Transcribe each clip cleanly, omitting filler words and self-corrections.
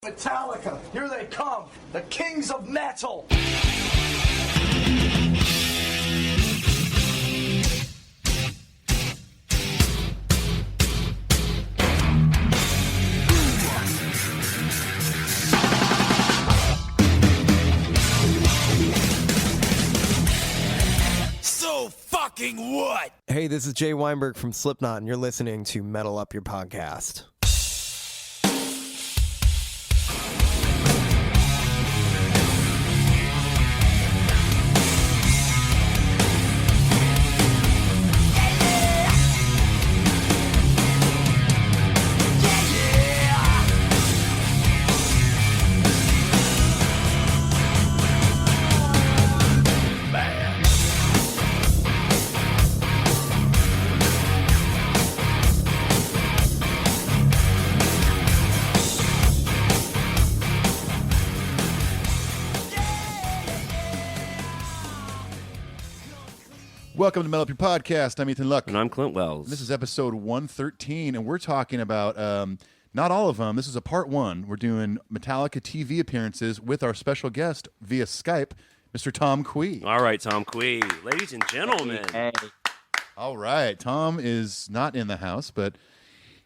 Metallica, here they come, the kings of metal. So fucking what? Hey, this is Jay Weinberg from Slipknot, and you're listening to Metal Up Your Podcast. Welcome to Metal Up Your Podcast. I'm Ethan Luck. And I'm Clint Wells. This is episode 113, and we're talking about, not all of them, this is a part one. We're doing Metallica TV appearances with our special guest via Skype, Mr. Tom Kwei. All right, Tom Kwei. Ladies and gentlemen. Hey. All right. Tom is not in the house, but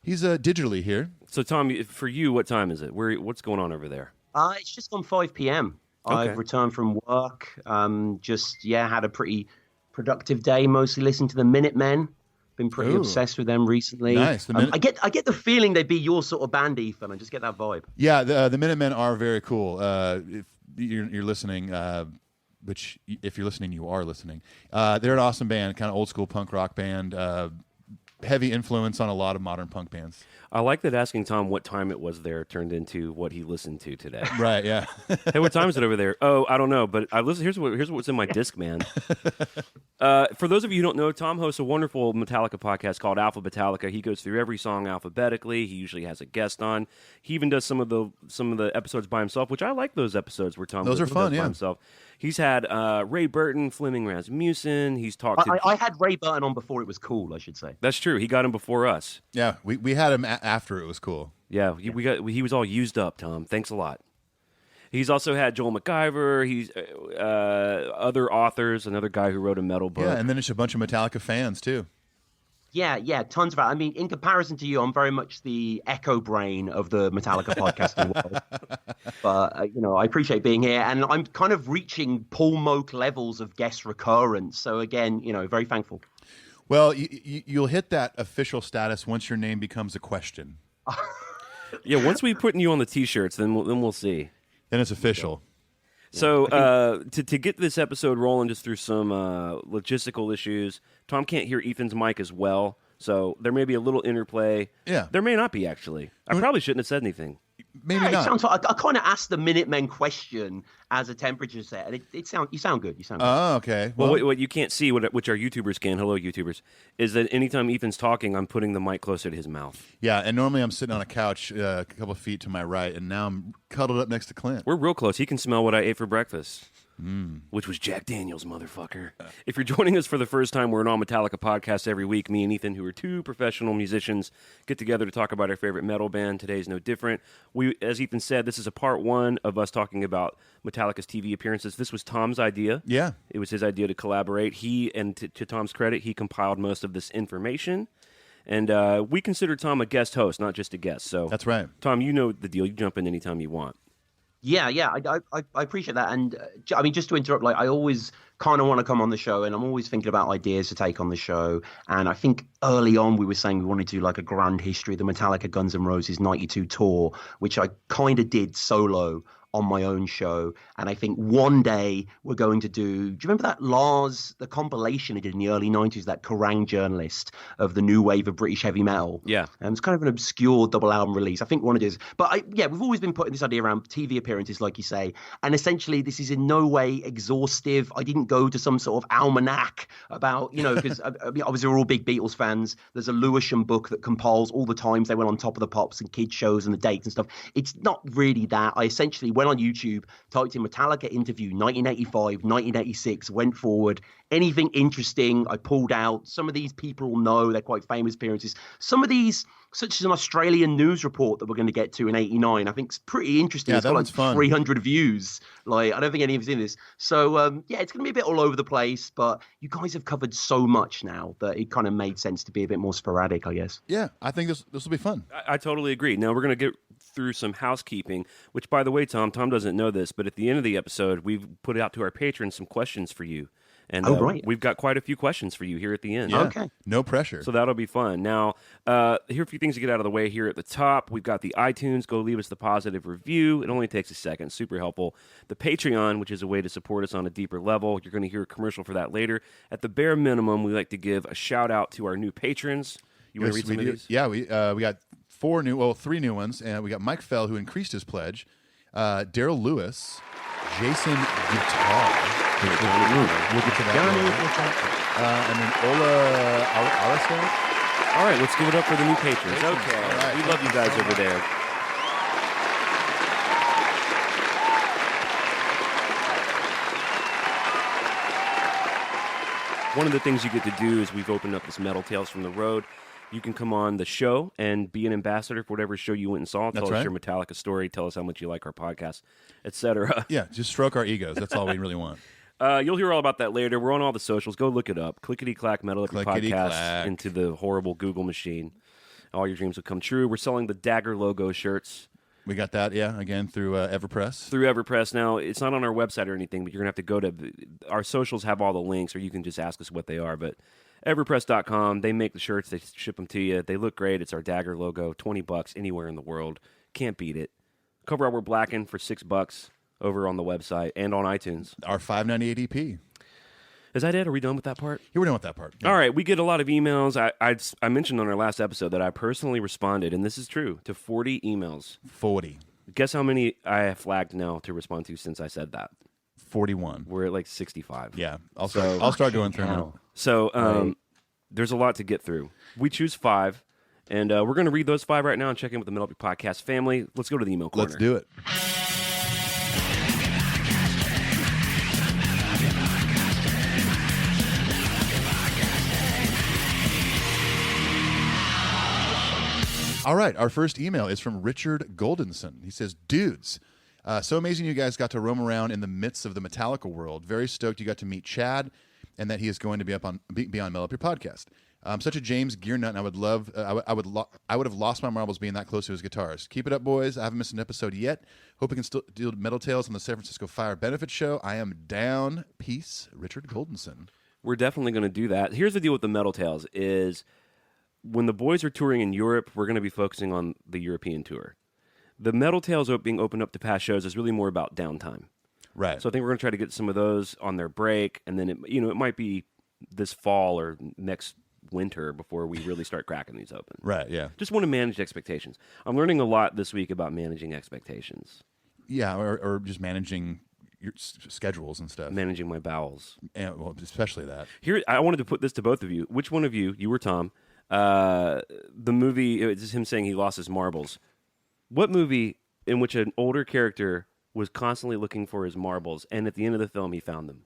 he's digitally here. So, Tom, for you, what time is it? What's going on over there? It's just on 5 p.m. Okay. I've returned from work. Had a pretty productive day. Mostly listened to the Minutemen. Been pretty obsessed with them recently. Nice. I get the feeling they'd be your sort of band, Ethan. I just get that vibe. Yeah, the Minutemen are very cool. If you're listening, which if you're listening, you are listening. They're an awesome band, kind of old school punk rock band. Heavy influence on a lot of modern punk bands. I like that asking Tom what time it was there turned into what he listened to today. Right, yeah. Hey, what time is it over there? Oh, I don't know, but I listen. Here's what's in my disc, man. For those of you who don't know, Tom hosts a wonderful Metallica podcast called Alphabetallica. He goes through every song alphabetically. He usually has a guest on. He even does some of the episodes by himself, which I like those episodes where Tom those are fun, by yeah. himself. He's had Ray Burton, Fleming Rasmussen. He's talked to... I had Ray Burton on before it was cool, I should say. That's true. He got him before us. Yeah, we had him after it was cool. Yeah, he was all used up, Tom. Thanks a lot. He's also had Joel McIver. He's other authors, another guy who wrote a metal book. Yeah, and then it's a bunch of Metallica fans, too. Yeah, tons of that. I mean, in comparison to you, I'm very much the echo brain of the Metallica podcasting world. But, I appreciate being here. And I'm kind of reaching Paul Moak levels of guest recurrence. So, again, very thankful. Well, you'll hit that official status once your name becomes a question. Yeah, once we put you on the T-shirts, then we'll see. Then it's official. So to get this episode rolling just through some logistical issues, Tom can't hear Ethan's mic as well, so there may be a little interplay. Yeah. There may not be, actually. I probably shouldn't have said anything. Maybe It not. sounds like, I kind of asked the Minutemen question as a temperature set, and you sound good. You sound good. Oh, okay. Well, what you can't see, which our YouTubers can, hello YouTubers, is that anytime Ethan's talking, I'm putting the mic closer to his mouth. Yeah, and normally I'm sitting on a couch a couple of feet to my right, and now I'm cuddled up next to Clint. We're real close. He can smell what I ate for breakfast. Which was Jack Daniels, motherfucker. If you're joining us for the first time, we're an all Metallica podcast every week. Me and Ethan, who are two professional musicians, get together to talk about our favorite metal band. Today's no different. As Ethan said, this is a part one of us talking about Metallica's TV appearances. This was Tom's idea. Yeah. It was his idea to collaborate. To Tom's credit, he compiled most of this information. And we consider Tom a guest host, not just a guest. So That's right. Tom, you know the deal. You jump in anytime you want. Yeah, I appreciate that. And I mean, just to interrupt, I always kind of want to come on the show, and I'm always thinking about ideas to take on the show. And I think early on we were saying we wanted to do like a grand history of the Metallica Guns N' Roses 92 tour, which I kind of did solo on my own show. And I think one day we're going to do you remember that Lars, the compilation he did in the early 90s, that Kerrang journalist of the new wave of British heavy metal? Yeah. It's kind of an obscure double album release. I think one it is. But we've always been putting this idea around TV appearances, like you say. And essentially this is in no way exhaustive. I didn't go to some sort of almanac about, because obviously we're all big Beatles fans. There's a Lewisham book that compiles all the times they went on Top of the Pops and kids shows and the dates and stuff. It's not really that. I essentially, when went on YouTube, typed in Metallica interview 1985, 1986, went forward. Anything interesting, I pulled out. Some of these people will know, they're quite famous appearances. Some of these, such as an Australian news report that we're going to get to in '89, I think it's pretty interesting. Yeah, it's got like fun. 300 views. Like, I don't think any of you've seen this. So, yeah, it's going to be a bit all over the place, but you guys have covered so much now that it kind of made sense to be a bit more sporadic, I guess. Yeah, I think this will be fun. I totally agree. Now we're going to get through some housekeeping, which, by the way, Tom doesn't know this, but at the end of the episode, we've put out to our patrons some questions for you. And right. We've got quite a few questions for you here at the end. Yeah. Okay. No pressure. So that'll be fun. Now, here are a few things to get out of the way here at the top. We've got the iTunes. Go leave us the positive review. It only takes a second. Super helpful. The Patreon, which is a way to support us on a deeper level. You're going to hear a commercial for that later. At the bare minimum, we like to give a shout out to our new patrons. You want to read some of these? Yeah, we got three new ones, and we got Mike Fell, who increased his pledge. Daryl Lewis, Jason Guitar. We'll get to that later. And then Ola Alistair. All right, let's give it up for the new patrons. Okay. All right. We love you guys over there. One of the things you get to do is we've opened up this Metal Tales from the Road. You can come on the show and be an ambassador for whatever show you went and saw. Tell us your Metallica story. Tell us how much you like our podcast, etc. Yeah, just stroke our egos. That's all we really want. You'll hear all about that later. We're on all the socials. Go look it up. Clickety-clack, Metallica Podcast into the horrible Google machine. All your dreams will come true. We're selling the Dagger logo shirts. We got that, yeah, again, through Everpress. Through Everpress. Now, it's not on our website or anything, but you're going to have to go to... Our socials have all the links, or you can just ask us what they are, but... Everpress.com, they make the shirts, they ship them to you. They look great. It's our Dagger logo, $20 anywhere in the world. Can't beat it. Cover art we're blackened for $6 over on the website and on iTunes. Our $5.98 EP. Is that it? Are we done with that part? Yeah, we're done with that part. Yeah. All right, we get a lot of emails. I mentioned on our last episode that I personally responded, and this is true, to 40 emails. 40. Guess how many I have flagged now to respond to since I said that? 41. We're at like 65. Yeah, I'll start going through now. So there's a lot to get through. We choose 5, and we're going to read those 5 right now and check in with the Metal Up Your Podcast family. Let's go to the email corner. Let's do it. All right, our first email is from Richard Goldenson. He says, dudes, so amazing you guys got to roam around in the midst of the Metallica world. Very stoked you got to meet Chad and that he is going to be on Metal Up Your Podcast. I'm such a James Gear nut, and I would have lost my marbles being that close to his guitars. Keep it up, boys. I haven't missed an episode yet. Hope we can still do Metal Tales on the San Francisco Fire Benefit Show. I am down. Peace, Richard Goldenson. We're definitely going to do that. Here's the deal with the Metal Tales is when the boys are touring in Europe, we're going to be focusing on the European tour. The Metal Tales being opened up to past shows is really more about downtime. Right. So I think we're going to try to get some of those on their break, and then it might be this fall or next winter before we really start cracking these open. Right, yeah. Just want to manage expectations. I'm learning a lot this week about managing expectations. Yeah, or just managing your schedules and stuff. Managing my bowels. And, well, especially that. Here, I wanted to put this to both of you. Which one of you were Tom, the movie, it's just him saying he lost his marbles. What movie in which an older character was constantly looking for his marbles, and at the end of the film he found them?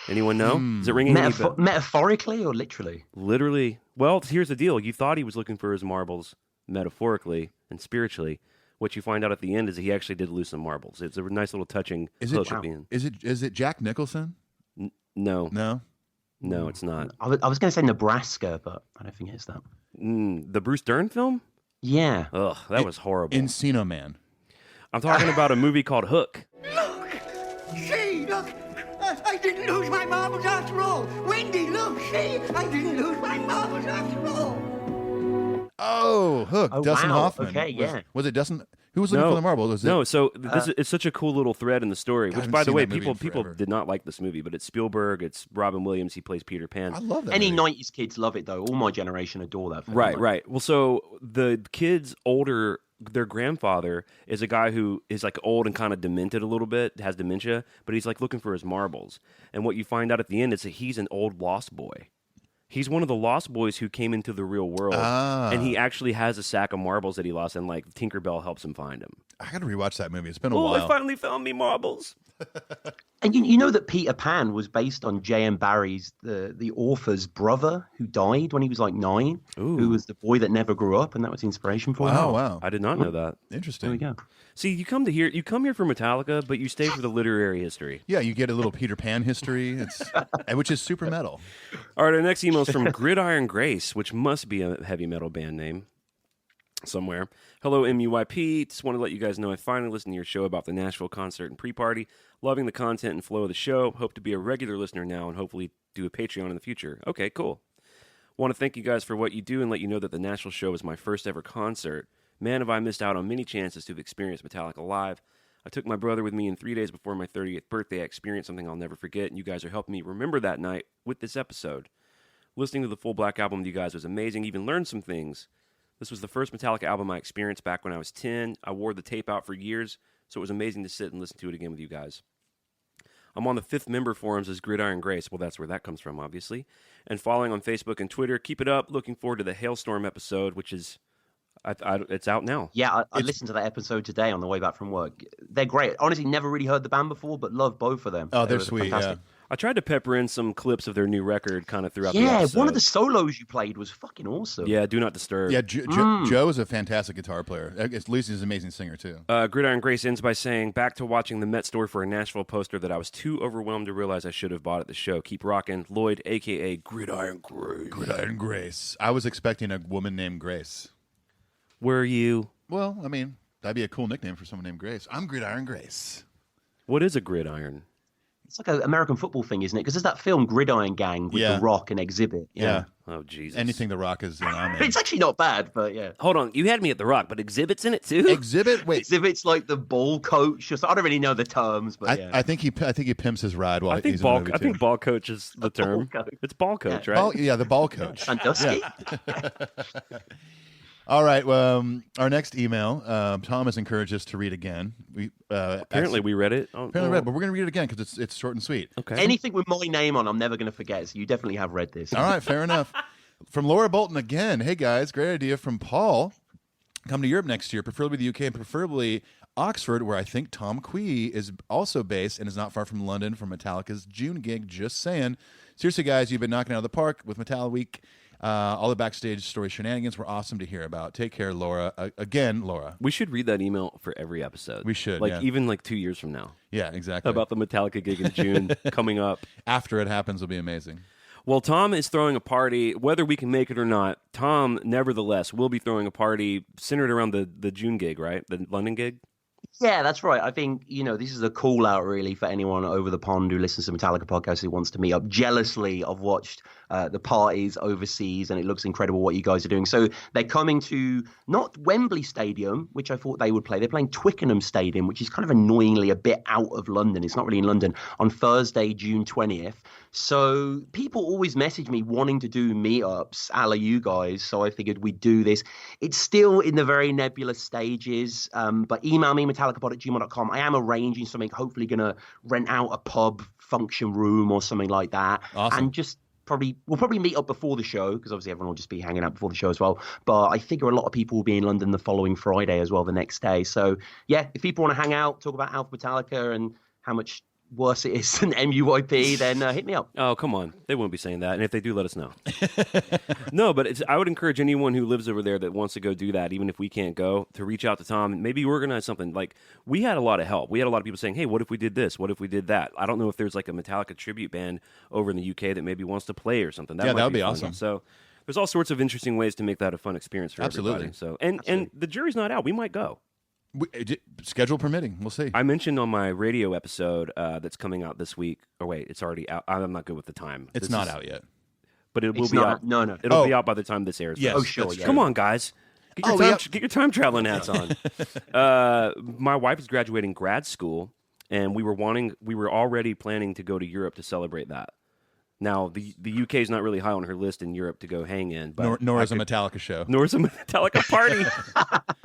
Anyone know? Is it ringing any bell? Metaphorically or literally? Literally. Well, here's the deal. You thought he was looking for his marbles metaphorically and spiritually. What you find out at the end is that he actually did lose some marbles. It's a nice little touching hook at the end. Is it Jack Nicholson? No. No? No, it's not. I was going to say Nebraska, but I don't think it's that. The Bruce Dern film? Yeah. Ugh, that was horrible. Encino Man. I'm talking about a movie called Hook. Look! See, look! I didn't lose my marbles after all! Wendy, look! See! I didn't lose my marbles after all! Oh, Hook. Oh, Dustin wow. Hoffman. Okay, yeah. Was it Dustin? Who was looking for the marbles? It's such a cool little thread in the story. I Which, haven't by the seen way, that movie in people forever. did not like this movie, but it's Spielberg, it's Robin Williams, he plays Peter Pan. I love that Any movie. 90s kids love it, though. All my generation adore that film. Right. Well, so the kids' their grandfather is a guy who is like old and kind of demented a little bit, has dementia, but he's like looking for his marbles. And what you find out at the end is that he's an old lost boy. He's one of the Lost Boys who came into the real world, and he actually has a sack of marbles that he lost, and like Tinkerbell helps him find him. I got to rewatch that movie. It's been a while. I finally found me marbles. And you know that Peter Pan was based on J.M. Barrie's, the author's brother who died when he was like 9, who was the boy that never grew up, and that was the inspiration for him. Oh, wow. I did not know that. Interesting. There we go. See, you come here for Metallica, but you stay for the literary history. Yeah, you get a little Peter Pan history, which is super metal. All right, our next email is from Gridiron Grace, which must be a heavy metal band name somewhere. Hello, MUYP. Just want to let you guys know I finally listened to your show about the Nashville concert and pre-party. Loving the content and flow of the show. Hope to be a regular listener now and hopefully do a Patreon in the future. Okay, cool. Want to thank you guys for what you do and let you know that the Nashville show was my first ever concert. Man, have I missed out on many chances to have experienced Metallica live. I took my brother with me, and 3 days before my 30th birthday, I experienced something I'll never forget, and you guys are helping me remember that night with this episode. Listening to the full Black Album with you guys was amazing, even learned some things. This was the first Metallica album I experienced back when I was 10. I wore the tape out for years, so it was amazing to sit and listen to it again with you guys. I'm on the 5th member forums as Gridiron Grace. Well, that's where that comes from, obviously. And following on Facebook and Twitter. Keep it up. Looking forward to the Hailstorm episode, which is... it's out now. Yeah, I listened to that episode today on the way back from work. They're great. Honestly, never really heard the band before, but love both of them. Oh, they're sweet, fantastic. yeah. I tried to pepper in some clips of their new record kind of throughout the episode. Yeah, one of the solos you played was fucking awesome. Yeah, Do Not Disturb. Yeah, Joe is a fantastic guitar player. Lucy's an amazing singer, too. Gridiron Grace ends by saying, back to watching the Met store for a Nashville poster that I was too overwhelmed to realize I should have bought at the show. Keep rocking. Lloyd, a.k.a. Gridiron Grace. Gridiron Grace. I was expecting a woman named Grace. Were you? Well, I mean, that'd be a cool nickname for someone named Grace. I'm Gridiron Grace. What is a gridiron? It's like an American football thing, isn't it? Because there's that film Gridiron Gang with The Rock and Exhibit. Yeah. Oh, Jesus. Anything The Rock is in, I'm in. It's actually not bad, but yeah. Hold on. You had me at The Rock, but Exhibit's in it, too? Exhibit? Wait. Exhibit's like the ball coach. I don't really know the terms, but yeah. I think he pimps his ride while I think he's in the movie, I think ball coach is the term. coach. It's ball coach, Yeah. right? The ball coach. Sandusky? All right. Our next email, Tom has encouraged us to read again. Apparently, we read it. Apparently read, but we're going to read it again because it's short and sweet. Okay. Anything with my name on, I'm never going to forget. So you definitely have read this. All right, fair enough. From Laura Bolton again. Hey guys, great idea from Paul. Come to Europe next year, preferably the UK and preferably Oxford, where I think Tom Kwei is also based and is not far from London for Metallica's June gig. Just saying. Seriously, guys, you've been knocking out of the park with Metallica Week. All the backstage story shenanigans were awesome to hear about. Take care, Laura. Again, Laura. We should read that email for every episode. We should, even 2 years from now. Yeah, exactly. About the Metallica gig in June coming up. After it happens will be amazing. Well, Tom is throwing a party, whether we can make it or not. Tom, nevertheless, will be throwing a party centered around the June gig, right? The London gig? Yeah, that's right. I think, this is a call out really for anyone over the pond who listens to Metallica podcast who wants to meet up. Jealously, I've watched the parties overseas and it looks incredible what you guys are doing. So they're coming to not Wembley Stadium, which I thought they would play. They're playing Twickenham Stadium, which is kind of annoyingly a bit out of London. It's not really in London, on Thursday, June 20th. So people always message me wanting to do meetups a la you guys. So I figured we'd do this. It's still in the very nebulous stages, but email me, metallicapod@gmail.com. I am arranging something, hopefully going to rent out a pub function room or something like that. Awesome. And just we'll probably meet up before the show because obviously everyone will just be hanging out before the show as well. But I figure a lot of people will be in London the following Friday as well, the next day. So yeah, if people want to hang out, talk about Alphabetallica and how much worse it is than MUYP, then hit me up. Oh, come on. They won't be saying that. And if they do, let us know. No, but I would encourage anyone who lives over there that wants to go do that, even if we can't go, to reach out to Tom and maybe organize something. Like, we had a lot of help. We had a lot of people saying, hey, what if we did this? What if we did that? I don't know if there's like a Metallica tribute band over in the UK that maybe wants to play or something. That would be fun. awesome. So there's all sorts of interesting ways to make that a fun experience for Absolutely. everybody. So, and the jury's not out. We might go. Schedule permitting. We'll see. I mentioned on my radio episode that's coming out this week. Or wait, it's already out. I'm not good with the time. It's not out yet. But it will It's be not- out. no. It'll be out by the time this airs. Yes, Oh, sure, that's yeah. Come on, guys. Get your time traveling hats on. My wife is graduating grad school, and we were already planning to go to Europe to celebrate that. Now, the UK is not really high on her list in Europe to go hang in. But Nor is a Metallica show. Nor is a Metallica party.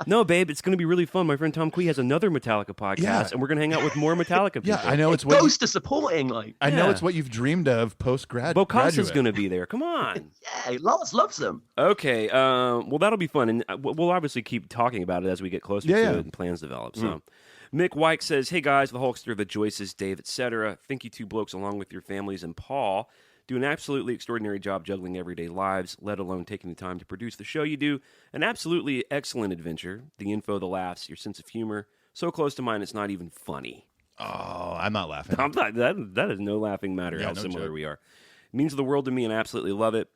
No, babe, it's going to be really fun. My friend Tom Kwei has another Metallica podcast, and we're going to hang out with more Metallica people. Yeah, I know it's what goes to supporting. Like, I know it's what you've dreamed of post-grad. Bocasa's going to be there. Come on. Yeah, Lars loves them. Okay, well, that'll be fun, and we'll obviously keep talking about it as we get closer to it and plans develop. So. Mick White says, "Hey guys, the Hulkster, the Joyces, Dave, etc. Think you two blokes, along with your families and Paul, do an absolutely extraordinary job juggling everyday lives, let alone taking the time to produce the show you do. An absolutely excellent adventure. The info, the laughs, your sense of humor, so close to mine it's not even funny." Oh, I'm not laughing. I'm not, that is no laughing matter how similar we are. It means the world to me, and I absolutely love it.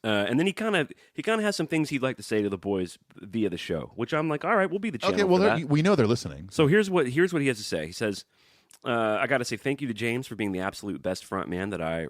And then he kind of has some things he'd like to say to the boys via the show, which I'm like, all right, we'll be the channel. Okay, well, for that. we know they're listening. So here's what he has to say. He says, "I got to say thank you to James for being the absolute best front man that I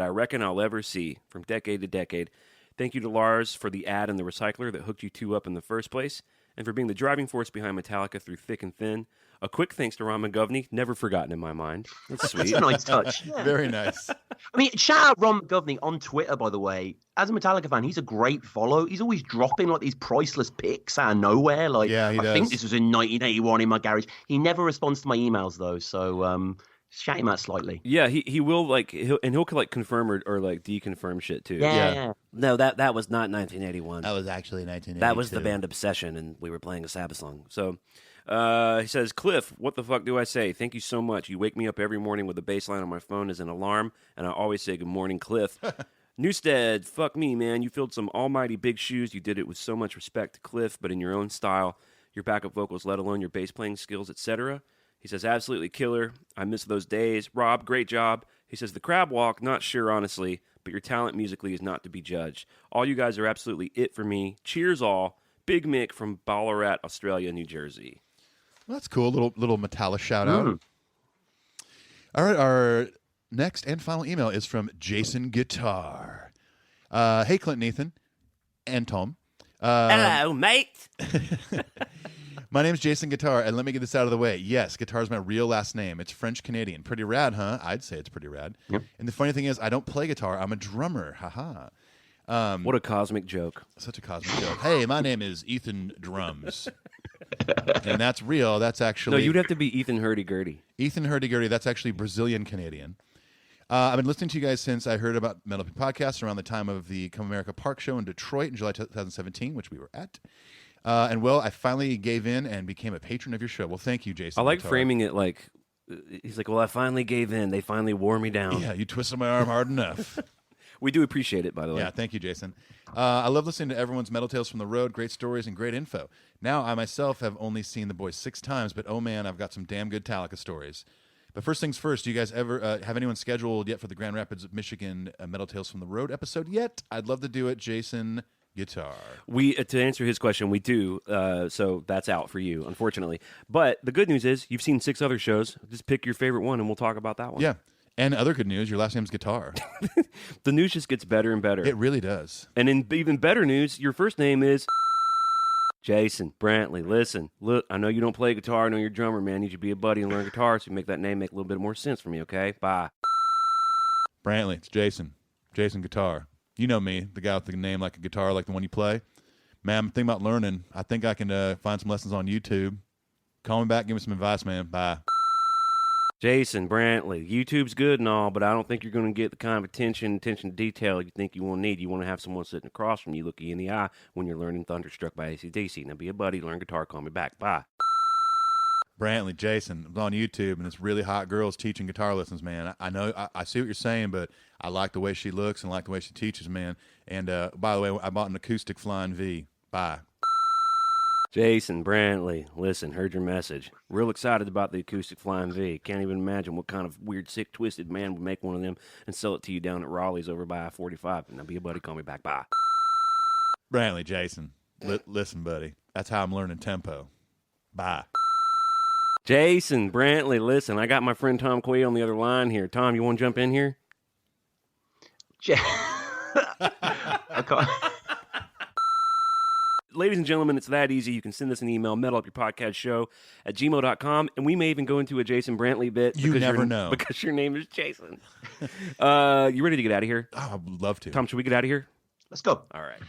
reckon I'll ever see from decade to decade. Thank you to Lars for the ad and the recycler that hooked you two up in the first place, and for being the driving force behind Metallica through thick and thin. A quick thanks to Ron McGovney, never forgotten in my mind." That's sweet. That's a nice touch. Yeah. Very nice. I mean, shout out Ron McGovney on Twitter, by the way. As a Metallica fan, he's a great follow. He's always dropping like these priceless pics out of nowhere. Like, yeah, he I does. think this was in 1981 in my garage. He never responds to my emails though, so shout him out slightly. Yeah, he will he'll like confirm or like deconfirm shit too. Yeah. No, that was not 1981. That was actually 1982. That was the band Obsession, and we were playing a Sabbath song. So he says, "Cliff, what the fuck do I say? Thank you so much. You wake me up every morning with a bass line on my phone as an alarm, and I always say good morning, Cliff." Newstead, fuck me, man. You filled some almighty big shoes. You did it with so much respect to Cliff, but in your own style, your backup vocals, let alone your bass playing skills, etc. He says, "Absolutely killer. I miss those days. Rob, great job." He says, "The crab walk, not sure, honestly, but your talent musically is not to be judged. All you guys are absolutely it for me. Cheers all. Big Mick from Ballarat, Australia, New Jersey." Well, that's cool. Little Metallica shout out. All right, our next and final email is from Jason Guitar. Hey, Clint, Nathan, and Tom. Hello, mate. My name's Jason Guitar, and let me get this out of the way. Yes, Guitar is my real last name. It's French-Canadian. Pretty rad, huh? I'd say it's pretty rad. Yep. And the funny thing is, I don't play guitar. I'm a drummer. Ha-ha. What a cosmic joke. Such a cosmic joke. Hey, my name is Ethan Drums. And that's real. That's actually... No, you'd have to be Ethan Hurdy-Gurdy. Ethan Hurdy-Gurdy. That's actually Brazilian-Canadian. I've been listening to you guys since I heard about Metal Podcast around the time of the Come America Park show in Detroit in July 2017, which we were at. And, well, I finally gave in and became a patron of your show. Well, thank you, Jason. I like Guitar. framing it like, he's like, well, I finally gave in. They finally wore me down. Yeah, you twisted my arm hard enough. We do appreciate it, by the way. Yeah, thank you, Jason. I love listening to everyone's Metal Tales from the Road. Great stories and great info. Now, I myself have only seen the boys 6 times, but oh man, I've got some damn good Metallica stories. But first things first, do you guys ever have anyone scheduled yet for the Grand Rapids, Michigan Metal Tales from the Road episode yet? I'd love to do it, Jason Guitar. We to answer his question, we do. So that's out for you, unfortunately. But the good news is you've seen 6 other shows. Just pick your favorite one, and we'll talk about that one. Yeah. And other good news, your last name's Guitar. The news just gets better and better. It really does. And in even better news, your first name is Jason Brantley. Listen, look, I know you don't play guitar. I know you're a drummer, man. You should be a buddy and learn guitar so you make that name make a little bit more sense for me, okay? Bye. Brantley, it's Jason. Jason Guitar. You know me, the guy with the name like a guitar, like the one you play. Man, I'm thinking about learning. I think I can find some lessons on YouTube. Call me back, give me some advice, man. Bye. Jason Brantley, YouTube's good and all, but I don't think you're going to get the kind of attention to detail you think you will need. You want to have someone sitting across from you looking you in the eye when you're learning Thunderstruck by AC/DC. Now be a buddy, learn guitar, call me back. Bye. Brantley, Jason, I'm on YouTube, and it's really hot girls teaching guitar lessons, man. I know, I see what you're saying, but I like the way she looks and I like the way she teaches, man. And by the way, I bought an acoustic Flying V. Bye. Jason Brantley, listen, heard your message. Real excited about the acoustic Flying V. Can't even imagine what kind of weird, sick, twisted man would make one of them and sell it to you down at Raleigh's over by I-45. Now be a buddy, call me back. Bye. Brantley, Jason, listen, buddy. That's how I'm learning tempo. Bye. Jason Brantley, listen, I got my friend Tom Kwei on the other line here. Tom, you want to jump in here? I can't. ladies and gentlemen, it's that easy. You can send us an email, metalupyourpodcastshow@gmail.com, and we may even go into a Jason Brantley bit. You never know. Because your name is Jason. You ready to get out of here? Oh, I'd love to. Tom, should we get out of here? Let's go. All right.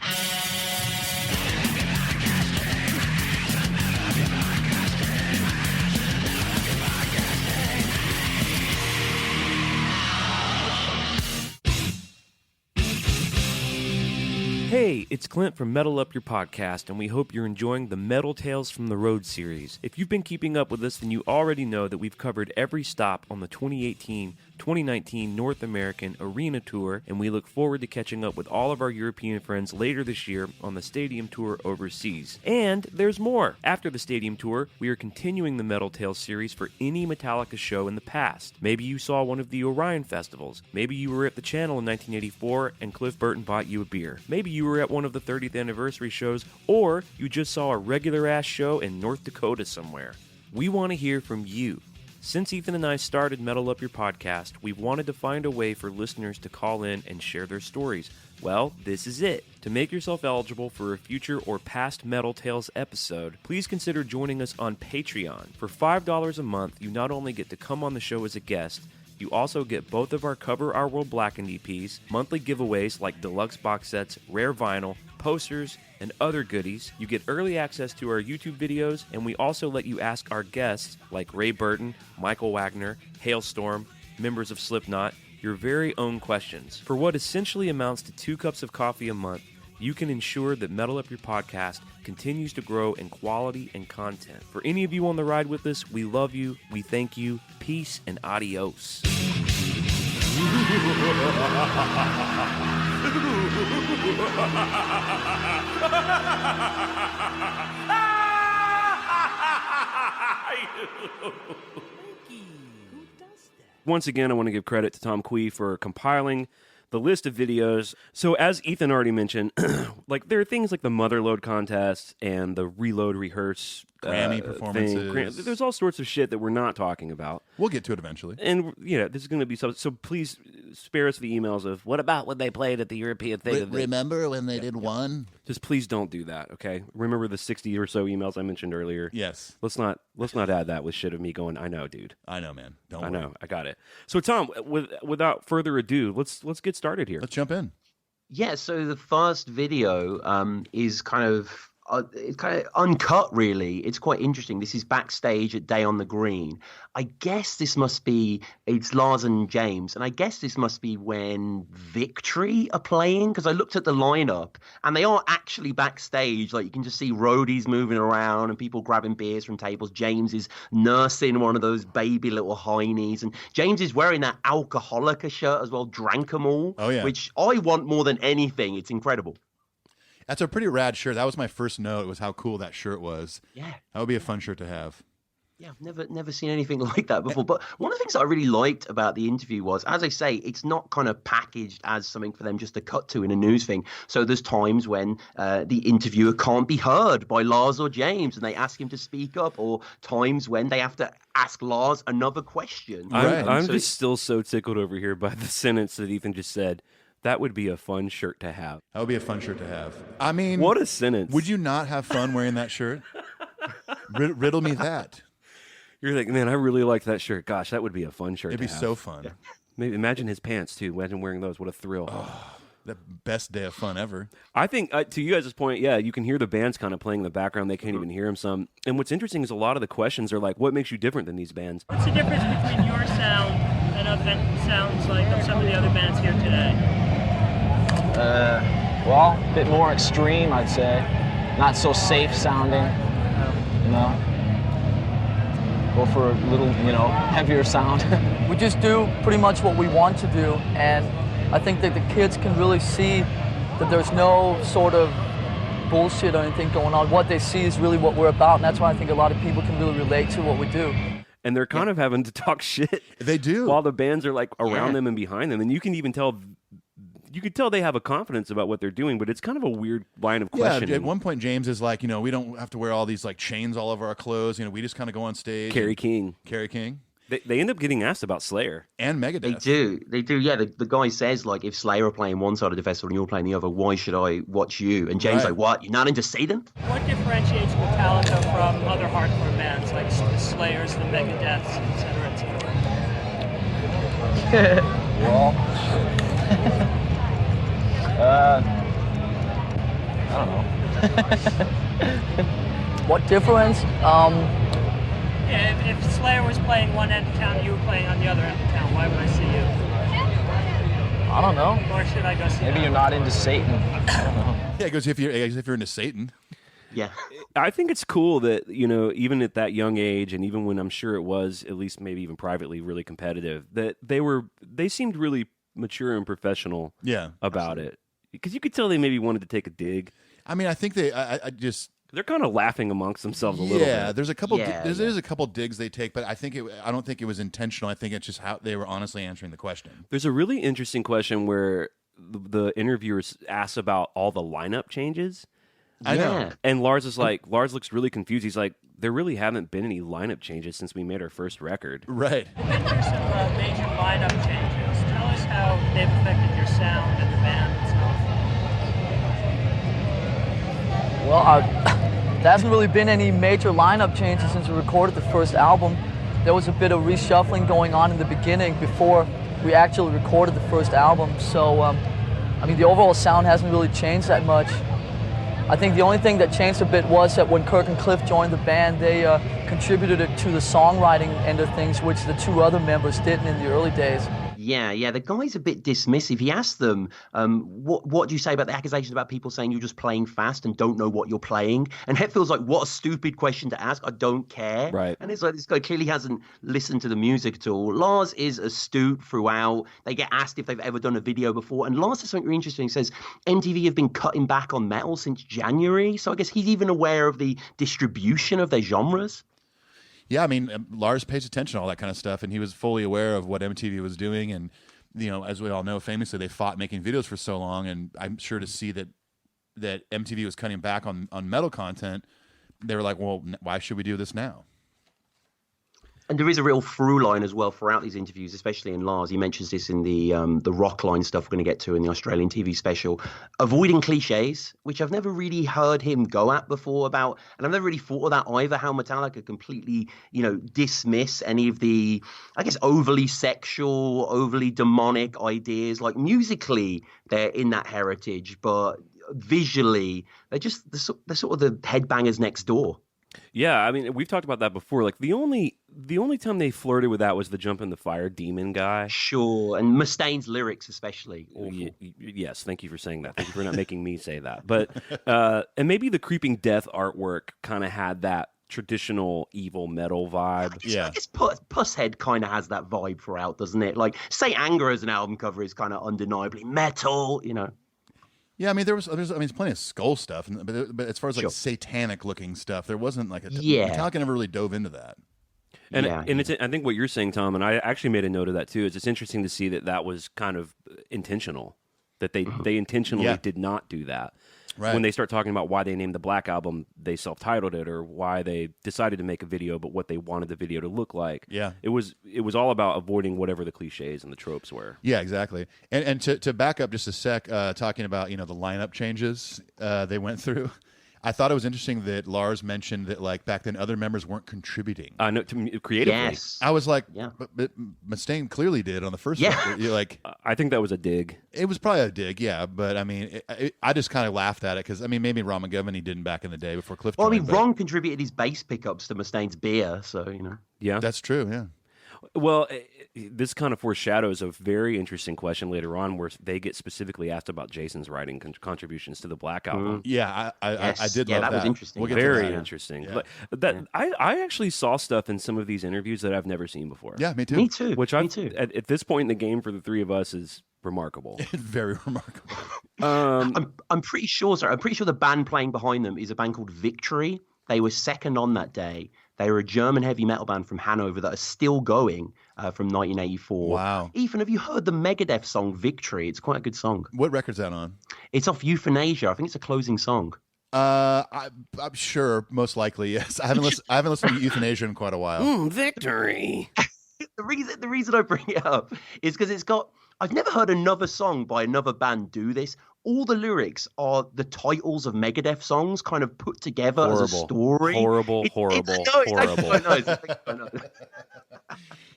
Hey, it's Clint from Metal Up Your Podcast, and we hope you're enjoying the Metal Tales from the Road series. If you've been keeping up with us, then you already know that we've covered every stop on the 2018-2019 North American Arena Tour, and we look forward to catching up with all of our European friends later this year on the Stadium Tour overseas. And there's more! After the Stadium Tour, we are continuing the Metal Tales series for any Metallica show in the past. Maybe you saw one of the Orion festivals. Maybe you were at the Channel in 1984 and Cliff Burton bought you a beer. Maybe you were at one of the 30th anniversary shows, or you just saw a regular-ass show in North Dakota somewhere. We want to hear from you. Since Ethan and I started Metal Up Your Podcast, we've wanted to find a way for listeners to call in and share their stories. Well, this is it. To make yourself eligible for a future or past Metal Tales episode, please consider joining us on Patreon. For $5 a month, you not only get to come on the show as a guest, you also get both of our Cover Our World Blackened EPs, monthly giveaways like deluxe box sets, rare vinyl, posters, and other goodies. You get early access to our YouTube videos, and we also let you ask our guests, like Ray Burton, Michael Wagner, Hailstorm, members of Slipknot, your very own questions. For what essentially amounts to 2 cups of coffee a month, you can ensure that Metal Up Your Podcast continues to grow in quality and content. For any of you on the ride with us, we love you, we thank you, peace and adios. Once again, I want to give credit to Tom Kwei for compiling the list of videos. So as Ethan already mentioned, like there are things like the Motherload contest and the Reload Rehearse Grammy performances. There's all sorts of shit that we're not talking about. We'll get to it eventually. And, this is going to be so please spare us the emails of, what about when they played at the European thing? Remember when they did one? Just please don't do that, okay? Remember the 60 or so emails I mentioned earlier? Yes. Let's not add that with shit of me going, I know, dude. I know, man. Don't I worry. know. I got it. So, Tom, without further ado, let's get started here. Let's jump in. Yeah, so the first video is kind of uncut, really. It's quite interesting. This is backstage at Day on the Green. I guess it's Lars and James, and I guess this must be when Victory are playing, because I looked at the lineup, and they are actually backstage. Like, you can just see roadies moving around and people grabbing beers from tables. James is nursing one of those baby little heinies, and James is wearing that Alcoholica shirt as well, Drank 'em All, which I want more than anything. It's incredible. That's a pretty rad shirt. That was my first note, was how cool that shirt was. Yeah. That would be a fun shirt to have. Yeah, I've never seen anything like that before. But one of the things that I really liked about the interview was, as I say, it's not kind of packaged as something for them just to cut to in a news thing. So there's times when the interviewer can't be heard by Lars or James and they ask him to speak up, or times when they have to ask Lars another question. I'm just still so tickled over here by the sentence that Ethan just said. That would be a fun shirt to have. That would be a fun shirt to have. I mean, what a sentence. Would you not have fun wearing that shirt? Riddle me that. You're like, man, I really like that shirt. Gosh, that would be a fun shirt. It'd be so fun. Yeah. Maybe imagine his pants too. Imagine wearing those. What a thrill. Oh, the best day of fun ever. I think, to you guys' point, yeah, you can hear the bands kind of playing in the background. They can't even hear them some. And what's interesting is a lot of the questions are like, what makes you different than these bands? What's the difference between your sound and other sounds like of some of the other bands here today? Well, a bit more extreme, I'd say. Not so safe sounding, Go for a little, heavier sound. We just do pretty much what we want to do, and I think that the kids can really see that there's no sort of bullshit or anything going on. What they see is really what we're about, and that's why I think a lot of people can really relate to what we do. And they're kind of having to talk shit. They do. While the bands are like around them and behind them, and you can even tell. You could tell they have a confidence about what they're doing, but it's kind of a weird line of questioning. Yeah, at one point, James is like, we don't have to wear all these like chains all over our clothes. We just kind of go on stage. Kerry King. They end up getting asked about Slayer and Megadeth. They do. Yeah, the guy says, like, if Slayer are playing one side of the festival and you're playing the other, why should I watch you? And James like, what? You're not into Satan? What differentiates Metallica from other hardcore bands like the Slayers, the Megadeths, etc., etc.? Well, I don't know. What difference? Yeah, if Slayer was playing one end of town and you were playing on the other end of town, why would I see you? I don't know. Or should I go see Maybe you're not into Satan. I don't know. Yeah, because if you're into Satan. Yeah. I think it's cool that, even at that young age, and even when I'm sure it was, at least maybe even privately, really competitive, that they seemed really mature and professional about it. Because you could tell they maybe wanted to take a dig. I mean, I think they're kind of laughing amongst themselves a little bit. Yeah, there's a couple. There's a couple digs they take, but I don't think it was intentional. I think it's just how they were honestly answering the question. There's a really interesting question where the interviewers ask about all the lineup changes. I know. And Lars looks really confused. He's like, there really haven't been any lineup changes since we made our first record. Right. You've been through some major lineup changes. Tell us how they've affected your sound and the band itself. Well, there hasn't really been any major lineup changes since we recorded the first album. There was a bit of reshuffling going on in the beginning before we actually recorded the first album. So, the overall sound hasn't really changed that much. I think the only thing that changed a bit was that when Kirk and Cliff joined the band, they contributed to the songwriting end of things, which the two other members didn't in the early days. Yeah, the guy's a bit dismissive. He asked them, what do you say about the accusations about people saying you're just playing fast and don't know what you're playing? And Hetfield's like, what a stupid question to ask. I don't care. Right. And it's like, this guy clearly hasn't listened to the music at all. Lars is astute throughout. They get asked if they've ever done a video before. And Lars says something really interesting. He says, MTV have been cutting back on metal since January. So I guess he's even aware of the distribution of their genres. Yeah, I mean, Lars pays attention to all that kind of stuff, and he was fully aware of what MTV was doing. And, as we all know, famously, they fought making videos for so long, and I'm sure to see that MTV was cutting back on metal content, they were like, well, why should we do this now? And there is a real through line as well throughout these interviews, especially in Lars. He mentions this in the Rockline stuff we're going to get to in the Australian TV special. Avoiding cliches, which I've never really heard him go at before about, and I've never really thought of that either, how Metallica completely, dismiss any of the, I guess, overly sexual, overly demonic ideas. Like musically, they're in that heritage, but visually, they're sort of the headbangers next door. Yeah, I mean, we've talked about that before. Like the only time they flirted with that was the jump in the fire demon guy. Sure, and Mustaine's lyrics especially. Yes, thank you for saying that. Thank you for not making me say that. But and maybe the creeping death artwork kind of had that traditional evil metal vibe. I guess Pusshead kind of has that vibe throughout, doesn't it? Like, say Anger as an album cover is kind of undeniably metal, Yeah, I mean, there's plenty of skull stuff, but as far as like satanic looking stuff, there wasn't like Metallica never really dove into that. And it's, I think what you're saying, Tom, and I actually made a note of that too. Is it's interesting to see that was kind of intentional, that they intentionally did not do that. Right. When they start talking about why they named the Black Album, they self-titled it, or why they decided to make a video, but what they wanted the video to look like. Yeah, it was all about avoiding whatever the cliches and the tropes were. Yeah, exactly. And to back up just a sec, talking about the lineup changes they went through. I thought it was interesting that Lars mentioned that like back then other members weren't contributing. No, creatively. Yes. I was like, but Mustaine clearly did on the first record. You're like, I think that was a dig. It was probably a dig, yeah. But I mean, I just kind of laughed at it because I mean, maybe Ron McGovern didn't back in the day before Cliff. Well, I mean, Ron contributed his bass pickups to Mustaine's beer, so Yeah, that's true. Yeah. Well, this kind of foreshadows a very interesting question later on where they get specifically asked about Jason's writing contributions to the Black Album. Yeah, I did love that. That was interesting. We'll very interesting. Yeah. But I actually saw stuff in some of these interviews that I've never seen before. Yeah, me too. Me too. Which me too. At this point in the game for the three of us is remarkable. Very remarkable. I'm pretty sure the band playing behind them is a band called Victory. They were second on that day. They were a German heavy metal band from Hanover that are still going from 1984. Wow. Ethan, have you heard the Megadeth song Victory? It's quite a good song. What record's that on? It's off Euthanasia. I think it's a closing song. I'm sure, most likely, yes. I haven't listened to Euthanasia in quite a while. Victory. the reason I bring it up is because I've never heard another song by another band do this. All the lyrics are the titles of Megadeth songs kind of put together as a story. Horrible.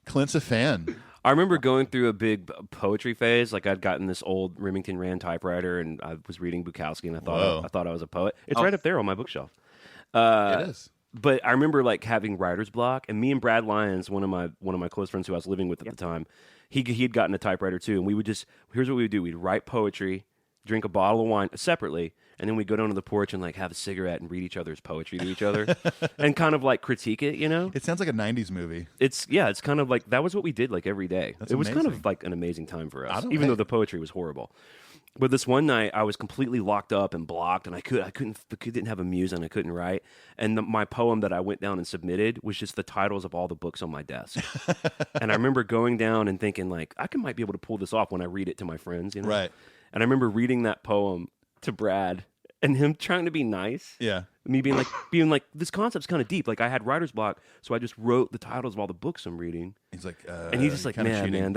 Clint's a fan. I remember going through a big poetry phase. Like I'd gotten this old Remington Rand typewriter, and I was reading Bukowski, and I thought I was a poet. It's right up there on my bookshelf. It is. But I remember like having writer's block, and me and Brad Lyons, one of my close friends who I was living with at the time, he'd gotten a typewriter too, and we would here's what we would do: we'd write poetry, drink a bottle of wine separately, and then we'd go down to the porch and like have a cigarette and read each other's poetry to each other, and kind of like critique it. You know, It sounds like a '90s movie. it's kind of like that was what we did like every day. That's it was kind amazing. of like an amazing time for us, don't even though hate- the poetry was horrible. But this one night, I was completely locked up and blocked, and I didn't have a muse, and I couldn't write. And my poem that I went down and submitted was just the titles of all the books on my desk. And I remember going down and thinking, like, might be able to pull this off when I read it to my friends, you know? Right. And I remember reading that poem to Brad, and him trying to be nice. Yeah. Me being like, this concept's kind of deep. Like, I had writer's block, so I just wrote the titles of all the books I'm reading. He's like, And he's just like, man,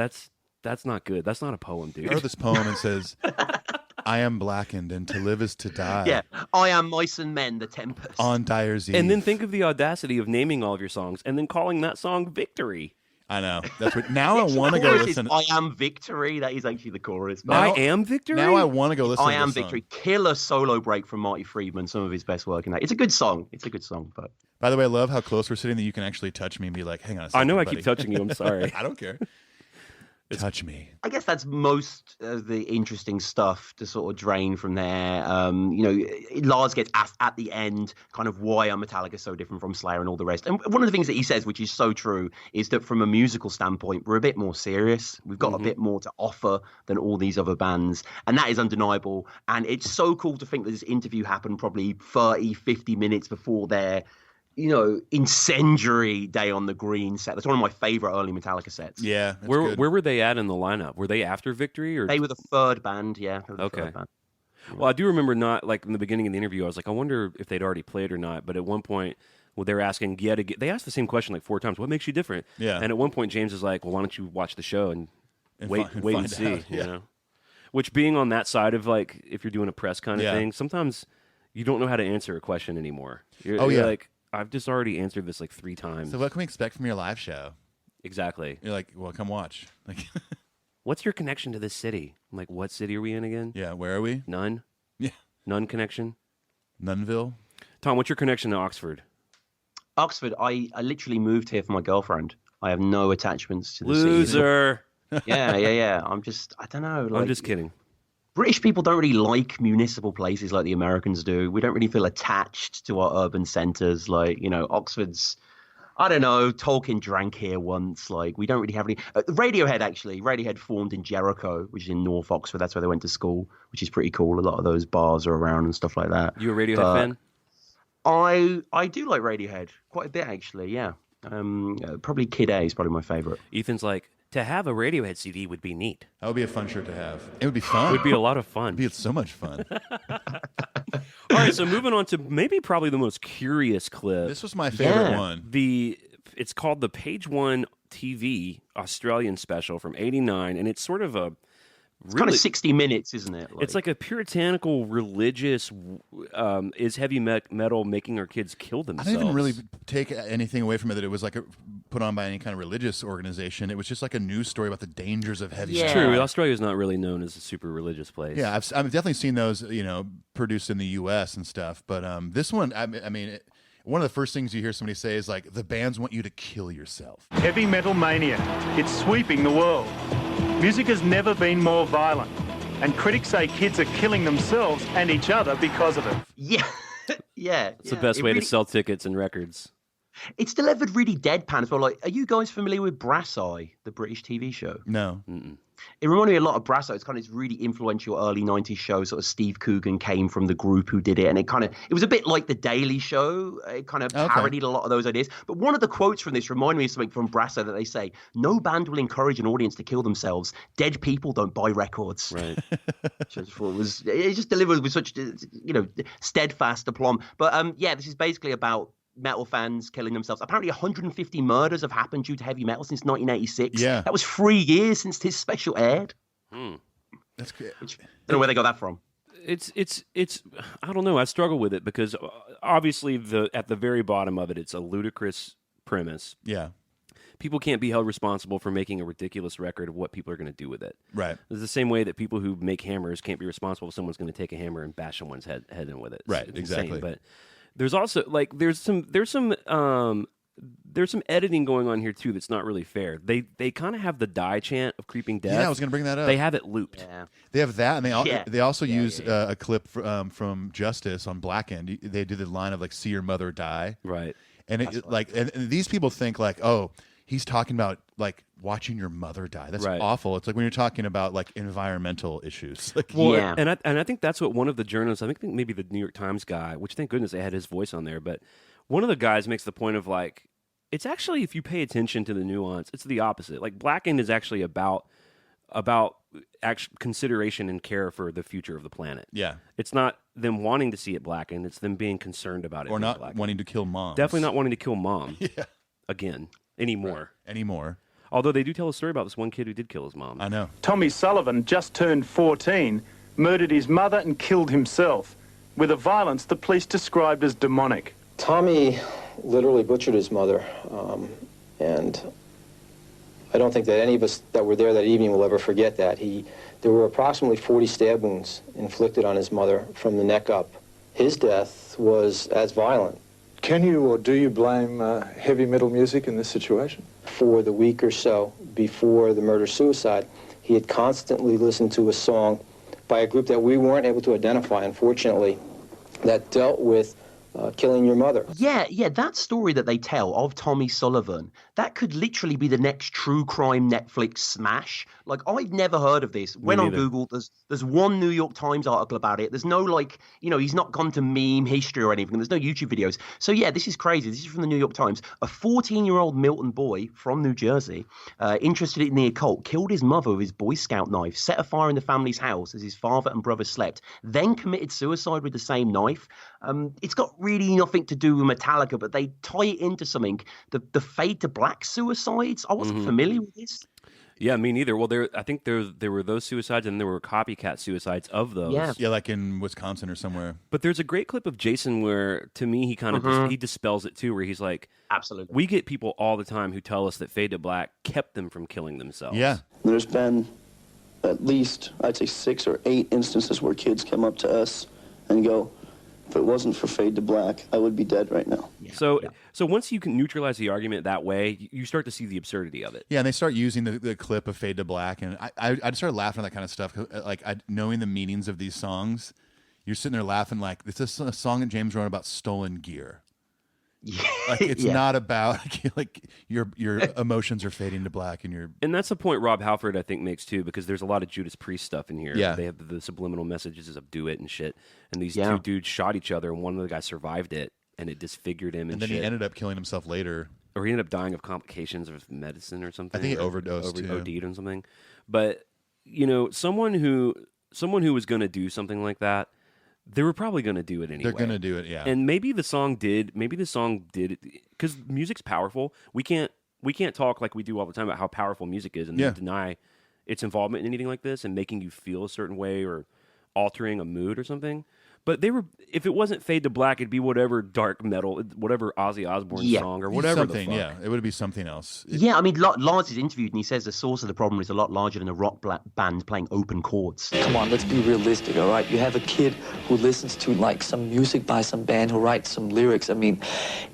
that's not good. That's not a poem, dude. I wrote this poem and says, I am blackened, and to live is to die. Yeah, I am mice and men, the Tempest. On Dyer's Eve. And then think of the audacity of naming all of your songs and then calling that song Victory. I know. That's what. Now I want to go chorus listen. is, I am Victory. That is actually the chorus. I am Victory? Now I want to go listen I to am this song. Victory. Killer solo break from Marty Friedman. Some of his best work in that. It's a good song. But By the way, I love how close we're sitting that you can actually touch me and be like, hang on a second. I know I buddy. keep touching you. I'm sorry. I don't care. Touch me. I guess that's most of the interesting stuff to sort of drain from there. You know, Lars gets asked at the end kind of why are Metallica so different from Slayer and all the rest. And one of the things that he says, which is so true, is that from a musical standpoint, we're a bit more serious. We've got a bit more to offer than all these other bands. And that is undeniable. And it's so cool to think that this interview happened probably 30, 50 minutes before their incendiary Day on the Green set. That's one of my favorite early Metallica sets. Yeah. Where were they at in the lineup? Were they after Victory? Or They were the third band, yeah. Okay. Third band. Well, I do remember not like in the beginning of the interview, I was like, I wonder if they'd already played or not. But at one point, they were asking they asked the same question like 4 times. What makes you different? Yeah. And at one point, James is like, well, why don't you watch the show and wait and find see, out, yeah. you know? Which being on that side of like, if you're doing a press kind of Yeah. thing, sometimes you don't know how to answer a question anymore. You're like, I've just already answered this like 3 times. So what can we expect from your live show? Exactly. You're like, well, come watch. Like, What's your connection to this city? I'm like, what city are we in again? yeah, where are we? None? Yeah. None connection? Nunville? Tom, what's your connection to Oxford? Oxford, I literally moved here for my girlfriend. I have no attachments to the city. Loser. Yeah. I don't know. I'm just kidding. British people don't really like municipal places like the Americans do. We don't really feel attached to our urban centres. Like, Oxford's, I don't know, Tolkien drank here once. Like, we don't really have any. Radiohead, actually. Radiohead formed in Jericho, which is in North Oxford. That's where they went to school, which is pretty cool. A lot of those bars are around and stuff like that. You a Radiohead fan? I do like Radiohead quite a bit, actually, yeah. Probably Kid A is probably my favourite. Ethan's like, to have a Radiohead CD would be neat. That would be a fun shirt to have. It would be fun. It would be a lot of fun. It'd be so much fun. All right, so moving on to maybe probably the most curious clip. This was my favorite one. It's called the Page One TV Australian special from '89, and it's sort of a It's kind of 60 minutes, isn't it? It's like a puritanical, religious, is heavy metal making our kids kill I themselves? didn't even really take anything away from it that it was like put on by any kind of religious organization. It was just like a news story about the dangers of heavy It's metal. true. Australia's not really known as a super religious place. Yeah, I've definitely seen those, produced in the U.S. and stuff. But this one, one of the first things you hear somebody say is like, the bands want you to kill yourself. Heavy metal mania. It's sweeping the world. Music has never been more violent. And critics say kids are killing themselves and each other because of it. Yeah. Yeah. It's the best way to sell tickets and records. It's delivered really deadpan as well. Like, are you guys familiar with Brass Eye, the British TV show? No. Mm-mm. It reminded me a lot of Brass Eye. It's kind of this really influential early 90s show. Sort of Steve Coogan came from the group who did it. And it was a bit like The Daily Show. It kind of parodied a lot of those ideas. But one of the quotes from this reminded me of something from Brass Eye that they say, no band will encourage an audience to kill themselves. Dead people don't buy records. Right. It just delivered with such, steadfast aplomb. But this is basically about metal fans killing themselves. Apparently 150 murders have happened due to heavy metal since 1986. Yeah. That was 3 years since his special aired. That's great. I don't know where they got that from. It's I don't know. I struggle with it because obviously at the very bottom of it, it's a ludicrous premise. Yeah. People can't be held responsible for making a ridiculous record of what people are going to do with it. Right. It's the same way that people who make hammers can't be responsible if someone's going to take a hammer and bash someone's head in with it. Right, It's exactly. insane. But there's also like there's some editing going on here too that's not really fair. They kind of have the die chant of Creeping Death. Yeah, I was going to bring that up. They have it looped. Yeah. They have that, and they also use a clip from Justice on Blackened. They do the line of like "See your mother die," right? And and these people think like, oh, he's talking about like watching your mother die. That's Right. awful. It's like when you're talking about like environmental issues. Like, Well, and I think that's what one of the journalists, I think maybe the New York Times guy, which thank goodness they had his voice on there, but one of the guys makes the point of like, it's actually, if you pay attention to the nuance, it's the opposite. Like Blackened is actually about consideration and care for the future of the planet. Yeah. It's not them wanting to see it blackened, it's them being concerned about it. Or being not blackened. wanting to kill mom. Definitely not wanting to kill mom. Yeah. Again. Anymore. Right. Anymore. Although they do tell a story about this one kid who did kill his mom. I know. Tommy Sullivan, just turned 14, murdered his mother and killed himself with a violence the police described as demonic. Tommy literally butchered his mother, and I don't think that any of us that were there that evening will ever forget that. There were approximately 40 stab wounds inflicted on his mother from the neck up. His death was as violent. Can you or do you blame heavy metal music in this situation? For the week or so before the murder-suicide, he had constantly listened to a song by a group that we weren't able to identify, unfortunately, that dealt with killing your mother. Yeah, that story that they tell of Tommy Sullivan, that could literally be the next true crime Netflix smash. Like, I've never heard of this. Went on Google, there's one New York Times article about it. There's no, like, he's not gone to meme history or anything. There's no YouTube videos. So, yeah, this is crazy. This is from the New York Times. A 14-year-old Milton boy from New Jersey, interested in the occult, killed his mother with his Boy Scout knife, set a fire in the family's house as his father and brother slept, then committed suicide with the same knife. It's got really nothing to do with Metallica, but they tie it into something. The Fade to Black suicides. I wasn't familiar with this. Yeah, me neither. Well, I think there were those suicides, and there were copycat suicides of those. Yeah, like in Wisconsin or somewhere. But there's a great clip of Jason where, to me, he kind of he dispels it too, where he's like, "Absolutely, we get people all the time who tell us that Fade to Black kept them from killing themselves." Yeah, there's been at least, I'd say, 6 or 8 instances where kids come up to us and go, if it wasn't for Fade to Black, I would be dead right now. Yeah, so once you can neutralize the argument that way, you start to see the absurdity of it. Yeah, and they start using the clip of Fade to Black, and I just started laughing at that kind of stuff. Like, knowing the meanings of these songs, you're sitting there laughing like, this is a song that James wrote about stolen gear. Yeah. Like, it's not about like your emotions are fading to black, and that's the point Rob Halford I think makes too, because there's a lot of Judas Priest stuff in here. Yeah, they have the subliminal messages of "do it" and shit, and these two dudes shot each other, and one of the guys survived it, and it disfigured him, and then shit. he ended up killing himself later, or he ended up dying of complications of medicine or something. I think he overdosed, OD'd or something. But someone who was going to do something like that, they were probably going to do it anyway. They're going to do it, yeah. And maybe the song did it because music's powerful. We can't talk like we do all the time about how powerful music is and then deny its involvement in anything like this and making you feel a certain way or altering a mood or something. But if it wasn't Fade to Black, it'd be whatever dark metal, whatever Ozzy Osbourne song or whatever. Something, the fuck. it would be something else. Yeah, I mean, Lars is interviewed and he says the source of the problem is a lot larger than a rock band playing open chords. Come on, let's be realistic, all right? You have a kid who listens to, like, some music by some band who writes some lyrics. I mean,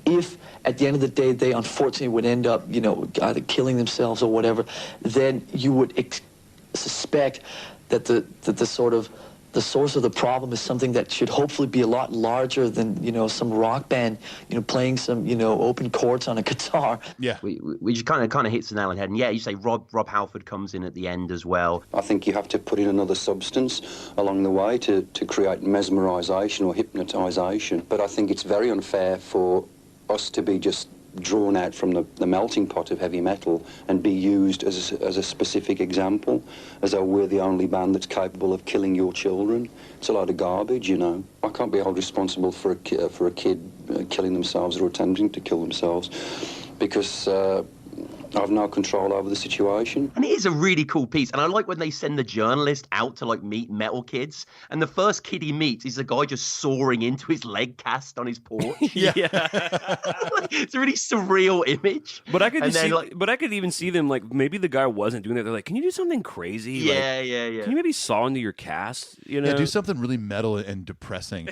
if at the end of the day they unfortunately would end up, either killing themselves or whatever, then you would suspect that the sort of the source of the problem is something that should hopefully be a lot larger than, some rock band, playing some, open chords on a guitar. Yeah. We just kind of hits the nail on the head. And yeah, you say Rob Halford comes in at the end as well. I think you have to put in another substance along the way to create mesmerisation or hypnotisation. But I think it's very unfair for us to be just drawn out from the melting pot of heavy metal and be used as a specific example, as though we're the only band that's capable of killing your children. It's a load of garbage, you know. I can't be held responsible for a kid killing themselves or attempting to kill themselves, because I've no control over the situation. And it is a really cool piece. And I like when they send the journalist out to like meet metal kids. And the first kid he meets is a guy just soaring into his leg cast on his porch. Yeah. It's a really surreal image. But I could even see them, like, maybe the guy wasn't doing that. They're like, can you do something crazy? Yeah, like, yeah. Can you maybe saw into your cast? You know? Yeah, do something really metal and depressing.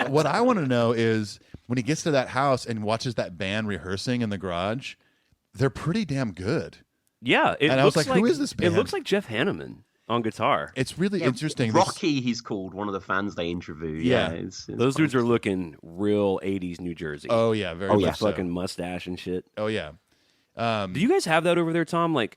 What I want to know is when he gets to that house and watches that band rehearsing in the garage, they're pretty damn good. Yeah. And I was like, who is this band? It looks like Jeff Hanneman on guitar. It's really interesting. Rocky, he's called, one of the fans they interview. Yeah. It's those dudes are looking real 80s New Jersey. Oh, yeah. Very much so. Fucking mustache and shit. Oh, yeah. Do you guys have that over there, Tom? Like,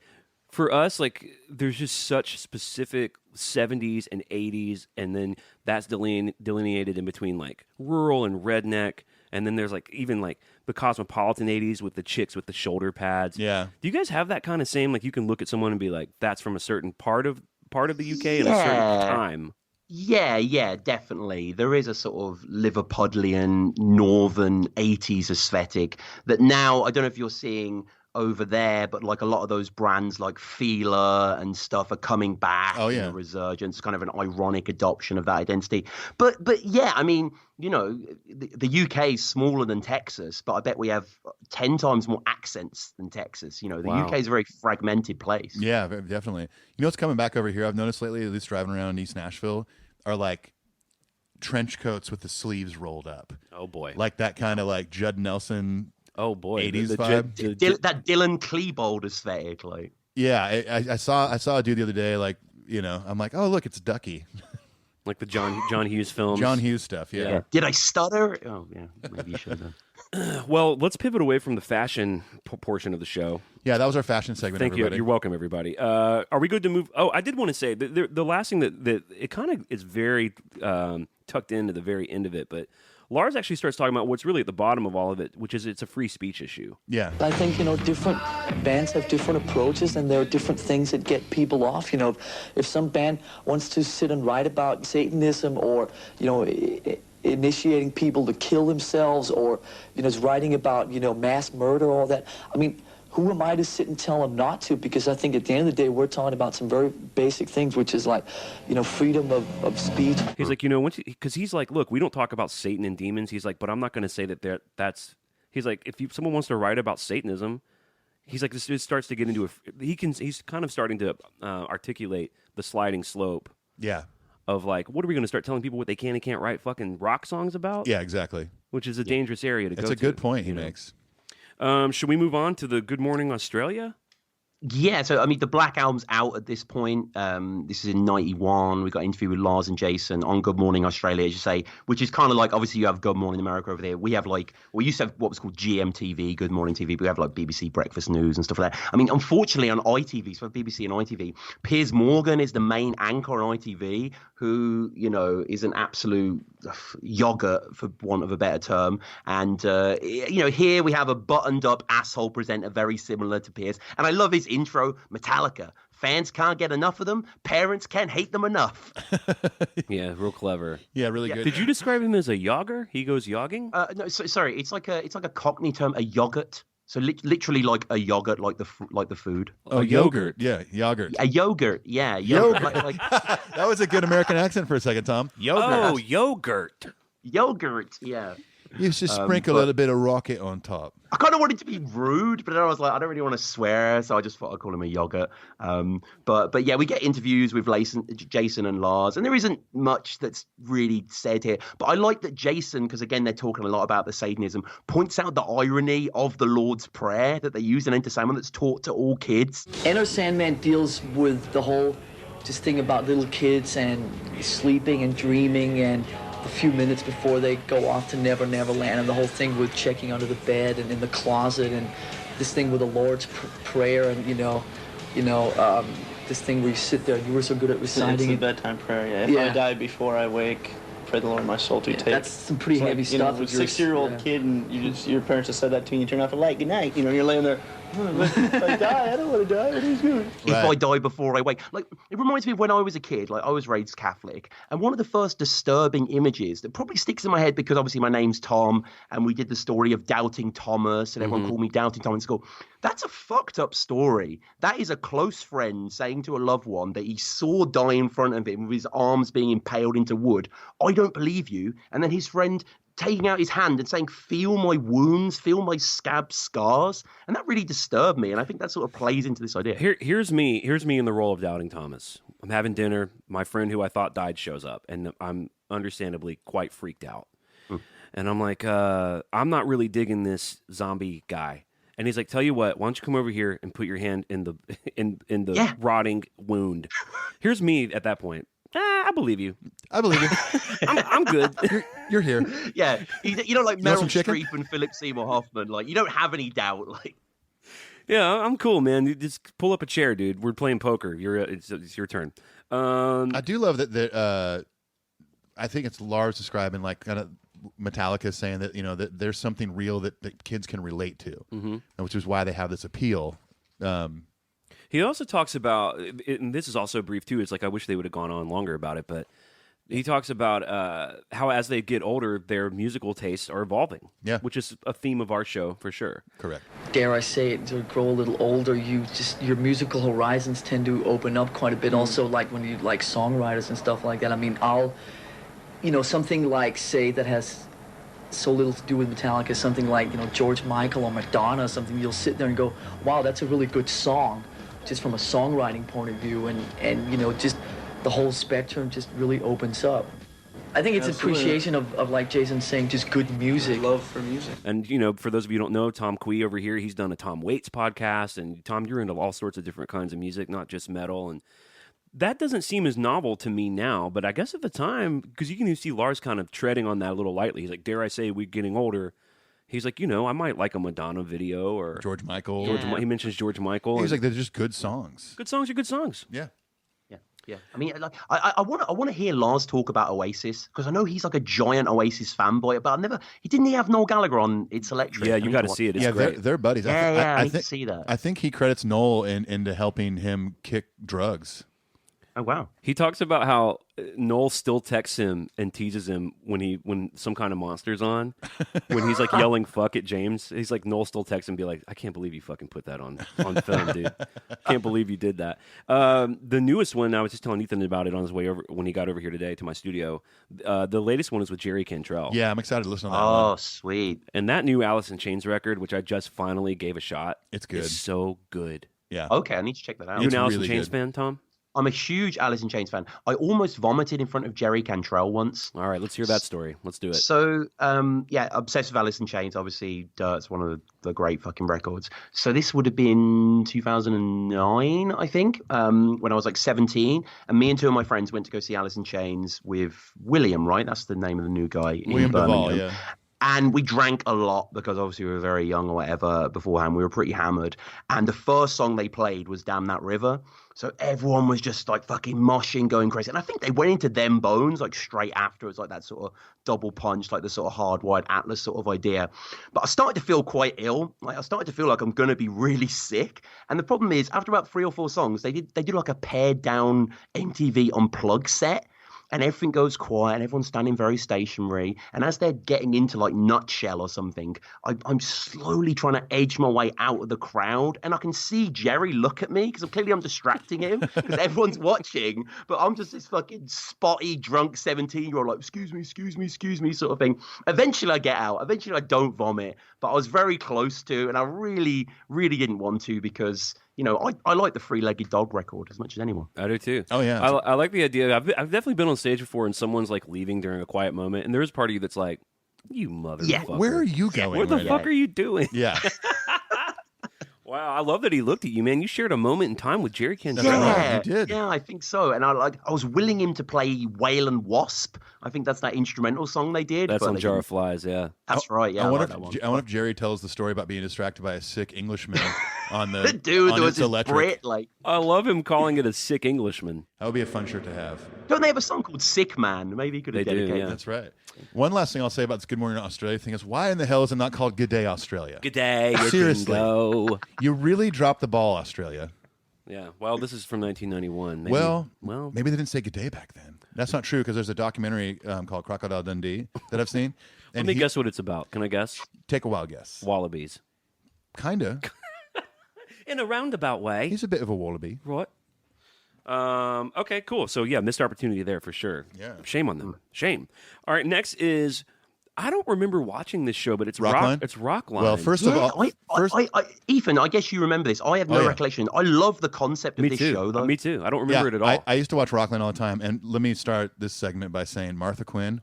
for us, like, there's just such specific 70s and 80s, and then that's delineated in between, like, rural and redneck. And then there's like even like the cosmopolitan 80s with the chicks with the shoulder pads. Yeah. Do you guys have that kind of same, like you can look at someone and be like, that's from a certain part of the UK at a certain time? Yeah, definitely. There is a sort of Liverpudlian northern 80s aesthetic that now, I don't know if you're seeing over there, but like a lot of those brands like Feeler and stuff are coming back. Oh, yeah. In a resurgence, kind of an ironic adoption of that identity. But yeah, I mean, you know, the UK is smaller than Texas, but I bet we have 10 times more accents than Texas. You know, the UK is a very fragmented place. Yeah, definitely. You know what's coming back over here? I've noticed lately, at least driving around East Nashville, are like trench coats with the sleeves rolled up. Oh boy, like that kind of like Judd Nelson. Oh boy, 80s vibe. That Dylan Klebold aesthetic, like. Yeah, I saw a dude the other day, like, you know, I'm like, oh look, it's Ducky. Like the John Hughes films. John Hughes stuff, yeah. Did I stutter? Oh yeah, maybe you should have. Well, let's pivot away from the fashion portion of the show. Yeah, that was our fashion segment. Thank everybody. you. You're welcome, everybody. Are we good to move? Oh, I did want to say the last thing that it kind of is very tucked into the very end of it, but Lars actually starts talking about what's really at the bottom of all of it, which is it's a free speech issue. Yeah. I think, you know, different bands have different approaches, and there are different things that get people off. You know, if some band wants to sit and write about Satanism or, you know, initiating people to kill themselves, or, you know, is writing about, you know, mass murder, all that. I mean, who am I to sit and tell them not to? Because I think at the end of the day, we're talking about some very basic things, which is like, you know, freedom of speech. He's like, you know, because he's like, look, we don't talk about Satan and demons. He's like, but I'm not going to say that's. He's like, if someone wants to write about Satanism, he's like, this starts to get into he's kind of starting to articulate the sliding slope. Yeah. Of like, what are we going to start telling people what they can and can't write fucking rock songs about? Yeah, exactly. Which is a dangerous area to go to. It's a good point he makes. Should we move on to the Good Morning Australia? Yeah, so I mean, the Black Album's out at this point. This is in '91. We got an interview with Lars and Jason on Good Morning Australia, as you say, which is kind of like, obviously you have Good Morning America over there. We have like, we used to have what was called GMTV, Good Morning TV, but we have like BBC Breakfast News and stuff like that. I mean, unfortunately on ITV, so BBC and ITV, Piers Morgan is the main anchor on ITV, who, you know, is an absolute yogurt, for want of a better term. And, you know, here we have a buttoned up asshole presenter very similar to Piers. And I love his intro, Metallica. Fans can't get enough of them. Parents can't hate them enough. Yeah, real clever. Yeah, really good. Did you describe him as a yogger? He goes yogging? No, sorry. It's like a Cockney term, a yogurt. So literally like a yogurt, like the food. Oh, yogurt. Yeah, yogurt. A yogurt. Yeah, yogurt. Like, that was a good American accent for a second, Tom. Yogurt. Oh, yogurt. Yogurt. Yeah. You should sprinkle a little bit of rocket on top. I kind of wanted to be rude, but then I was like, I don't really want to swear, so I just thought I'd call him a yogurt. But yeah, we get interviews with Jason and Lars, and there isn't much that's really said here. But I like that Jason, because again, they're talking a lot about the Satanism, points out the irony of the Lord's Prayer that they use in Enter Sandman that's taught to all kids. Enter Sandman deals with the whole just thing about little kids and sleeping and dreaming and a few minutes before they go off to Never Never Land, and the whole thing with checking under the bed and in the closet, and this thing with the Lord's Prayer, and this thing where you sit there and you were so good at reciting it's a bedtime prayer. Yeah. If I die before I wake pray the Lord in my soul to tape. That's some pretty It's heavy stuff. You know, 6-year-old kid, and your parents just said that to you, and you turn off the light, good night. You know, you're laying there, if I die, I don't want to die, what is good? If I die before I wake. Like, it reminds me of when I was a kid. Like, I was raised Catholic, and one of the first disturbing images that probably sticks in my head because obviously my name's Tom, and we did the story of Doubting Thomas, and everyone called me Doubting Tom in school. That's a fucked up story. That is a close friend saying to a loved one that he saw die in front of him with his arms being impaled into wood. I don't believe you. And then his friend taking out his hand and saying, feel my wounds, feel my scab scars. And that really disturbed me. And I think that sort of plays into this idea. Here's me in the role of Doubting Thomas. I'm having dinner. My friend who I thought died shows up, and I'm understandably quite freaked out. And I'm like, I'm not really digging this zombie guy. And he's like, tell you what, why don't you come over here and put your hand in the rotting wound. Here's me at that point. I believe you. I believe you. I'm good. You're here. Yeah. You don't like You want some Meryl chicken? Streep and Philip Seymour Hoffman. Like, you don't have any doubt. Like, Yeah, I'm cool, man. You just pull up a chair, dude. We're playing poker. It's your turn. I do love that. I think it's Lars describing like kind of Metallica saying that that there's something real that kids can relate to, which is why they have this appeal. He also talks about, and this is also brief too. It's like I wish they would have gone on longer about it, but he talks about how as they get older, their musical tastes are evolving. Yeah, which is a theme of our show for sure. Correct. Dare I say it, to grow a little older, your musical horizons tend to open up quite a bit. Also, like when you like songwriters and stuff like that. I mean, something like, say, that has so little to do with Metallica, something like, George Michael or Madonna, something you'll sit there and go, wow, that's a really good song, just from a songwriting point of view, and just the whole spectrum just really opens up. I think it's appreciation of like Jason's saying, just good music. Love for music. And, for those of you who don't know, Tom Kwei over here, he's done a Tom Waits podcast, and Tom, you're into all sorts of different kinds of music, not just metal, and that doesn't seem as novel to me now, but I guess at the time, because you can see Lars kind of treading on that a little lightly. He's like, dare I say we're getting older. He's like, I might like a Madonna video or George Michael. He mentions George Michael. He's like, they're just good songs. Good songs are good songs. Yeah. Yeah, I mean, like, I want to hear Lars talk about Oasis, because I know he's like a giant Oasis fanboy, but he didn't have Noel Gallagher on It's Electric. Yeah, you got to see it. It's great. They're buddies. I need to see that. I think he credits Noel into helping him kick drugs. Oh wow! He talks about how Noel still texts him and teases him when some kind of monster's on, when he's like yelling "fuck" at James. He's like, Noel still texts him and be like, I can't believe you fucking put that on film, dude. Can't believe you did that. The newest one, I was just telling Ethan about it on his way over when he got over here today to my studio. The latest one is with Jerry Cantrell. Yeah, I'm excited to listen to that one. Oh, sweet! And that new Alice in Chains record, which I just finally gave a shot, it's good. It's so good. Yeah. Okay, I need to check that out. You an Alice in Chains fan, Tom? I'm a huge Alice in Chains fan. I almost vomited in front of Jerry Cantrell once. All right, let's hear that story. Let's do it. So, obsessed with Alice in Chains. Obviously, Dirt's one of the great fucking records. So this would have been 2009, I think, when I was like 17. And me and two of my friends went to go see Alice in Chains with William, right? That's the name of the new guy. William Duvall, yeah. And we drank a lot because obviously we were very young or whatever beforehand. We were pretty hammered. And the first song they played was Damn That River. So everyone was just like fucking moshing, going crazy. And I think they went into Them Bones like straight afterwards, like that sort of double punch, like the sort of hardwired Atlas sort of idea. But I started to feel quite ill. Like I started to feel like I'm going to be really sick. And the problem is, after about 3 or 4 songs, they did like a pared down MTV Unplugged set. And everything goes quiet and everyone's standing very stationary. And as they're getting into like Nutshell or something, I'm slowly trying to edge my way out of the crowd. And I can see Jerry look at me because clearly I'm distracting him because everyone's watching. But I'm just this fucking spotty, drunk 17-year-old like, excuse me sort of thing. Eventually I get out. Eventually I don't vomit. But I was very close to, and I really, really didn't want to because... I like the Three-Legged Dog record as much as anyone. I do too. Oh yeah, I like the idea. I've definitely been on stage before, and someone's like leaving during a quiet moment, and there's part of you that's like, "You motherfucker, yeah. Where are you going? What the fuck are you doing?" Yeah. Wow, I love that he looked at you, man. You shared a moment in time with Jerry Cantrell. Yeah, you did. Yeah, I think so. And I was willing him to play Whale and Wasp. I think that's that instrumental song they did. That's on Jar of Flies, yeah. That's right. Yeah, I wonder if Jerry tells the story about being distracted by a sick Englishman on the The dude on was its his electric. Brit, like. I love him calling it a sick Englishman. That would be a fun shirt to have. Don't they have a song called Sick Man? Maybe he could have They do, dedicated yeah. it. That's right. One last thing I'll say about this Good Morning Australia thing is why in the hell is it not called Good Day Australia? Good day, you Seriously. dingo. You really dropped the ball, Australia. Yeah, well, this is from 1991. Maybe, Well, well, maybe they didn't say good day back then. That's not true because there's a documentary called Crocodile Dundee that I've seen. let me guess what it's about. Can I guess? Take a wild guess. Wallabies. Kinda. In a roundabout way. He's a bit of a wallaby. What? Okay, cool. So, yeah, missed opportunity there for sure. Yeah. Shame on them. Shame. All right, next is... I don't remember watching this show, but it's Rockline? It's Rockline. Well, first of all, Ethan, I guess you remember this. I have no Oh, yeah. recollection. I love the concept of Me this too. show, though. Me too. I don't remember it at all. I used to watch Rockline all the time, and let me start this segment by saying Martha Quinn.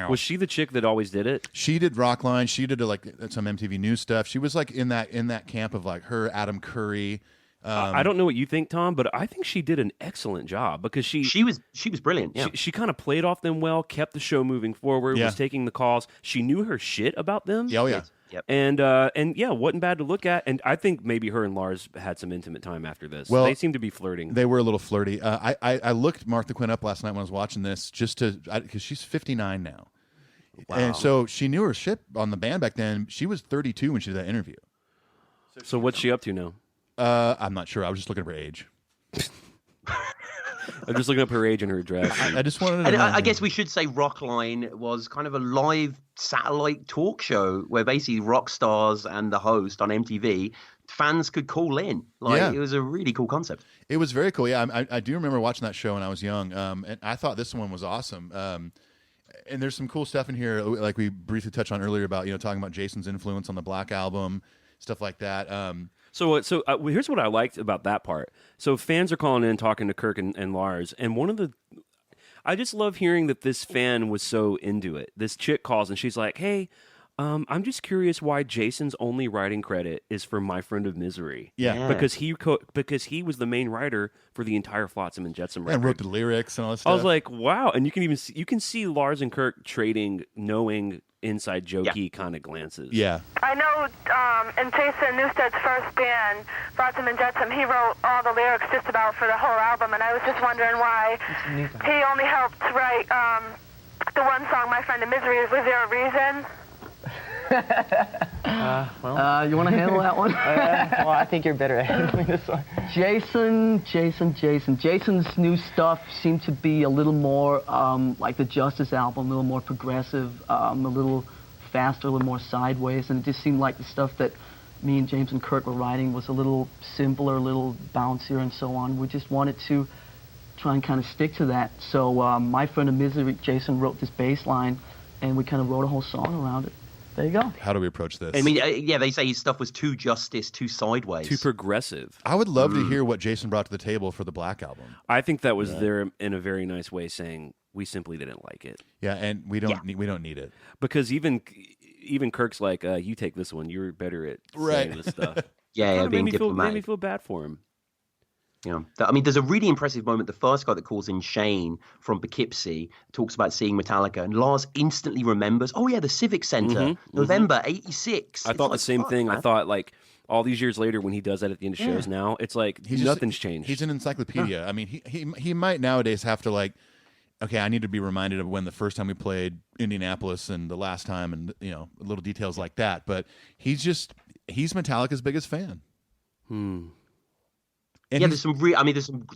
Was she the chick that always did it? She did Rockline. She did like some MTV News stuff. She was like in that camp of like her, Adam Curry. I don't know what you think, Tom, but I think she did an excellent job because she was brilliant. Yeah. She kind of played off them well, kept the show moving forward, Yeah. was taking the calls. She knew her shit about them. Oh yeah. Yep. And yeah, wasn't bad to look at. And I think maybe her and Lars had some intimate time after this. Well, they seem to be flirting. They were a little flirty. I looked Martha Quinn up last night when I was watching this just to because she's 59 now, and so she knew her shit on the band back then. She was 32 when she did that interview. So what's she up to now? I'm not sure. I was just looking at her age. I'm just looking up her age and her address. I just wanted to And know. I guess we should say Rockline was kind of a live satellite talk show where basically rock stars and the host on MTV, fans could call in. It was a really cool concept. It was very cool. Yeah, I do remember watching that show when I was young, and I thought this one was awesome. And there's some cool stuff in here, like we briefly touched on earlier about talking about Jason's influence on the Black Album, stuff like that. So here's what I liked about that part. So fans are calling in, talking to Kirk and Lars, and I just love hearing that this fan was so into it. This chick calls and she's like, "Hey, I'm just curious why Jason's only writing credit is for My Friend of Misery." Yeah. because he was the main writer for the entire Flotsam and Jetsam record. And wrote the lyrics and all that stuff. I was like, wow, and you can see Lars and Kirk trading knowing inside jokey kind of glances. Yeah. I know in Jason Newsted's first band, Flotsam and Jetsam, he wrote all the lyrics just about for the whole album, and I was just wondering why he only helped write the one song, My Friend of Misery. Was there a reason? You want to handle that one? Well, I think you're better at handling this one. Jason's new stuff seemed to be a little more like the Justice album, a little more progressive, a little faster, a little more sideways, and it just seemed like the stuff that me and James and Kirk were writing was a little simpler, a little bouncier, and so on. We just wanted to try and kind of stick to that. So My Friend of Misery, Jason wrote this bass line, and we kind of wrote a whole song around it. There you go. How do we approach this? I mean, they say his stuff was too Justice, too sideways. Too progressive. I would love to hear what Jason brought to the table for the Black Album. I think that was there in a very nice way, saying we simply didn't like it. Yeah, and we don't need it because even Kirk's like, you take this one. You're better at saying this stuff. Being made diplomatic. me feel bad for him. Yeah, I mean, there's a really impressive moment. The first guy that calls in, Shane from Poughkeepsie, talks about seeing Metallica, and Lars instantly remembers, oh yeah, the Civic Center, November '86. I thought the same thing. Man. I thought like all these years later, when he does that at the end of shows now, it's like nothing's changed. He's an encyclopedia. I mean, he might nowadays have to like, okay, I need to be reminded of when the first time we played Indianapolis and the last time, and little details like that. But he's Metallica's biggest fan. And there's some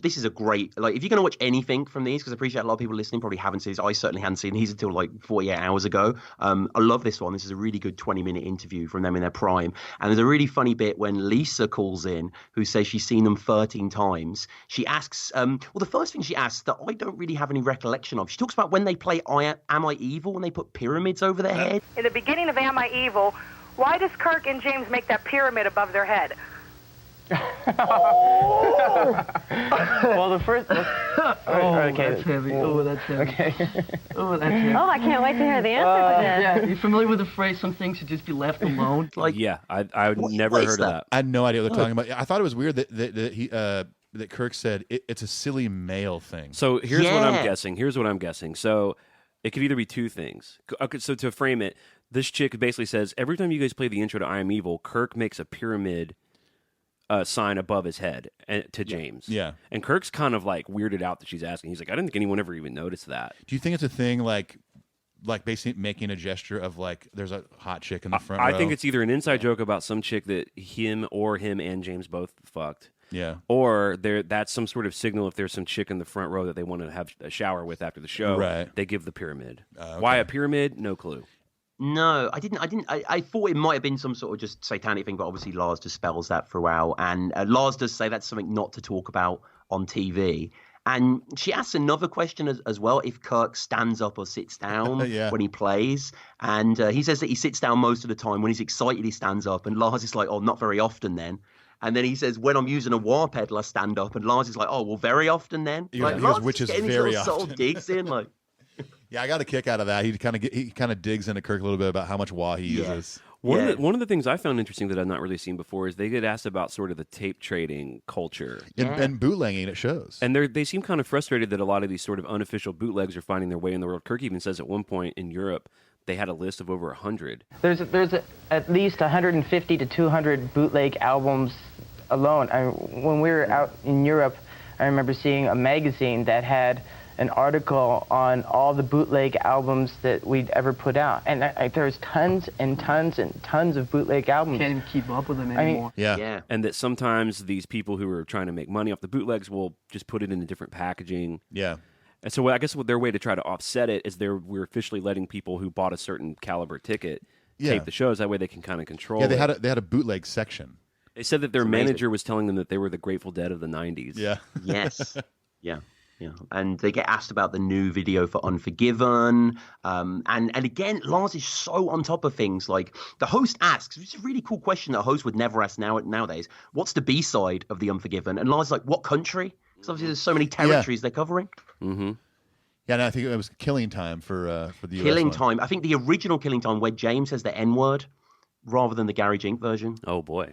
this is a great, like, if you're going to watch anything from these, because I appreciate a lot of people listening probably haven't seen these. I certainly hadn't seen these until like 48 hours ago. I love this one. This is a really good 20-minute interview from them in their prime. And there's a really funny bit when Lisa calls in, who says she's seen them 13 times. She asks, the first thing she asks that I don't really have any recollection of, she talks about when they play Am I Evil, when they put pyramids over their head. In the beginning of Am I Evil, why does Kirk and James make that pyramid above their head? Well, the first. Okay. That's heavy. Oh, that's heavy. Okay. Oh, that's heavy. Oh, I can't wait to hear the answer to this. Yeah, you familiar with the phrase, some things should just be left alone? Like, yeah, I never heard of that. I had no idea what they're talking about. I thought it was weird that Kirk said it's a silly male thing. So here's what I'm guessing. So it could either be two things. Okay, so to frame it, this chick basically says every time you guys play the intro to I Am Evil, Kirk makes a pyramid sign above his head to James. Yeah. And Kirk's kind of like weirded out that she's asking. He's like, I didn't think anyone ever even noticed that. Do you think it's a thing like basically making a gesture of like there's a hot chick in the front row? I think it's either an inside joke about some chick that him and James both fucked. Yeah. Or that's some sort of signal if there's some chick in the front row that they want to have a shower with after the show. Right. They give the pyramid. Okay. Why a pyramid? No clue. No, I didn't. I thought it might have been some sort of just satanic thing, but obviously Lars dispels that throughout. And Lars does say that's something not to talk about on TV. And she asks another question as well, if Kirk stands up or sits down when he plays. And he says that he sits down most of the time. When he's excited, he stands up. And Lars is like, oh, not very often then. And then he says, when I'm using a wah pedal, I stand up. And Lars is like, oh, well, very often then. Yeah, like, he Lars goes, which is getting these very little often. subtle digs in, like. Yeah, I got a kick out of that. He kind of digs into Kirk a little bit about how much wah he uses. One of the things I found interesting that I've not really seen before is they get asked about sort of the tape trading culture and bootlegging at shows. And they seem kind of frustrated that a lot of these sort of unofficial bootlegs are finding their way in the world. Kirk even says at one point in Europe they had a list of over 100. There's at least 150 to 200 bootleg albums alone. When we were out in Europe, I remember seeing a magazine that had an article on all the bootleg albums that we'd ever put out. And there's tons and tons and tons of bootleg albums. Can't even keep up with them anymore. Yeah. And that sometimes these people who are trying to make money off the bootlegs will just put it in a different packaging. Yeah. And so I guess their way to try to offset it is we're officially letting people who bought a certain caliber ticket tape the shows. That way they can kind of control they it. they had a bootleg section. They said that their manager was telling them that they were the Grateful Dead of the 90s. Yeah. Yes. Yeah. Yeah, and they get asked about the new video for Unforgiven, and again, Lars is so on top of things. Like the host asks, it's a really cool question that a host would never ask nowadays. What's the B-side of the Unforgiven? And Lars is like, what country? Because obviously there's so many territories they're covering. Mm-hmm. Yeah, and I think it was Killing Time for the US Killing one. Time. I think the original Killing Time where James says the N-word rather than the Gary Jink version. Oh boy.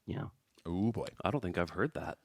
Yeah. Oh boy. I don't think I've heard that.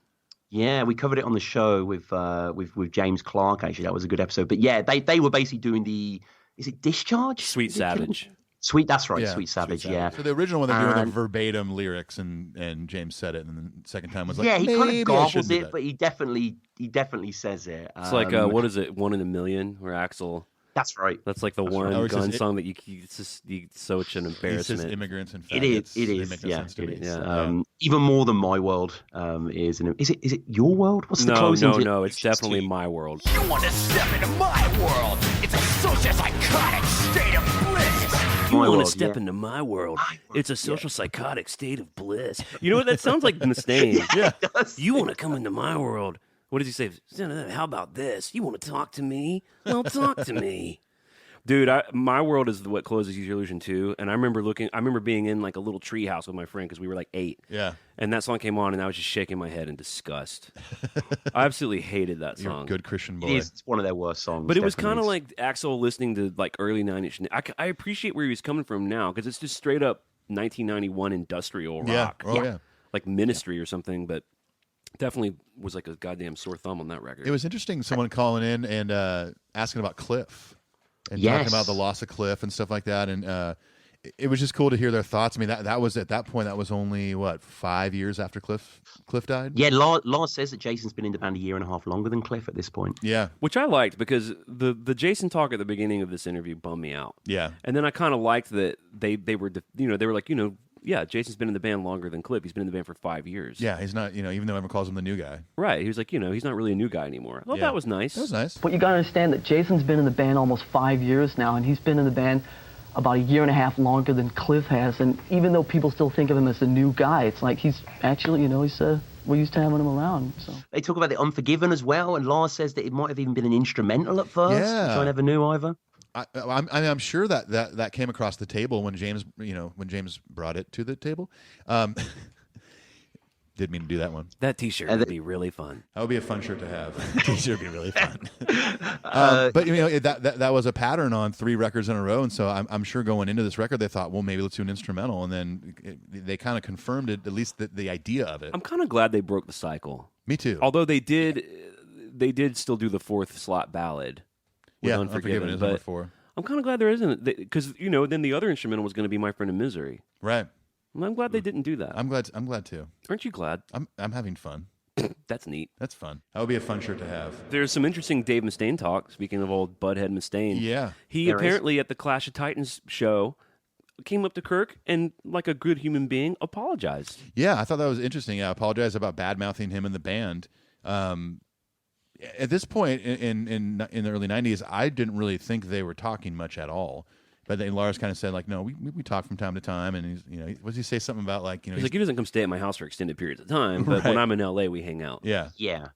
Yeah, we covered it on the show with James Clark. Actually, that was a good episode. But yeah, they were basically doing is it Discharge? Sweet Savage. Sweet, that's right, Yeah, Sweet Savage. Sweet Yeah. So the original one, they're doing the verbatim lyrics, and James said it, and then the second time was like, he kind maybe of I garbles should do it, that. but he definitely says it. It's like what is it? 1 in a Million, where Axl. That's right. That's like the That's one right. gun song that it's just such an embarrassment. He says immigrants and It faggots. is. They make no Yeah, sense to it me. is. Yeah. Even more than My World is. Is it Your World? What's the No, closing? no, it's definitely My World. You want to step into my world? It's a social psychotic state of bliss. You My want to World, step yeah. into my world? It's a social psychotic state of bliss. You know what? That sounds like Mustaine. Yeah, it does. You want to come into my world? What does he say? How about this? You want to talk to me? Well, talk to me. Dude, My World is what closes Use Your Illusion 2, and I remember being in like a little tree house with my friend because we were like 8. Yeah. And that song came on, and I was just shaking my head in disgust. I absolutely hated that You're song. a good Christian boy. It's one of their worst songs. But it was kind of definitely. like Axl listening to like early 90s. I appreciate where he was coming from now because it's just straight up 1991 industrial rock. Yeah. Like Ministry or something, but definitely was like a goddamn sore thumb on that record. It was interesting, someone calling in and asking about Cliff and Yes. talking about the loss of Cliff and stuff like that. And it was just cool to hear their thoughts. I mean, that was at that point, that was only, 5 years after Cliff died? Yeah, Lars says that Jason's been in the band a year and a half longer than Cliff at this point. Yeah. Which I liked because the Jason talk at the beginning of this interview bummed me out. Yeah. And then I kind of liked that they were like, yeah, Jason's been in the band longer than Cliff. He's been in the band for 5 years. Yeah, he's not, even though everyone calls him the new guy. Right. He was like, he's not really a new guy anymore. I thought that was nice. That was nice. But you got to understand that Jason's been in the band almost 5 years now, and he's been in the band about a year and a half longer than Cliff has. And even though people still think of him as a new guy, it's like he's actually, we're used to having him around. So They talk about the Unforgiven as well, and Lars says that it might have even been an instrumental at first, which I never knew either. I'm sure that came across the table when James brought it to the table. Didn't mean to do that one. That T-shirt would be really fun. That would be a fun shirt to have. T-shirt would be really fun. But that was a pattern on 3 records in a row, and so I'm sure going into this record they thought, well, maybe let's do an instrumental, and then they kind of confirmed it, at least the idea of it. I'm kind of glad they broke the cycle. Me too. Although they did still do the 4th slot ballad. With Unforgiven is but number 4. I'm kind of glad there isn't, because then the other instrumental was going to be My Friend in Misery. Right. Well, I'm glad they didn't do that. I'm glad too. Aren't you glad? I'm having fun. That's neat. That's fun. That would be a fun shirt to have. There's some interesting Dave Mustaine talk. Speaking of old Butthead Mustaine, Yeah. he apparently at the Clash of Titans show came up to Kirk and, like a good human being, apologized. Yeah, I thought that was interesting. I apologize about bad-mouthing him in the band. At this point in the early 90s, I didn't really think they were talking much at all. But then Lars kind of said, like, no, we talk from time to time. And he's, what does he say? Something about, like, He's like, he doesn't come stay at my house for extended periods of time, but when I'm in LA, we hang out. Yeah. Yeah.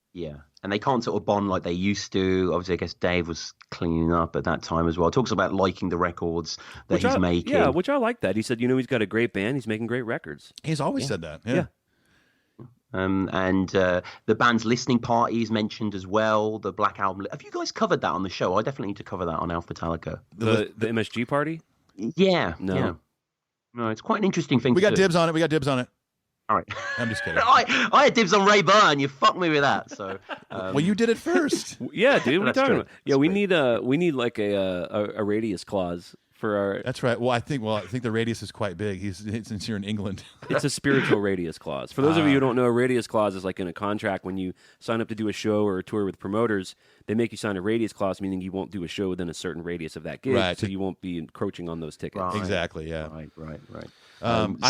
And they can't sort of bond like they used to. Obviously, I guess Dave was cleaning up at that time as well. Talks about liking the records that he's making. Yeah, which I like that. He said, he's got a great band. He's making great records. He's always said that. Yeah. And the band's listening party is mentioned as well. The Black Album. Have you guys covered that on the show? I definitely need to cover that on Alphabetallica. The MSG party? Yeah. No. Yeah. No, it's quite an interesting thing. We got dibs on it. All right. I'm just kidding. I had dibs on Ray Byrne. You fucked me with that. So. Well, you did it first. Yeah, dude. What are you talking true. about? Yeah, we need like a radius clause for our. That's right. Well, I think the radius is quite big. Since you're in England. It's a spiritual radius clause. For those of you who don't know, a radius clause is like in a contract when you sign up to do a show or a tour with promoters. They make you sign a radius clause, meaning you won't do a show within a certain radius of that gig, Right. so you won't be encroaching on those tickets. Right. Exactly. Yeah. Right.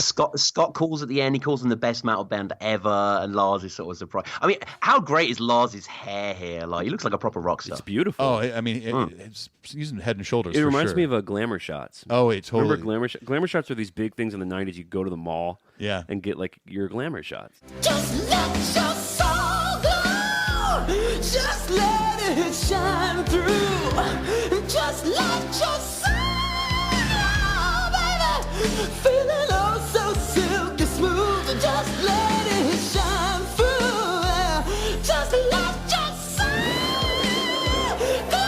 Scott calls at the end. He calls them the best metal band ever, and Lars is sort of surprised. I mean, how great is Lars's hair here? Like, he looks like a proper rock star. It's beautiful. Oh, I mean, it's using Head and Shoulders. It for reminds sure. me of Glamour Shots. Oh, wait, totally. Remember Glamour Shots? Glamour Shots are these big things in the 90s. You go to the mall and get like your Glamour Shots. Just let your soul glow. Just let it shine through. Just let your soul glow, baby. Feeling oh so silky smooth. Just let it shine through. Just let your soul glow.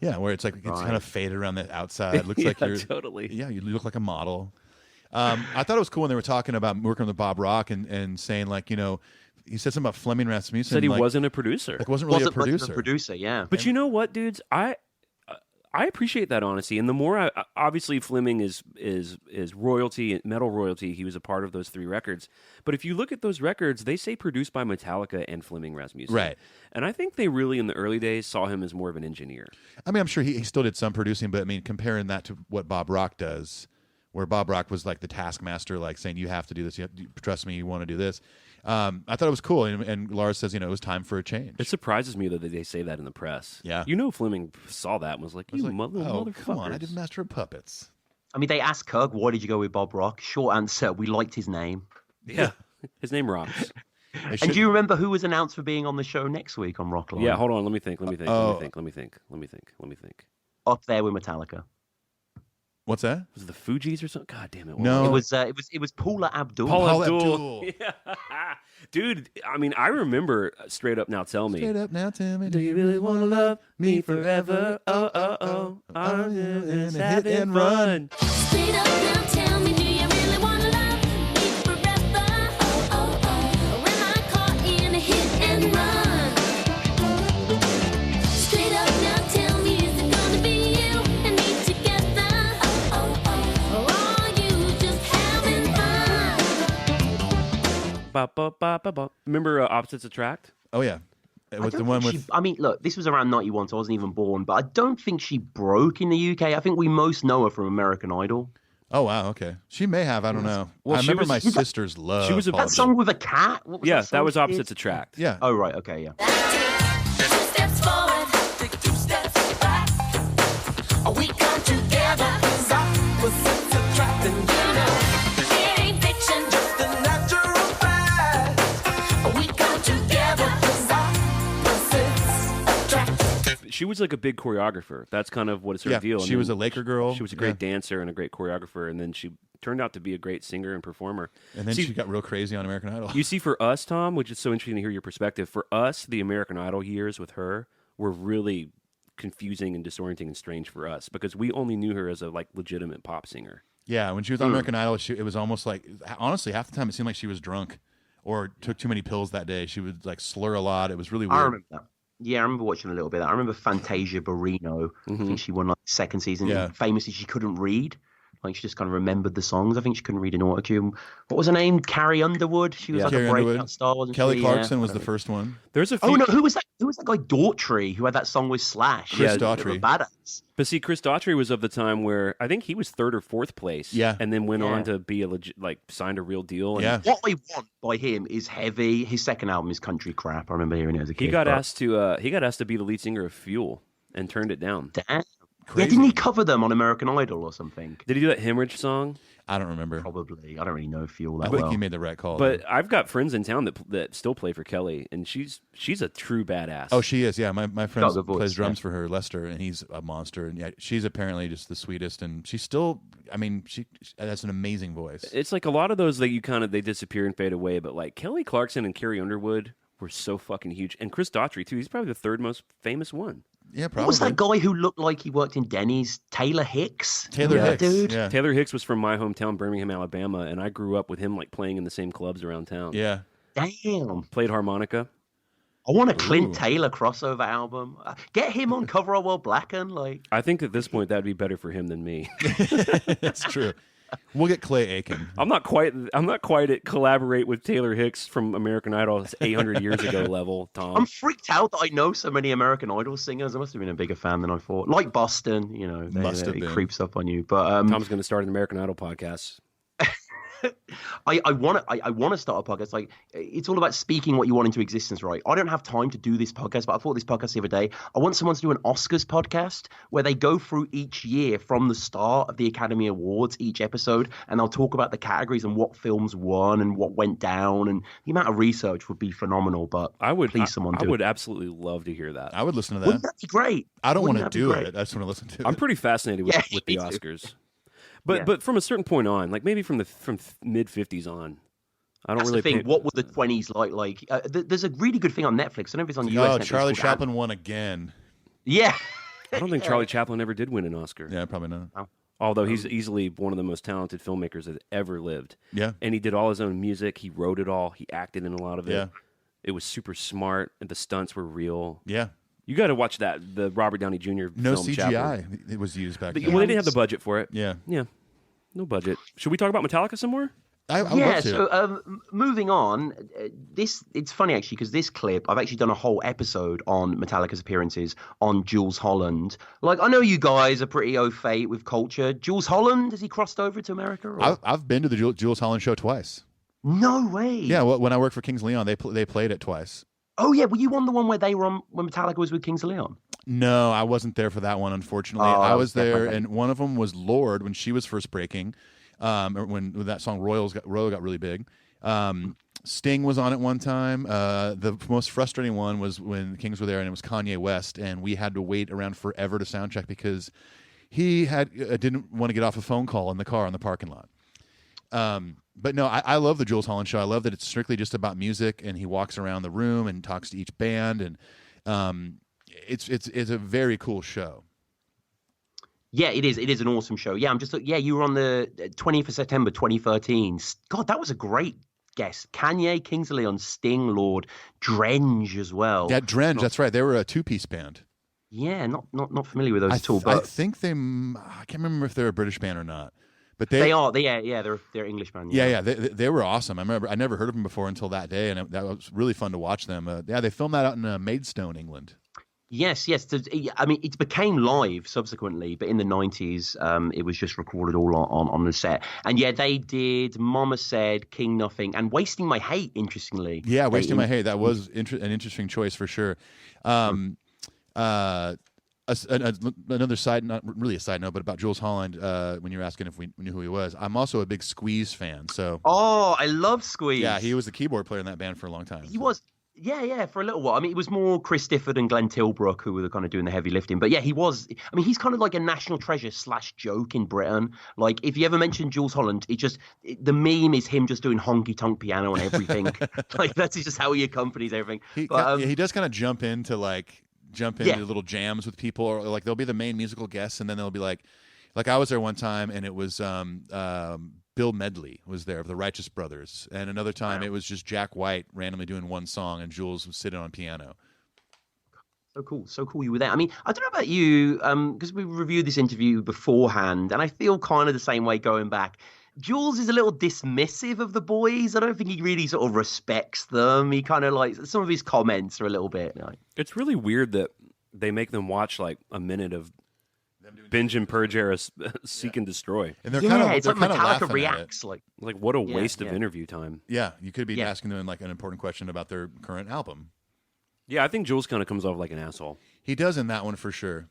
Yeah, where it's like it's kind of faded around the outside. It looks like Yeah, you're totally. Yeah, you look like a model. I thought it was cool when they were talking about working with Bob Rock and saying, like, he said something about Fleming Rasmussen. Said he like, wasn't a producer. Like, wasn't really a producer. Wasn't a producer, yeah. But you know what, dudes? I appreciate that honesty, and the more obviously Fleming is royalty, metal royalty. He was a part of those 3 records. But if you look at those records, they say produced by Metallica and Fleming Rasmussen, Right? And I think they really, in the early days, saw him as more of an engineer. I mean, I'm sure he still did some producing, but I mean, comparing that to what Bob Rock does, where Bob Rock was like the taskmaster, like saying, "You have to do this. You have to, trust me. You want to do this." I thought it was cool, and Lars says, it was time for a change. It surprises me that they say that in the press. Yeah. Fleming saw that and was like, motherfuckers. Come on, I did Master of Puppets. I mean, they asked Kirk, why did you go with Bob Rock? Short answer, we liked his name. Yeah, his name rocks. And do you remember who was announced for being on the show next week on Rockline? Yeah, hold on. Let me think. Let me think. Up there with Metallica. What's that? Was it the Fugees or something? God damn it! No, it was Paula Abdul. Paula Abdul. Yeah. Dude, I mean, I remember Straight Up Now Tell Me. Straight up now, tell me, do you really want to love me forever? Oh, I'm just having fun. Straight up now, tell me, do you really want to love me forever? Or am I caught in a hit and run? Straight up now, tell me, is it gonna be you and me together? Or are you just having fun? Remember Opposites Attract? Oh yeah. It was the one with. I mean, look, this was around 91, so I wasn't even born, but I don't think she broke in the UK. I think we most know her from American Idol. Oh wow, okay. She may have. I don't know. Well, I remember my sister's love. She was that song with a cat. What was Yeah, that song? that was Opposites Attract. Yeah. Oh right, okay, yeah. 2 steps forward, take 2 steps back. We come together, 'cause opposites attract, and it ain't fiction, just a natural fact. We come together, 'cause opposites attract. She was like a big choreographer. That's kind of what it's her Yeah, deal. she was a Laker girl. She was a great dancer and a great choreographer, and then she turned out to be a great singer and performer. And then she got real crazy on American Idol. You see, for us, Tom, which is so interesting to hear your perspective, for us, the American Idol years with her were really confusing and disorienting and strange for us because we only knew her as a legitimate pop singer. Yeah, when she was on American Idol, it was almost like, honestly, half the time it seemed like she was drunk or took too many pills that day. She would slur a lot. It was really weird. I remember that. Yeah, I remember watching a little bit of that. I remember Fantasia Barrino. I think she won like the second season. Yeah. Famously, she couldn't read. Like, she just kind of remembered the songs. I think she couldn't read an autotune. What was her name? Carrie Underwood. She was like Carrie a breakout Underwood. star, wasn't Kelly she? Clarkson was the first one. There's a few... Oh no, who was that? Who was that guy Daughtry who had that song with Slash? Chris Daughtry. Badass. But see, Chris Daughtry was of the time where I think he was 3rd or 4th place. Yeah. And then went Yeah. on to be a legit, like, signed a real deal. And Yeah. What I want by him is heavy. His second album is country crap. I remember hearing it as a kid. He got but- asked to be the lead singer of Fuel and turned it down. Damn. Yeah, didn't he cover them on American Idol or something? Did he do that Hemorrhage song? I don't remember. Probably. I don't really know Fuel that I think well. he made the right call. But I've got friends in town that still play for Kelly, and she's a true badass. Oh, she is. Yeah, my friend Got a good voice, plays drums yeah. for her, Lester, and he's a monster. And yeah, she's apparently just the sweetest. And she's still. I mean, she has an amazing voice. It's like a lot of those that they disappear and fade away, but like Kelly Clarkson and Carrie Underwood were so fucking huge, and Chris Daughtry too. He's probably the 3rd most famous one. Yeah, probably. What was that guy who looked like he worked in Denny's? Taylor Hicks? Taylor Remember Hicks, that dude? yeah. Taylor Hicks was from my hometown, Birmingham, Alabama, and I grew up with him like playing in the same clubs around town. Yeah. Damn. Played harmonica. I want a Clint Taylor crossover album. Get him on Cover Our World Blacken. Like, I think at this point that'd be better for him than me. That's true. We'll get Clay Aiken. I'm not quite at collaborate with Taylor Hicks from American Idol 800 years ago level, Tom. I'm freaked out that I know so many American Idol singers. I must have been a bigger fan than I thought. Like Boston, you know, it creeps up on you. But Tom's going to start an American Idol podcast. I want to start a podcast. Like, it's all about speaking what you want into existence, right? I don't have time to do this podcast, but I thought this podcast the other day. I want someone to do an Oscars podcast where they go through each year from the start of the Academy Awards, each episode, and they'll talk about the categories and what films won and what went down, and the amount of research would be phenomenal. But I would absolutely love to hear that. I would listen to that. Wouldn't that be great? I don't want to Wouldn't that be do great? it. I just want to listen to it. I'm pretty fascinated with, with the Oscars. But from a certain point on, like maybe from mid 50s on, I don't That's really the thing. pay- What were the 20s like? Like, there's a really good thing on Netflix. I don't know if it's on US. Oh, Netflix, Charlie called Chaplin won again. Yeah. I don't think Charlie Chaplin ever did win an Oscar. Yeah, probably not. Although he's easily one of the most talented filmmakers that ever lived. Yeah. And he did all his own music. He wrote it all. He acted in a lot of it. Yeah. It was super smart, and the stunts were real. Yeah. You got to watch that, the Robert Downey Jr. No film CGI. Chaplin. It was used back Well, then. they didn't have the budget for it. Yeah. Yeah. No budget. Should we talk about Metallica some more? I would Yeah, love to. so moving on, it's funny actually because this clip, I've actually done a whole episode on Metallica's appearances on Jools Holland. Like, I know you guys are pretty au fait with culture. Jools Holland, has he crossed over to America? Or? I've been to the Jules Holland show twice. No way. Yeah, well, when I worked for Kings Leon, they played it twice. Oh yeah, were you on the one where they were on when Metallica was with Kings of Leon? No, I wasn't there for that one, unfortunately. Oh, I was there, okay. and one of them was Lord when she was first breaking, or when that song Royal got really big. Sting was on it one time. The most frustrating one was when the Kings were there, and it was Kanye West, and we had to wait around forever to sound check because he didn't want to get off a phone call in the car in the parking lot. But no, I love the Jools Holland show. I love that it's strictly just about music, and he walks around the room and talks to each band, and it's a very cool show. Yeah, it is. It is an awesome show. Yeah, you were on the 20th of September 2013. God, that was a great guest. Kanye, Kings of Leon, Sting, Lord, Drenge as well. Yeah, Drenge. That's right. They were a two-piece band. Yeah, not familiar with those at all. I But think I can't remember if they're a British band or not. But they are. They're English band. Yeah, they were awesome. I remember I never heard of them before until that day, and that was really fun to watch them. They filmed that out in Maidstone, England. Yes. I mean, it became live subsequently, but in the 90s, it was just recorded all on the set. And yeah, they did Mama Said, King Nothing, and Wasting My Hate, interestingly. Yeah, Wasting My Hate. That was an interesting choice for sure. Another side, not really a side note, but about Jools Holland, when you were asking if we knew who he was, I'm also a big Squeeze fan. So, oh, I love Squeeze. Yeah, he was the keyboard player in that band for a long time. He was. Yeah, for a little while. I mean, it was more Chris Difford and Glenn Tilbrook who were kind of doing the heavy lifting. But yeah, he was. I mean, he's kind of like a national treasure / joke in Britain. Like, if you ever mention Jools Holland, the meme is him just doing honky tonk piano and everything. Like, that's just how he accompanies everything. He does kind of jump into little jams with people, or like they'll be the main musical guests, and then they'll be like I was there one time, and it was Bill Medley was there of the Righteous Brothers, and another time it was just Jack White randomly doing one song, and Jools was sitting on piano. So cool you were there. I mean, I don't know about you, because we reviewed this interview beforehand, and I feel kind of the same way going back. Jools is a little dismissive of the boys. I don't think he really sort of respects them. He kind of like, some of his comments are a little bit like... It's really weird that they make them watch like a minute of Binge and Purge era Seek and Destroy. And they're it's like Metallica reacts. Like what a waste of interview time. Yeah, you could be asking them like an important question about their current album. Yeah, I think Jools kind of comes off like an asshole. He does in that one for sure.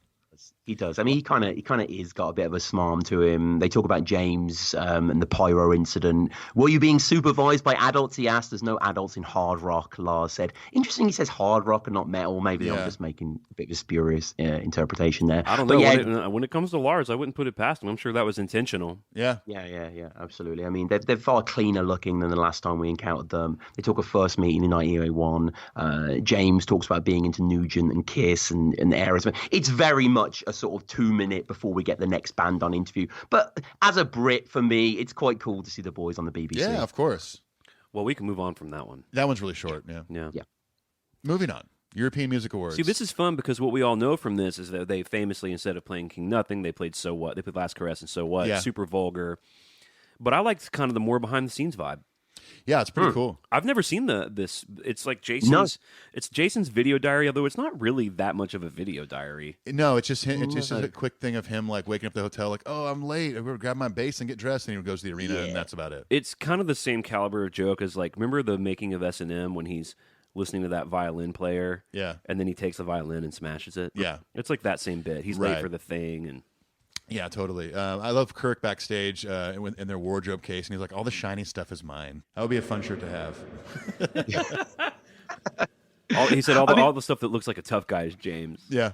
He does. I mean, he kind of is got a bit of a smarm to him. They talk about James and the pyro incident. Were you being supervised by adults? He asked. There's no adults in hard rock, Lars said. Interesting, he says hard rock and not metal. Maybe they're just making a bit of a spurious interpretation there. I don't know. When it comes to Lars, I wouldn't put it past him. I'm sure that was intentional. Yeah. Yeah, absolutely. I mean, they're far cleaner looking than the last time we encountered them. They talk of first meeting in 1981. James talks about being into Nugent and Kiss and Aerosmith. It's very much a sort of 2-minute before we get the next band on interview. But as a Brit, for me, it's quite cool to see the boys on the BBC. Yeah, of course. Well, we can move on from that one. That one's really short, yeah. Moving on. European Music Awards. See, this is fun because what we all know from this is that they famously, instead of playing King Nothing, they played So What. They played Last Caress and So What. Yeah. Super vulgar. But I liked kind of the more behind-the-scenes vibe. Yeah, it's pretty cool. I've never seen this. It's like Jason's. It's Jason's video diary, although it's not really that much of a video diary. No, it's just him, it's just a quick thing of him like waking up at the hotel, like, oh, I'm late. I'm gonna grab my bass and get dressed, and he goes to the arena, and that's about it. It's kind of the same caliber of joke as like, remember the making of S&M when he's listening to that violin player, and then he takes the violin and smashes it. Yeah, it's like that same bit. He's late for the thing, and. Yeah, totally. I love Kirk backstage in their wardrobe case, and he's like, all the shiny stuff is mine. That would be a fun shirt to have. He said all the stuff that looks like a tough guy is James. Yeah.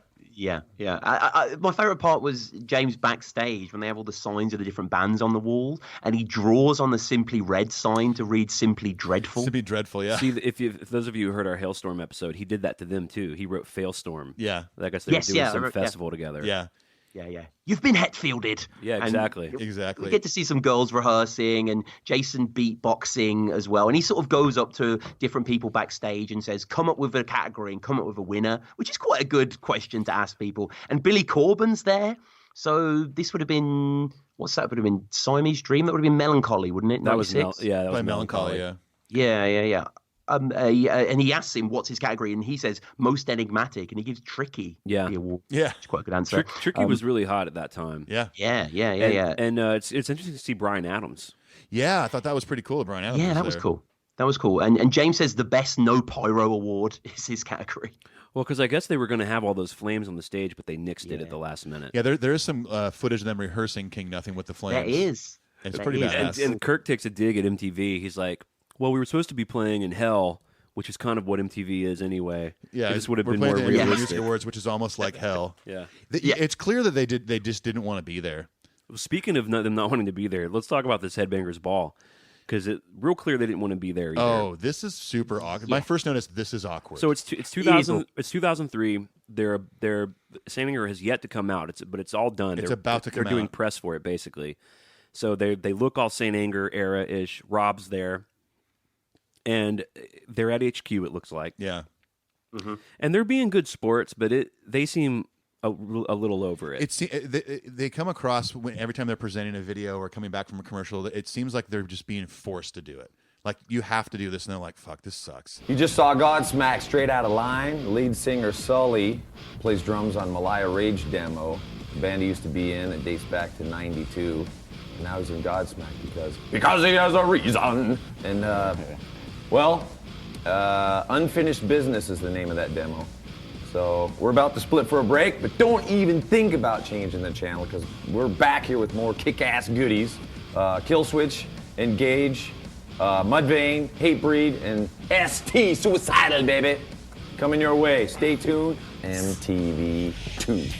My favorite part was James backstage when they have all the signs of the different bands on the wall, and he draws on the Simply Red sign to read Simply Dreadful. Simply Dreadful, yeah. See, if those of you who heard our Hailstorm episode, he did that to them too. He wrote Failstorm. Yeah. I guess they were doing some festival together. Yeah. You've been Hetfielded. Yeah, exactly. Exactly. We get to see some girls rehearsing and Jason beatboxing as well. And he sort of goes up to different people backstage and says, come up with a category and come up with a winner, which is quite a good question to ask people. And Billy Corbin's there. So this would have been, what's that? Would have been Siamese Dream? That would have been Melancholy, wouldn't it? That was Melancholy, yeah. Yeah. And he asks him what's his category, and he says most enigmatic, and he gives Tricky the award. Yeah, it's quite a good answer. Tricky was really hot at that time. Yeah. And it's interesting to see Bryan Adams. Yeah, I thought that was pretty cool. Bryan Adams. Yeah, that was cool. That was cool. And James says the best no pyro award is his category. Well, because I guess they were going to have all those flames on the stage, but they nixed it at the last minute. Yeah, there is some footage of them rehearsing King Nothing with the flames. There is. It's pretty badass. And Kirk takes a dig at MTV. He's like, well, we were supposed to be playing in hell, which is kind of what MTV is anyway. Yeah, this would have been more more realistic. realistic. Awards, which is almost like hell. Yeah. It's clear that they just didn't want to be there. Speaking of them not wanting to be there, let's talk about this Headbangers Ball, because it's real clear they didn't want to be there either. Oh, this is super awkward. My first note is this is awkward. So it's 2003. Their Headbanger has yet to come out. But it's all done. It's about to come out. They're doing press for it basically. So they look all Saint Anger era ish. Rob's there. And they're at HQ, it looks like. Yeah. Mm-hmm. And they're being good sports, but they seem a little over it. They come across every time they're presenting a video or coming back from a commercial, it seems like they're just being forced to do it. Like, you have to do this, and they're like, fuck, this sucks. You just saw Godsmack Straight Outta Line. The lead singer, Sully, plays drums on Malaya Rage demo. The band he used to be in, it dates back to 92. And now he's in Godsmack because he has a reason. And, Unfinished Business is the name of that demo. So we're about to split for a break, but don't even think about changing the channel because we're back here with more kick-ass goodies. Killswitch, Engage, Mudvayne, Hatebreed, and ST Suicidal, baby. Coming your way. Stay tuned. MTV2.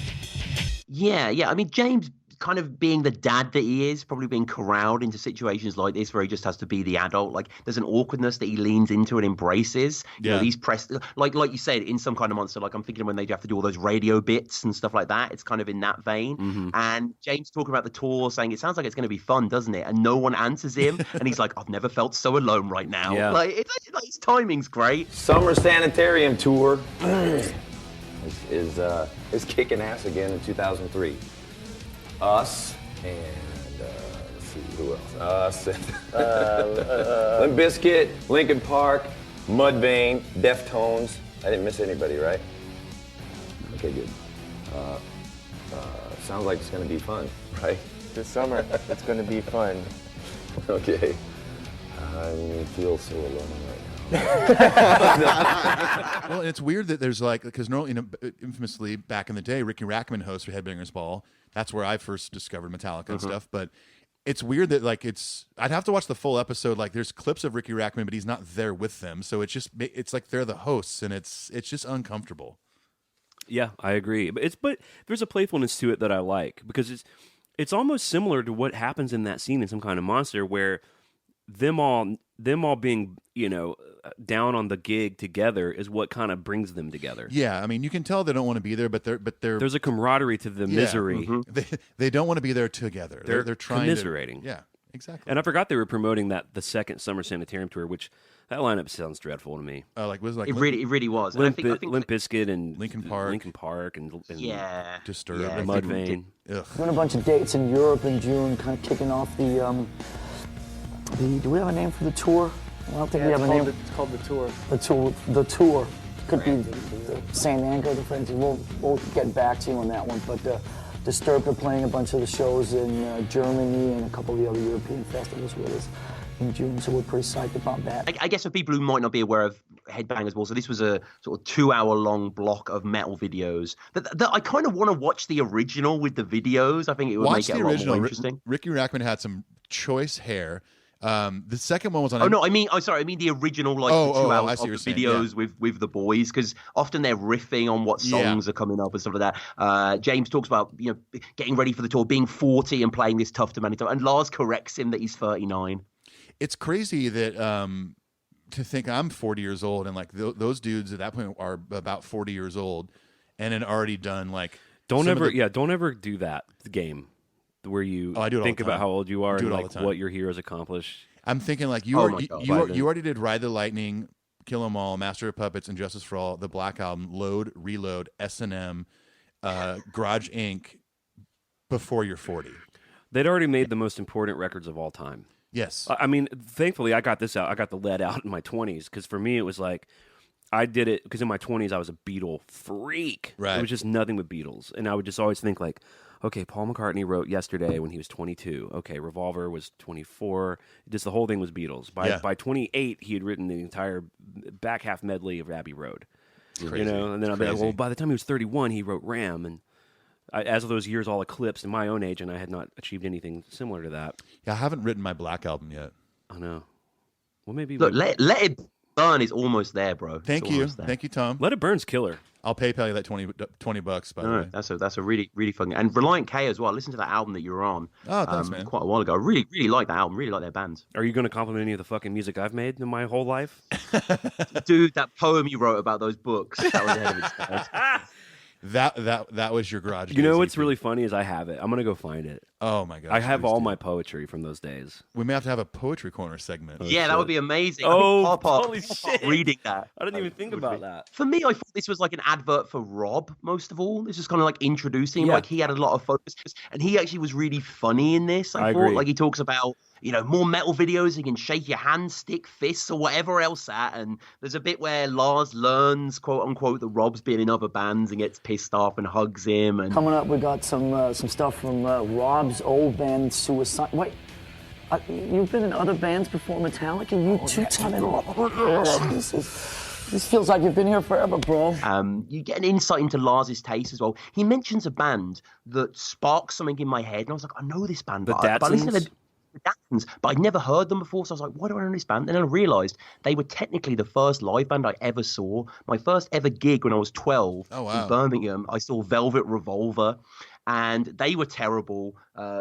Yeah. I mean, James kind of being the dad that he is, probably being corralled into situations like this where he just has to be the adult. Like, there's an awkwardness that he leans into and embraces. You know, these press, like you said, in Some Kind of Monster, like I'm thinking when they have to do all those radio bits and stuff like that, it's kind of in that vein. Mm-hmm. And James talking about the tour, saying it sounds like it's going to be fun, doesn't it? And no one answers him. And he's like, I've never felt so alone right now. Yeah. Like, his timing's great. Summer Sanitarium Tour. is kicking ass again in 2003. Us and let's see who else. Us, Limp Bizkit, Linkin Park, Mudvayne, Deftones. I didn't miss anybody, right? Okay, good. Sounds like it's going to be fun, right? This summer, it's going to be fun. Okay. I feel so alone right Well, it's weird that there's like, because normally, infamously back in the day, Ricky Rackman hosts for Headbangers Ball. That's where I first discovered Metallica and stuff. But it's weird that like I'd have to watch the full episode. Like there's clips of Ricky Rackman, but he's not there with them. So it's like they're the hosts, and it's just uncomfortable. Yeah, I agree. But there's a playfulness to it that I like, because it's almost similar to what happens in that scene in Some Kind of Monster, where them all being, down on the gig together is what kind of brings them together. Yeah, I mean, you can tell they don't want to be there, but there's a camaraderie to the misery. They don't want to be there together. They're trying commiserating. Yeah, exactly. And I forgot they were promoting the second Summer Sanitarium tour, which that lineup sounds dreadful to me. Was like it really was. And Limp I think Bizkit and Linkin Park and Disturbed, and Mudvayne. Doing a bunch of dates in Europe in June, kind of kicking off the. Do we have a name for the tour? I don't think we have a name. It's called The Tour. The tour. Could be the Sandman, the Friends. We'll get back to you on that one. But Disturbed are playing a bunch of the shows in Germany and a couple of the other European festivals with us in June, so we're pretty psyched about that. I guess for people who might not be aware of Headbangers Ball, so this was a sort of 2-hour-long block of metal videos that I kind of want to watch the original with the videos. I think it would make it a lot more interesting. Ricky Rackman had some choice hair. The second one was on. I mean the original, like the 2 hours of the videos with the boys, because often they're riffing on what songs are coming up and stuff like that. James talks about getting ready for the tour, being 40 and playing this tough to manage, and Lars corrects him that he's 39. It's crazy that to think I'm 40 years old and like those dudes at that point are about 40 years old and had already done like. Don't ever do that game where you think about how old you are and like what your heroes accomplish. I'm thinking like you already did Ride the Lightning, Kill 'Em All, Master of Puppets, and Justice for All, the Black Album, Load, Reload, S&M, Garage Inc. before you're 40. They'd already made the most important records of all time. Yes. I mean, thankfully, I got this out. I got the lead out in my 20s, because for me, it was like, I did it because in my 20s, I was a Beatle freak. Right. It was just nothing but Beatles. And I would just always think like, okay, Paul McCartney wrote Yesterday when he was 22. Okay, Revolver was 24. Just the whole thing was Beatles. By 28, he had written the entire back half medley of Abbey Road. Crazy. And then I'd be like, well, by the time he was 31, he wrote Ram. And as of those years all eclipsed in my own age, and I had not achieved anything similar to that. Yeah, I haven't written my Black Album yet. I know. Well, maybe. Look, Let It Burn is almost there, bro. Thank you, Tom. Let It Burn's killer. I'll PayPal you that $20 by the way. That's a really, really fun. And Reliant K as well. Listen to that album that you were on. Oh, thanks, man. Quite a while ago. I really, really like that album. Really like their bands. Are you going to compliment any of the fucking music I've made in my whole life? Dude, that poem you wrote about those books, that was ahead of its time. That was your garage. You know what's really funny is I have it. I'm gonna go find it. Oh my gosh! I have all my poetry from those days. We may have to have a poetry corner segment. Yeah, that would be amazing. Holy shit! Reading that, I didn't even think about that. For me, I thought this was like an advert for Rob. Most of all, this is kind of like introducing him. Like he had a lot of focus, and he actually was really funny in this. I thought, agree. like he talks about more metal videos. You can shake your hand, stick, fists, or whatever else at. And there's a bit where Lars learns, quote unquote, that Rob's been in other bands and gets pissed off and hugs him. And coming up, we got some stuff from Rob's old band, Suicide. Wait, you've been in other bands before Metallica? You this feels like you've been here forever, bro. You get an insight into Lars's taste as well. He mentions a band that sparks something in my head, and I was like, I know this band. But I listened to the Datsons, but I'd never heard them before, so I was like, why do I know this band? And then I realised they were technically the first live band I ever saw. My first ever gig when I was 12 in Birmingham, I saw Velvet Revolver, and they were terrible.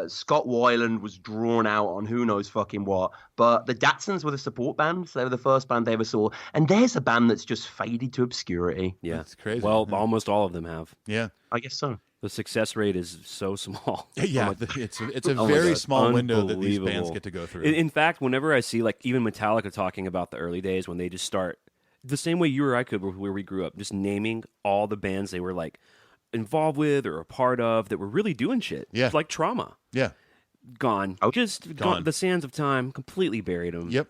Scott Weiland was drawn out on who knows fucking what, but the Datsons were the support band, so they were the first band they ever saw. And there's a band that's just faded to obscurity. Yeah, it's crazy. Well, almost all of them have. Yeah, I guess so. The success rate is so small. Yeah, it's a very small window that these bands get to go through. In fact, whenever I see like even Metallica talking about the early days when they just start the same way you or I could, where we grew up, just naming all the bands they were like involved with or a part of that were really doing shit. Yeah. Like Trauma. Yeah. Gone. Just gone. The sands of time completely buried them. Yep.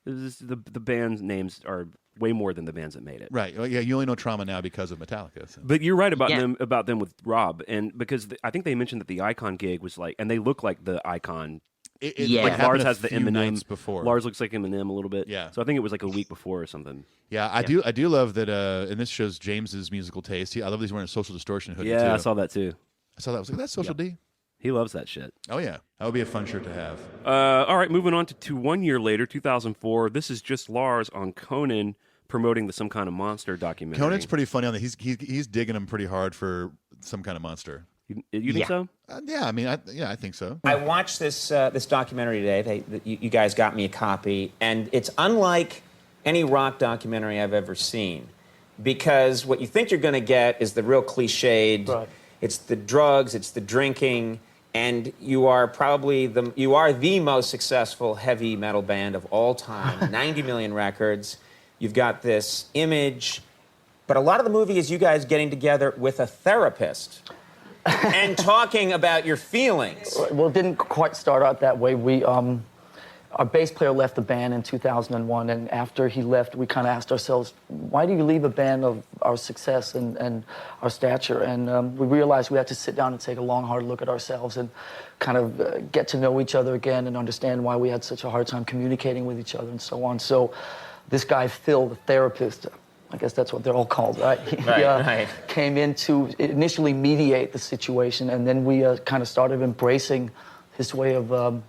The band names are way more than the bands that made it. Right. Well, yeah, you only know Trauma now because of Metallica. So. But you're right about them with Rob, and because I think they mentioned that the Icon gig was like, and they look like the Icon. Like Lars has the Eminem before. Lars looks like Eminem a little bit. Yeah. So I think it was like a week before or something. Yeah, I do love that, and this shows James's musical taste. I love that he's wearing a Social Distortion hoodie. Yeah, too. I saw that too. I saw that. I was like, that's Social D. He loves that shit. Oh yeah, that would be a fun shirt to have. All right, moving on to 1 year later, 2004. This is just Lars on Conan promoting the Some Kind of Monster documentary. Conan's pretty funny on that. He's digging him pretty hard for Some Kind of Monster. You think so? Yeah, I mean, I think so. I watched this documentary today. You guys got me a copy, and it's unlike any rock documentary I've ever seen, because what you think you're going to get is the real cliched. Right. It's the drugs, it's the drinking, and you are the most successful heavy metal band of all time. 90 million records. You've got this image, but a lot of the movie is you guys getting together with a therapist. And talking about your feelings. Well, it didn't quite start out that way. Our bass player left the band in 2001, and after he left, we kind of asked ourselves, why do you leave a band of our success and our stature? And we realized we had to sit down and take a long, hard look at ourselves and kind of get to know each other again and understand why we had such a hard time communicating with each other and so on. So this guy, Phil, the therapist, I guess that's what they're all called, right? He came in to initially mediate the situation, and then we kind of started embracing his way of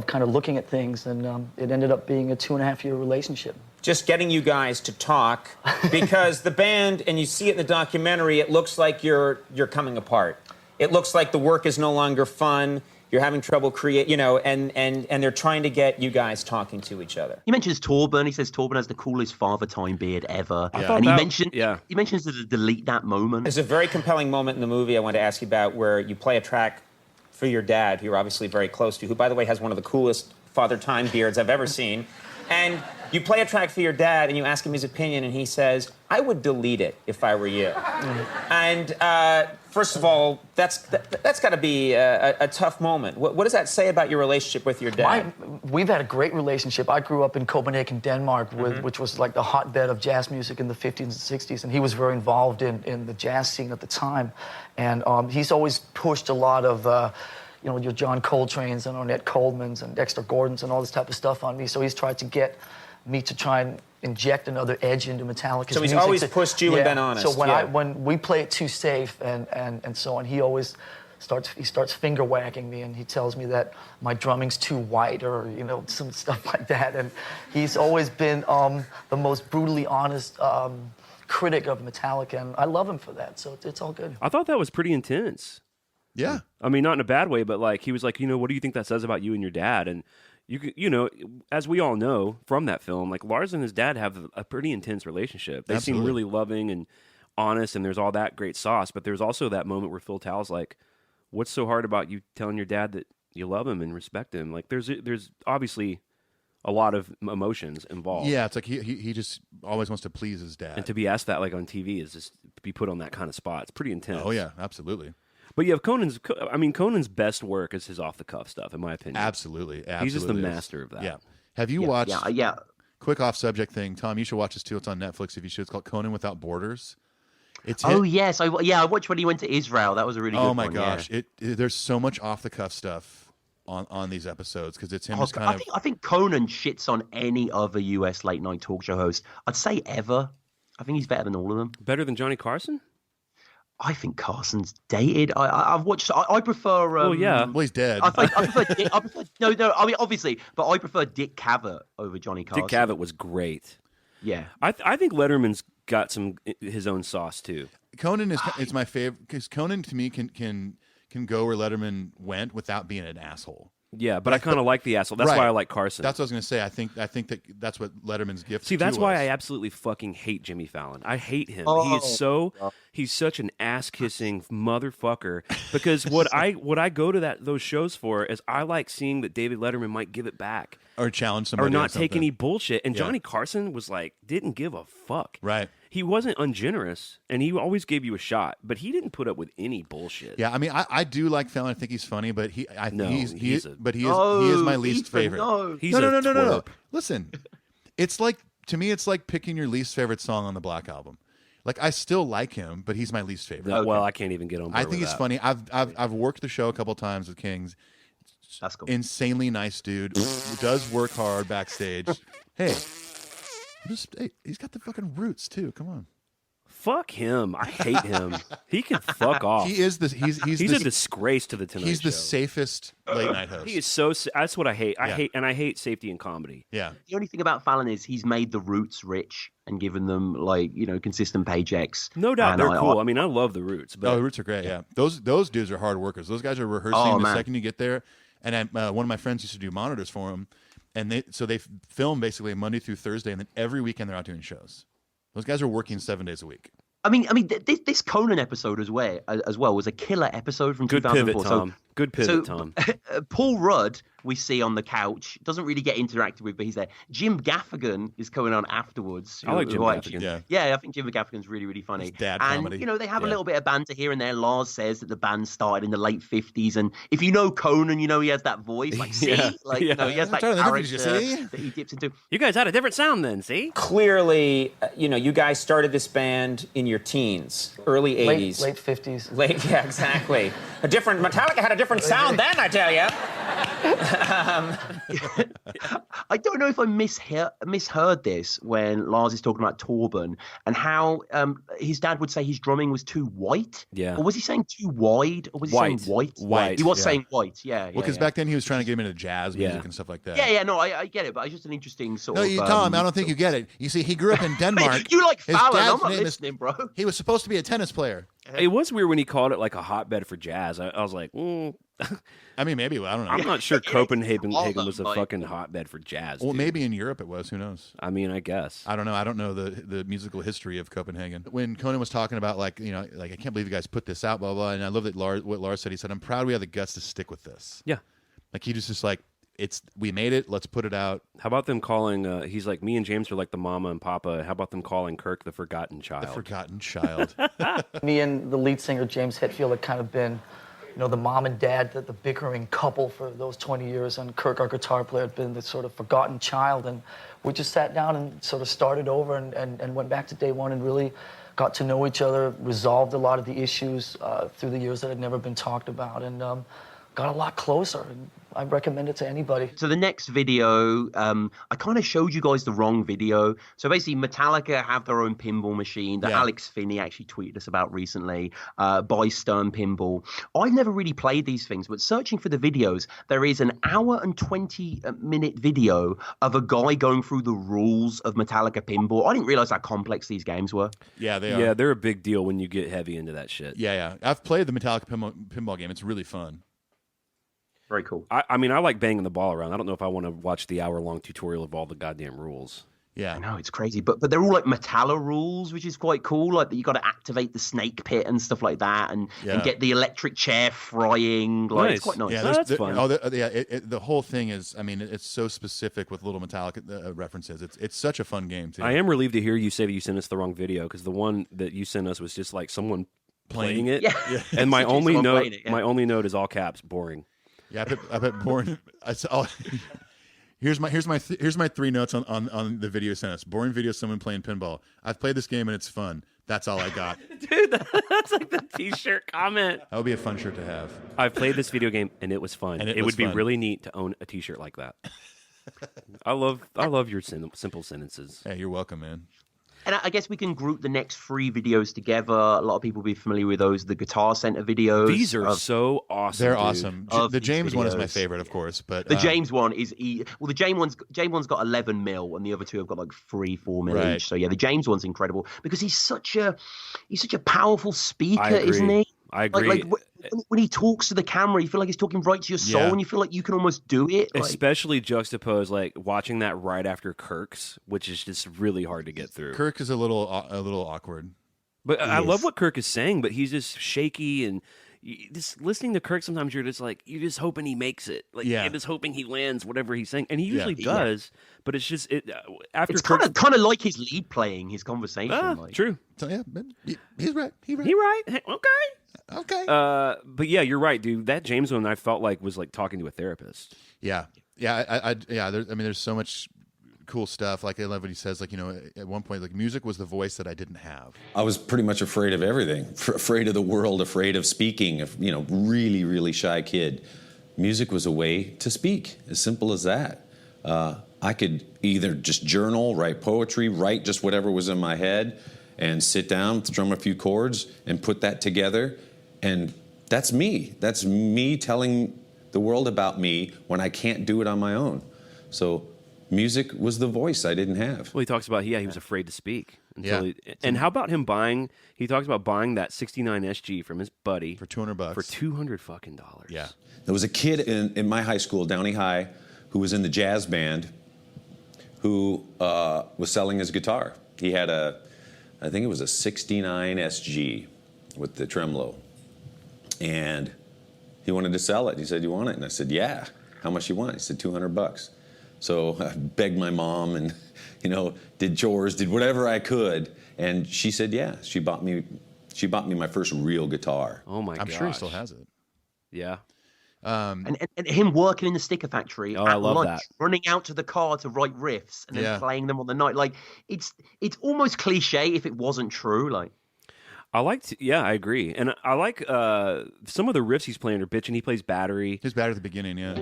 kind of looking at things, and it ended up being a 2.5-year relationship. Just getting you guys to talk, because the band, and you see it in the documentary, it looks like you're coming apart. It looks like the work is no longer fun. You're having trouble and they're trying to get you guys talking to each other. He mentions Torben. He says Torben has the coolest Father Time beard ever. Yeah. And he mentions to delete that moment. There's a very compelling moment in the movie I want to ask you about where you play a track for your dad, who you're obviously very close to, who, by the way, has one of the coolest Father Time beards I've ever seen. And you play a track for your dad, and you ask him his opinion, and he says, I would delete it if I were you. And first of all, that's got to be a tough moment. What does that say about your relationship with your dad? We've had a great relationship. I grew up in Copenhagen, Denmark, which was like the hotbed of jazz music in the 50s and 60s, and he was very involved in the jazz scene at the time. And he's always pushed a lot of your John Coltrane's and Ornette Coleman's and Dexter Gordon's and all this type of stuff on me. So he's tried to get me to try and inject another edge into Metallica's So he's music. always pushed you and been honest. So when we play it too safe and so on, he always starts finger wagging me, and he tells me that my drumming's too white or some stuff like that. And he's always been the most brutally honest critic of Metallica, and I love him for that. So it's all good. I thought that was pretty intense. Yeah. I mean, not in a bad way, but like he was like, what do you think that says about you and your dad? And as we all know from that film, like Lars and his dad have a pretty intense relationship. They seem really loving and honest, and there's all that great sauce. But there's also that moment where Phil Tal's like, "What's so hard about you telling your dad that you love him and respect him?" Like there's obviously a lot of emotions involved. Yeah, it's like he just always wants to please his dad, and to be asked that like on TV is just to be put on that kind of spot. It's pretty intense. Oh yeah, absolutely. But you have Conan's best work is his off-the-cuff stuff, in my opinion. Absolutely. He's just the master of that. Yeah. Have you watched... Yeah. Quick off-subject thing. Tom, you should watch this too. It's on Netflix if you should. It's called Conan Without Borders. Yes. I watched when he went to Israel. That was a really good one. Oh, my gosh. Yeah. There's so much off-the-cuff stuff on these episodes because it's him just kind of... I think Conan shits on any other US late-night talk show host. I'd say ever. I think he's better than all of them. Better than Johnny Carson? I think Carson's dated. I've watched. I prefer. Well, yeah. Well, he's dead. I prefer Dick. No. I mean, obviously, but I prefer Dick Cavett over Johnny Carson. Dick Cavett was great. Yeah. I think Letterman's got his own sauce too. Conan is my favorite because Conan to me can go where Letterman went without being an asshole. Yeah, but I kind of like the asshole. That's why I like Carson. That's what I was going to say. I think that's what Letterman's gift. See, that's to why us. I absolutely fucking hate Jimmy Fallon. I hate him. Oh. He's such an ass kissing motherfucker. Because what I go to those shows for is I like seeing that David Letterman might give it back or challenge somebody or not or take any bullshit. And Yeah. Johnny Carson was like didn't give a fuck. Right. He wasn't ungenerous, and he always gave you a shot, but he didn't put up with any bullshit. Yeah, I mean, I do like Fallon. I think he's funny, but he is No, my least Ethan, favorite. no. He's no. a twerp. Listen, it's like to me, it's like picking your least favorite song on the Black Album. Like I still like him, but he's my least favorite. Well, I can't even get on board I think with he's that. funny. I've worked the show a couple times with Kings. That's cool. Insanely nice dude. Does work hard backstage. Hey, he's got the fucking roots too. Come on. Fuck him. I hate him. He can fuck off. He is he's a disgrace to the Tonight He's Show. the safest late night host. He is so. That's what I hate. Yeah. I hate safety in comedy. Yeah. The only thing about Fallon is he's made the Roots rich and given them consistent paychecks. No doubt And they're cool. I mean, I love the Roots. But the Roots are great. Yeah, those dudes are hard workers. Those guys are rehearsing Oh, the man. second you get there. And one of my friends used to do monitors for him, and they film basically Monday through Thursday, and then every weekend they're out doing shows. Those guys are working 7 days a week. I mean, this Conan episode as well was a killer episode from Good 2004. pivot, Tom. Good pivot, Tom. Paul Rudd we see on the couch doesn't really get interacted with, but he's there. Jim Gaffigan is coming on afterwards. I like Jim Gaffigan. Yeah, I think Jim Gaffigan's really funny. Dad and comedy. they have a Yeah. little bit of banter here and there. Lars says that the band started in the late 50s, and if you know Conan, he has that voice, like see, Yeah. he has that Sorry, character did you see? that he dips into. You guys had a different sound then, see? Clearly, you guys started this band in your teens, early 80s. Late 50s. Yeah, exactly. Metallica had a different sound then, I tell you. I don't know if I misheard this when Lars is talking about Torben and how his dad would say his drumming was too white. Yeah. Or was he saying too wide? Or was he saying white? White, He was yeah. saying white, yeah. Well, because back then he was trying to get him into jazz music Yeah. and stuff like that. Yeah, no, I get it, but it's just an interesting sort No, of... Tom, I don't think you get it. You see, he grew up in Denmark. You like His Fallon, I'm dad's not name is- listening, bro. He was supposed to be a tennis player. It was weird when he called it like a hotbed for jazz. I was like, I mean, maybe. I don't know. I'm not sure Copenhagen Holland, was a like- fucking hotbed for jazz. Well, dude. maybe in Europe it was. Who knows? I mean, I guess. I don't know. I don't know the musical history of Copenhagen. When Conan was talking about like I can't believe you guys put this out, blah blah. And I love that what Lars said. He said, "I'm proud we have the guts to stick with this." Yeah. Like he just like we made it. Let's put it out. How about them calling? He's like, me and James are like the mama and papa. How about them calling Kirk the forgotten child? The forgotten child. Me and the lead singer, James Hetfield, had kind of been, the mom and dad, the bickering couple for those 20 years. And Kirk, our guitar player, had been the sort of forgotten child. And we just sat down and sort of started over and went back to day one and really got to know each other, resolved a lot of the issues through the years that had never been talked about, and got a lot closer. And I recommend it to anybody. So the next video, I kind of showed you guys the wrong video. So basically, Metallica have their own pinball machine that Yeah. Alex Finney actually tweeted us about recently, by Stern Pinball. I've never really played these things, but searching for the videos, there is an hour and 20-minute video of a guy going through the rules of Metallica Pinball. I didn't realize how complex these games were. Yeah, they are. Yeah, they're a big deal when you get heavy into that shit. Yeah. I've played the Metallica pinball game. It's really fun. Very cool. I mean, I like banging the ball around. I don't know if I want to watch the hour-long tutorial of all the goddamn rules. Yeah. I know, it's crazy. But they're all like Metallica rules, which is quite cool. Like, you got to activate the snake pit and stuff like that and get the electric chair frying. Like, it's quite nice. Yeah, that's fun. The whole thing is, I mean, it's so specific with little Metallica references. It's such a fun game, too. I am relieved to hear you say that you sent us the wrong video, because the one that you sent us was just like someone playing it. Yeah. And my only Someone note, playing it, yeah. my only note is all caps, boring. Yeah, I bet boring. Here's my 3 notes on the video sent us. Boring video, someone playing pinball. I've played this game and it's fun. That's all I got. Dude, that's like the t-shirt comment. That would be a fun shirt to have. I've played this video game and it was fun. And it would was be fun. really neat to own a t-shirt like that. I love your simple sentences. Hey, you're welcome, man. And I guess we can group the next 3 videos together. A lot of people will be familiar with those, the Guitar Center videos. These are so awesome. They're dude. awesome. The James one is my favorite, of course, but the James one is the James one's got 11 mil, and the other 2 have got like 3-4 mil Right. each. So yeah, the James one's incredible because he's such a powerful I speaker, agree. isn't he? I agree. When he talks to the camera, you feel like he's talking right to your soul, and you feel like you can almost do it. Especially juxtaposed, like watching that right after Kirk's, which is just really hard to get through. Kirk is a little awkward. But I love what Kirk is saying, but he's just shaky and just listening to Kirk. Sometimes you're just hoping he makes it, you're just hoping he lands whatever he's saying, and he usually does. But it's just after it's Kirk, kind of like his lead playing his conversation. True. So he's right. He right. Hey, okay. But yeah, you're right, dude. That James one I felt like was like talking to a therapist. Yeah. There's so much cool stuff. Like I love what he says. Like, at one point, like music was the voice that I didn't have. I was pretty much afraid of everything. Afraid of the world. Afraid of speaking. Really, really shy kid. Music was a way to speak. As simple as that. I could either just journal, write poetry, write just whatever was in my head, and sit down, strum a few chords, and put that together. And that's me. That's me telling the world about me when I can't do it on my own. So music was the voice I didn't have. Well, he talks about, he was afraid to speak. And how about him he talks about buying that 69 SG from his buddy. For $200. For $200 fucking. Yeah. There was a kid in my high school, Downey High, who was in the jazz band who was selling his guitar. He had I think it was a 69 SG with the tremolo. And he wanted to sell it. He said, "You want it?" And I said, "Yeah." "How much you want?" He said, $200. So I begged my mom and, did chores, did whatever I could. And she said, yeah. She bought me my first real guitar. Oh my god. I'm sure he still has it. Yeah. And him working in the sticker factory I at love lunch, that. running out to the car to write riffs and then playing them on the night. Like it's almost cliche if it wasn't true. Like I agree. And I like some of the riffs he's playing are bitchin'. He plays battery. His battery at the beginning, yeah.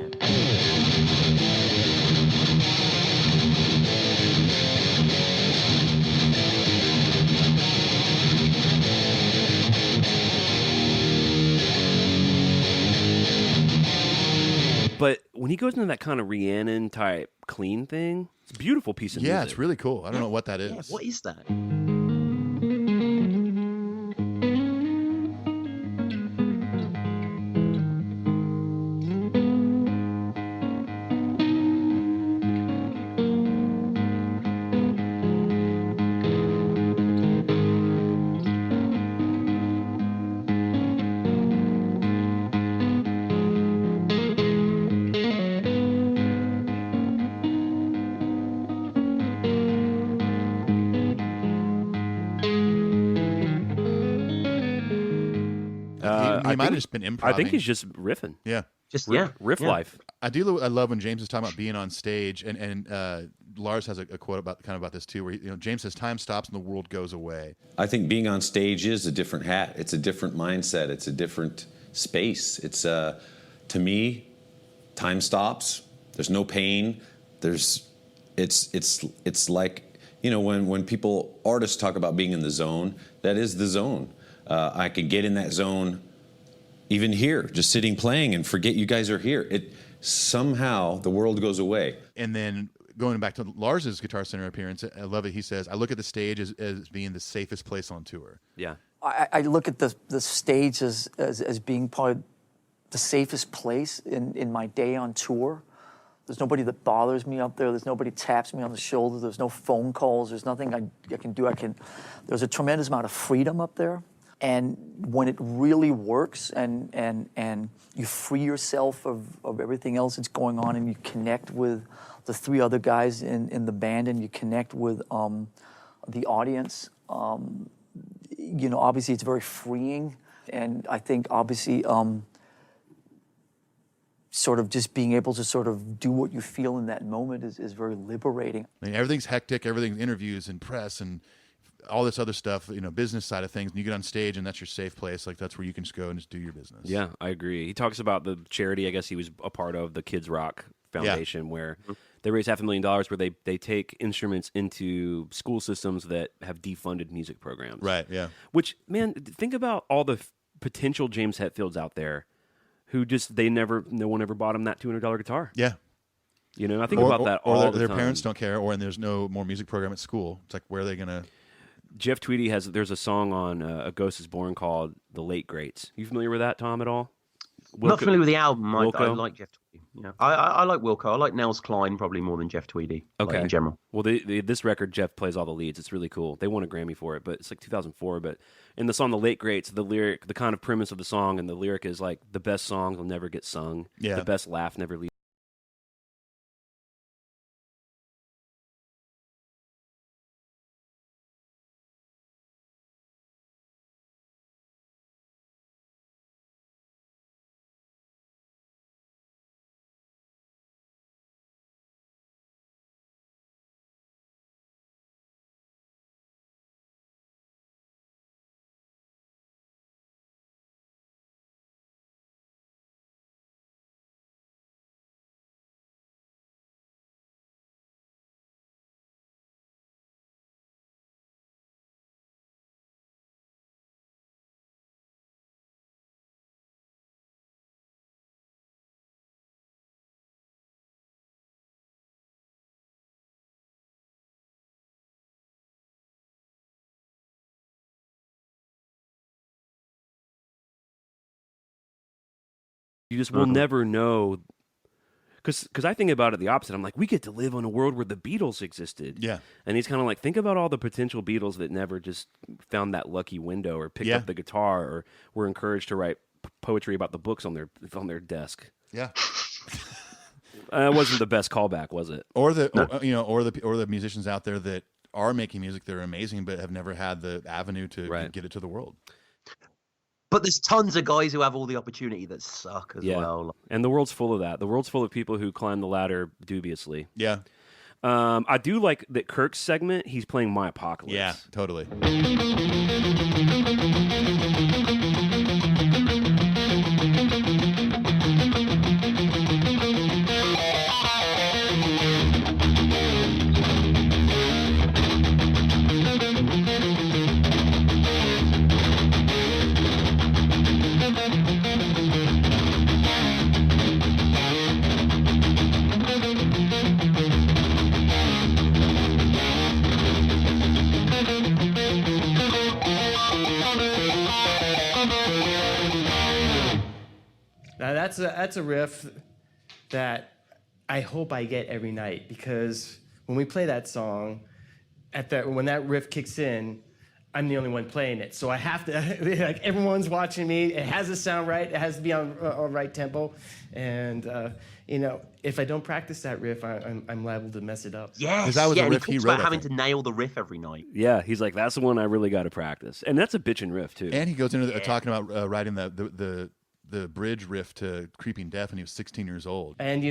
But when he goes into that kind of Rhiannon type clean thing, it's a beautiful piece of music. Yeah, it's really cool. I don't know what that is. Yeah, what is that? He might have just been improv. I think he's just riffing. Yeah. Riff life. I love when James is talking about being on stage, and Lars has a quote about this too, where James says, "Time stops and the world goes away." I think being on stage is a different hat. It's a different mindset. It's a different space. It's to me, time stops. There's no pain. It's like when artists talk about being in the zone. That is the zone. I can get in that zone. Even here, just sitting playing and forget you guys are here. Somehow the world goes away. And then going back to Lars's Guitar Center appearance, I love it. He says, "I look at the stage as being the safest place on tour." Yeah. I look at the stage as being probably the safest place in my day on tour. There's nobody that bothers me up there. There's nobody taps me on the shoulder. There's no phone calls. There's nothing I can do. There's a tremendous amount of freedom up there. And when it really works and you free yourself of everything else that's going on and you connect with the three other guys in the band and you connect with the audience, obviously it's very freeing. And I think obviously sort of just being able to sort of do what you feel in that moment is very liberating. I mean, everything's hectic. Everything's interviews and press and all this other stuff, business side of things, and you get on stage and that's your safe place. Like that's where you can just go and just do your business. Yeah, I agree. He talks about the charity, I guess he was a part of, the Kids Rock Foundation, where they raise $500,000 where they take instruments into school systems that have defunded music programs. Right, yeah. Which, man, think about all the potential James Hetfields out there who just, no one ever bought him that $200 guitar. Yeah. I think about that all the time. Their parents don't care, or and there's no more music program at school. It's like, where are they going to... Jeff Tweedy there's a song on A Ghost Is Born called "The Late Greats." You familiar with that, Tom, at all? Not familiar with the album. I Wilco? like Jeff Tweedy. Yeah. I like Wilco. I like Nels Cline probably more than Jeff Tweedy. Okay. Like, in general. Well, this record, Jeff plays all the leads. It's really cool. They won a Grammy for it, but it's like 2004. But in the song "The Late Greats," the lyric, the kind of premise of the song, and the lyric is like, "The best song will never get sung. Yeah. The best laugh never leaves." You just will never know, because I think about it the opposite. I'm like, we get to live in a world where the Beatles existed. Yeah. And he's kind of like, think about all the potential Beatles that never just found that lucky window or picked up the guitar or were encouraged to write poetry about the books on their desk. Yeah. It wasn't the best callback, was it? Or the or the musicians out there that are making music that are amazing but have never had the avenue to get it to the world. But there's tons of guys who have all the opportunity that suck as well. And the world's full of that. The world's full of people who climb the ladder dubiously. Yeah. I do like that Kirk's segment, he's playing My Apocalypse. Yeah, totally. Now that's a riff that I hope I get every night, because when we play that song, when that riff kicks in, I'm the only one playing it. So I have to, like, everyone's watching me. It has to sound right. It has to be on right tempo. And, if I don't practice that riff, I'm liable to mess it up. Yes, that was a riff he talks about having to nail the riff every night. Yeah, he's like, that's the one I really got to practice. And that's a bitchin' riff, too. And he goes into talking about writing the bridge riff to Creeping Death when he was 16 years old. And,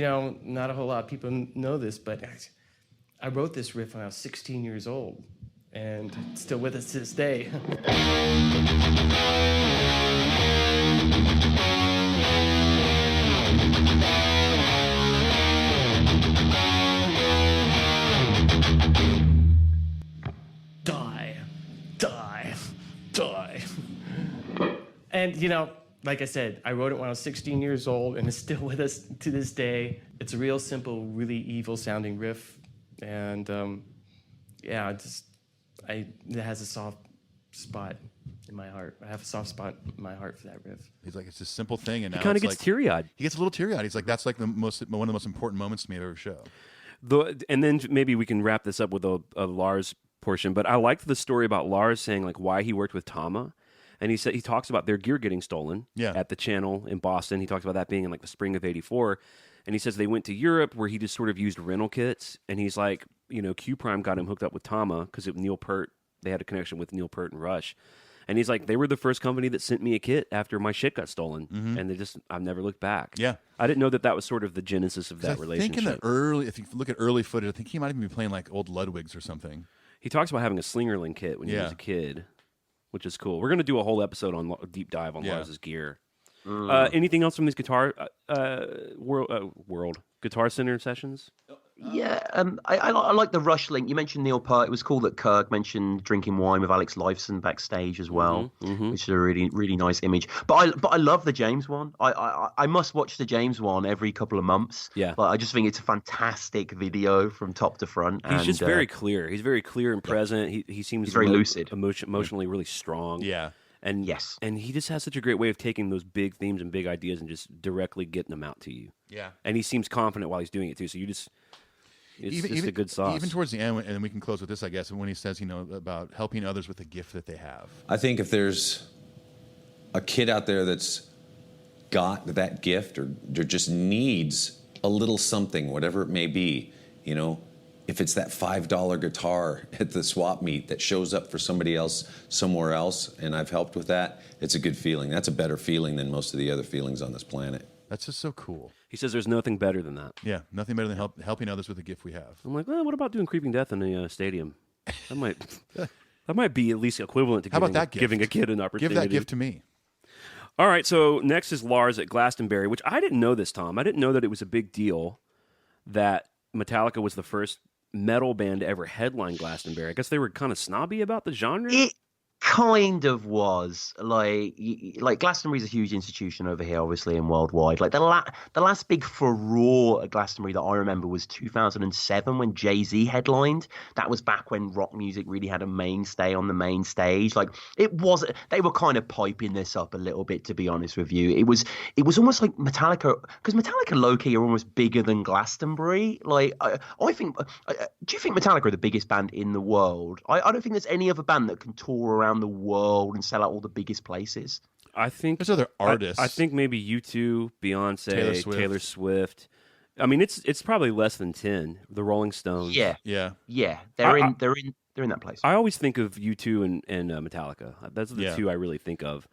not a whole lot of people know this, but I wrote this riff when I was 16 years old. And it's still with us to this day. Die. And, like I said, I wrote it when I was 16 years old, and it's still with us to this day. It's a real simple, really evil-sounding riff. And, it has a soft spot in my heart. I have a soft spot in my heart for that riff. He's like, it's a simple thing, and He now kind of it's gets teary-eyed. He gets a little teary-eyed. He's like, that's like one of the most important moments to me of every show. And then maybe we can wrap this up with a Lars portion. But I liked the story about Lars saying like why he worked with Tama. And he talks about their gear getting stolen at the channel in Boston. He talks about that being in like the spring of '84. And he says they went to Europe where he just sort of used rental kits. And he's like, Q Prime got him hooked up with Tama because Neil Peart, they had a connection with Neil Peart and Rush. And he's like, they were the first company that sent me a kit after my shit got stolen. Mm-hmm. And I've never looked back. Yeah. I didn't know that was sort of the genesis of that relationship. I think if you look at early footage, I think he might even be playing like old Ludwigs or something. He talks about having a Slingerland kit when he was a kid, which is cool. We're going to do a whole episode on a deep dive on Lars's gear. Anything else from these Guitar World Guitar Center sessions? Yeah, I like the Rush link. You mentioned Neil Peart. It was cool that Kirk mentioned drinking wine with Alex Lifeson backstage as well, which is a really, really nice image. But I love the James one. I must watch the James one every couple of months. Yeah. But I just think it's a fantastic video from top to front. He's just very clear. He's very clear and present. He seems He's very lucid. Emotionally really strong. Yeah. And yes, and he just has such a great way of taking those big themes and big ideas and just directly getting them out to you. Yeah. And he seems confident while he's doing it too. So it's just a good sauce. Even towards the end, and then we can close with this, I guess, when he says, about helping others with the gift that they have. I think if there's a kid out there that's got that gift or just needs a little something, whatever it may be, if it's that $5 guitar at the swap meet that shows up for somebody else somewhere else, and I've helped with that, it's a good feeling. That's a better feeling than most of the other feelings on this planet. That's just so cool. He says there's nothing better than that. Yeah, nothing better than helping others with the gift we have. I'm like, well, what about doing Creeping Death in a stadium? That might be at least equivalent to giving a kid an opportunity. Give that gift to me. All right, so next is Lars at Glastonbury, which I didn't know this, Tom. I didn't know that it was a big deal that Metallica was the first metal band to ever headline Glastonbury. I guess they were kind of snobby about the genre. It kind of was like Glastonbury's a huge institution over here, obviously, and worldwide. Like the last big furore at Glastonbury that I remember was 2007 when Jay-Z headlined. That was back when rock music really had a mainstay on the main stage. Like they were kind of piping this up a little bit, to be honest with you. It was almost like Metallica, because Metallica low-key are almost bigger than Glastonbury. Like I think, do you think Metallica are the biggest band in the world? I don't think there's any other band that can tour around the world and sell out all the biggest places. I think there's other artists. I think maybe U2, Beyonce, Taylor Swift. I mean, it's probably less than 10. The Rolling Stones. Yeah. They're in that place. I always think of U2 and Metallica. That's the two I really think of.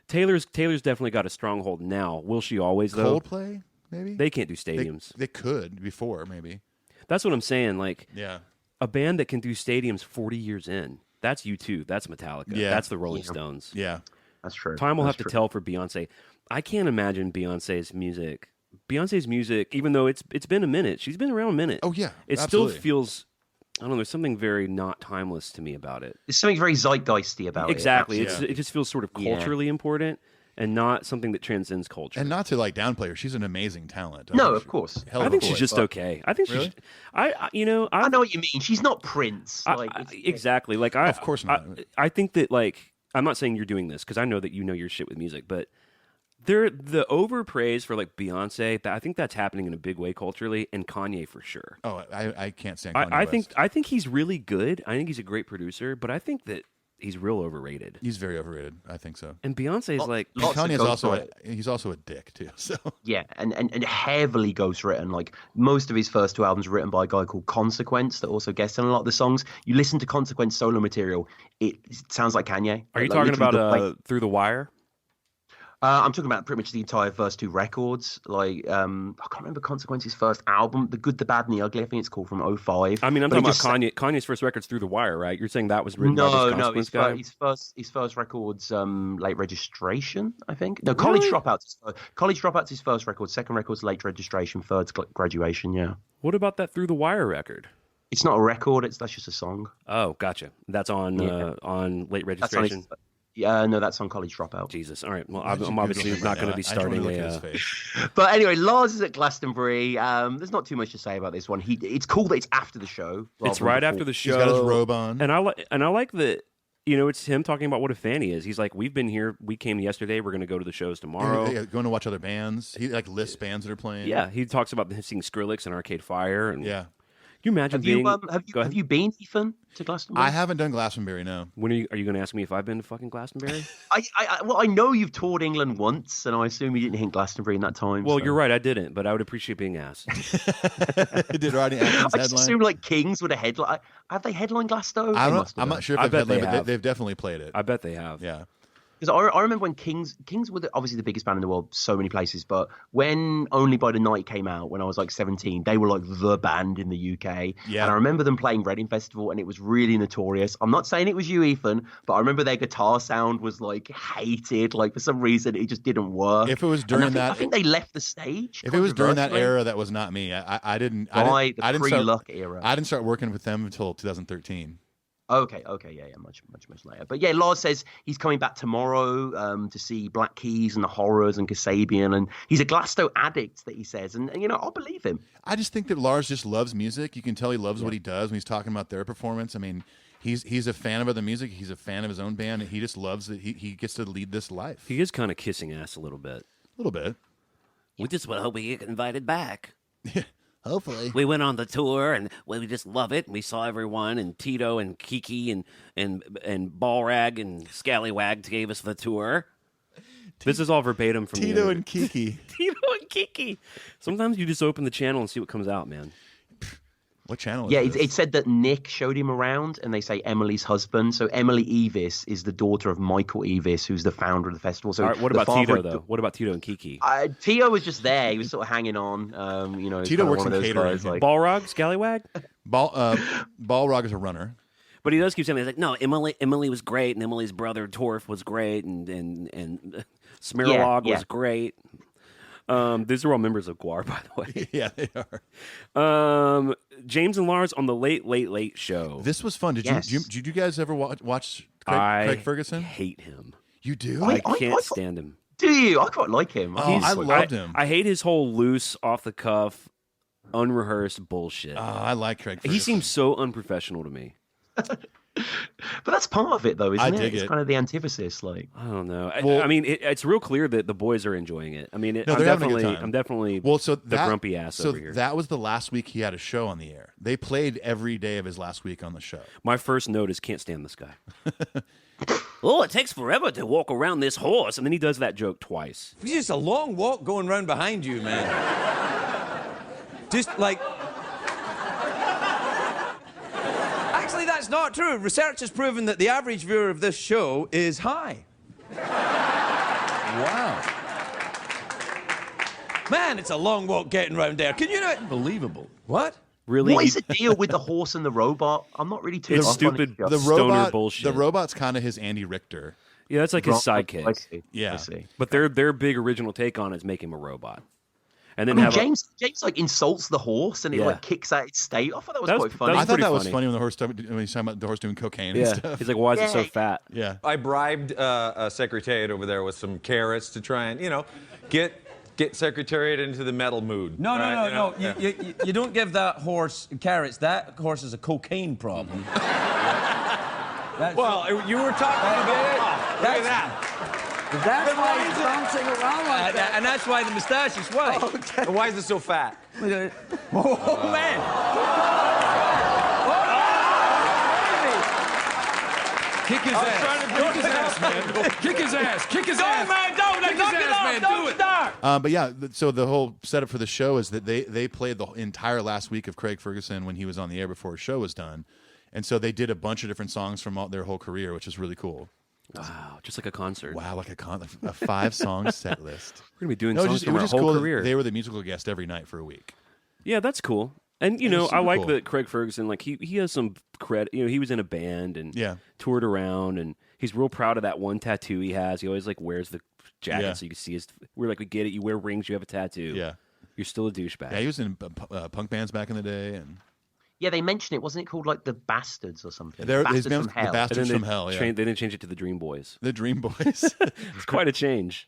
Taylor's definitely got a stronghold now. Will she always though? Coldplay, maybe. They can't do stadiums. They could before, maybe. That's what I'm saying. Like, yeah, a band that can do stadiums 40 years in. That's U2. That's Metallica. Yeah. That's the Rolling Stones. Yeah. That's true. Time will have to tell for Beyonce. I can't imagine Beyonce's music. Even though it's been a minute, she's been around a minute. Oh, yeah. It absolutely. still feels, I don't know, there's something very not timeless to me about it. There's something very zeitgeisty about exactly. it. Exactly. It just feels sort of culturally important and not something that transcends culture. And not to downplay her, she's an amazing talent. No, of course. I think she's just okay. I think really? I know what you mean. She's not Prince. Exactly. Like of course not. I think that I'm not saying you're doing this because I know that you know your shit with music, but the overpraise for Beyonce, I think that's happening in a big way culturally, and Kanye for sure. Oh, I can't stand Kanye I think he's really good. I think he's a great producer, but I think that he's real overrated. He's very overrated. I think so. And Beyonce's Kanye's also a dick too. So yeah, and heavily ghostwritten. Like most of his first two albums were written by a guy called Consequence that also guested on a lot of the songs. You listen to Consequence solo material, it sounds like Kanye. Are you talking about Through the Wire? I'm talking about pretty much the entire first two records. I can't remember Consequence's first album, The Good, the Bad, and the Ugly. I think it's called from 2005. I mean, I'm talking about Kanye's first record's Through the Wire, right? You're saying that was written by this Consequence guy? His first record's Late Registration, I think. No, College Dropouts. College Dropouts his first record. Second record's Late Registration. Third's Graduation. Yeah. What about that Through the Wire record? It's not a record. That's just a song. Oh, gotcha. That's on Late Registration. No, that's on College Dropout. Jesus. All right. Well, I'm obviously not going to be starting a... But anyway, Lars is at Glastonbury. There's not too much to say about this one. It's cool that it's after the show. It's right after the show. He's got his robe on. And I like that, it's him talking about what a fan he is. He's like, we've been here. We came yesterday. We're going to go to the shows tomorrow. Yeah, going to watch other bands. He lists bands that are playing. Yeah. He talks about seeing Skrillex and Arcade Fire. And yeah. Can you imagine have you been, Ethan, to Glastonbury? I haven't done Glastonbury, no. When are you going to ask me if I've been to fucking Glastonbury? I know you've toured England once, and I assume you didn't hit Glastonbury in that time. Well, you're right, I didn't, but I would appreciate being asked. Did Rodney Atkins I just assume Kings would have headlined. Have they headlined Glastonbury? I'm not sure if they've headlined, but they've definitely played it. I bet they have. Yeah. Because I remember when Kings were obviously the biggest band in the world, so many places. But when Only by the Night came out, when I was like 17, they were like the band in the UK. Yeah. And I remember them playing Reading Festival, and it was really notorious. I'm not saying it was you, Ethan, but I remember their guitar sound was like hated. Like for some reason, it just didn't work. If it was during I think they left the stage. If it was during that controversially. era, that was not me. I didn't. Right, the I didn't pre-Luck era. I didn't start working with them until 2013. Okay, yeah, much later. But yeah, Lars says he's coming back tomorrow to see Black Keys and the Horrors and Kasabian, and he's a Glasto addict, that he says, and you know, I'll believe him. I just think that Lars just loves music. You can tell he loves what he does when he's talking about their performance. I mean, he's a fan of other music. He's a fan of his own band. And he just loves that he gets to lead this life. He is kind of kissing ass a little bit. A little bit. We just hope we get invited back. Hopefully. We went on the tour and we just love it. We saw everyone, and Tito and Kiki and Ballrag and Scallywag gave us the tour. This is all verbatim from Tito and Kiki. Tito and Kiki. Sometimes you just open the channel and see what comes out, man. What channel Yeah, is this? it said that Nick showed him around, and they say Emily's husband. So Emily Evis is the daughter of Michael Evis, who's the founder of the festival. So All right, what the about father- Tito, though? What about Tito and Kiki? Tito was just there. He was sort of hanging on. You know, he's Tito kinda works one of in those catering. guys, like, Ballrog, Scallywag? Ballrog is a runner. But he does keep saying, he's like, no, Emily was great, and Emily's brother Torf was great, and Smirlog Yeah. was great. These are all members of Guar, by the way. Yeah, they are. James and Lars on the Late Show. This was fun. Did you guys ever watch Craig Ferguson? Hate him. You do? I can't stand him. Do you? I quite like him. I loved him. I hate his whole loose, off the cuff, unrehearsed bullshit. I like Craig Ferguson. He seems so unprofessional to me. But that's part of it, though, isn't I it? dig It's it. kind of the antithesis, like. I don't know. Well- I mean, it's real clear that the boys are enjoying it. I mean, No, they're having a good time. I'm definitely so the grumpy ass over here. that was the last week he had a show on the air. They played every day of his last week on the show. My first note is can't stand this guy. Oh, it takes forever to walk around this horse, and then he does that joke twice. It's just a long walk going round behind you, man. Just like... Actually, that's not true. Research has proven that the average viewer of this show is high. Wow. Man, it's a long walk getting round there. Can you know it? Unbelievable. What? Really? What is the deal with the horse and the robot? I'm not really too. It's up on stupid. it. The Stoner robot, bullshit. The robot's kind of his Andy Richter. Yeah, that's like his I sidekick. see. Yeah. I see. But their big original take on it is make him a robot. And I then mean, have James like insults the horse and it Yeah. like kicks out its state. I thought that was That quite was- funny. I thought pretty that was funny. funny when the horse when he's talking about the horse doing cocaine yeah. and stuff. He's like, why is it so fat? Yeah. I bribed a secretariat over there with some carrots to try and, get secretariat into the metal mood. No, no, right? no, You know? no. You don't give that horse carrots. That horse has a cocaine problem. Well, you were talking about... Look at that. That's why he's bouncing around like that. And that's why the moustache is white. And why is it so fat? Oh, man. Kick his ass. Kick his ass, man. Kick his ass. Kick his ass. man, don't. Kick his ass, man. Do it. But yeah, so the whole setup for the show is that they played the entire last week of Craig Ferguson when he was on the air before his show was done. And so they did a bunch of different songs from their whole career, which is really cool. Wow, just like a concert. Wow, like a 5-song set list. We're going to be doing No, songs just, it from was our just whole cool that career. they were the musical guest every night for a week. Yeah, that's cool. And, It was I super like cool. that Craig Ferguson, like, he has some credit. He was in a band and toured around, and he's real proud of that one tattoo he has. He always, like, wears the jacket Yeah. so you can see his... We're like, we get it. You wear rings, you have a tattoo. Yeah. You're still a douchebag. Yeah, he was in punk bands back in the day. And Yeah, they mentioned it. Wasn't it called like the Bastards or something? His Bastards name's from Hell. the Bastards And then from Hell. Yeah. They didn't change it to the Dream Boys. The Dream Boys. It's quite a change.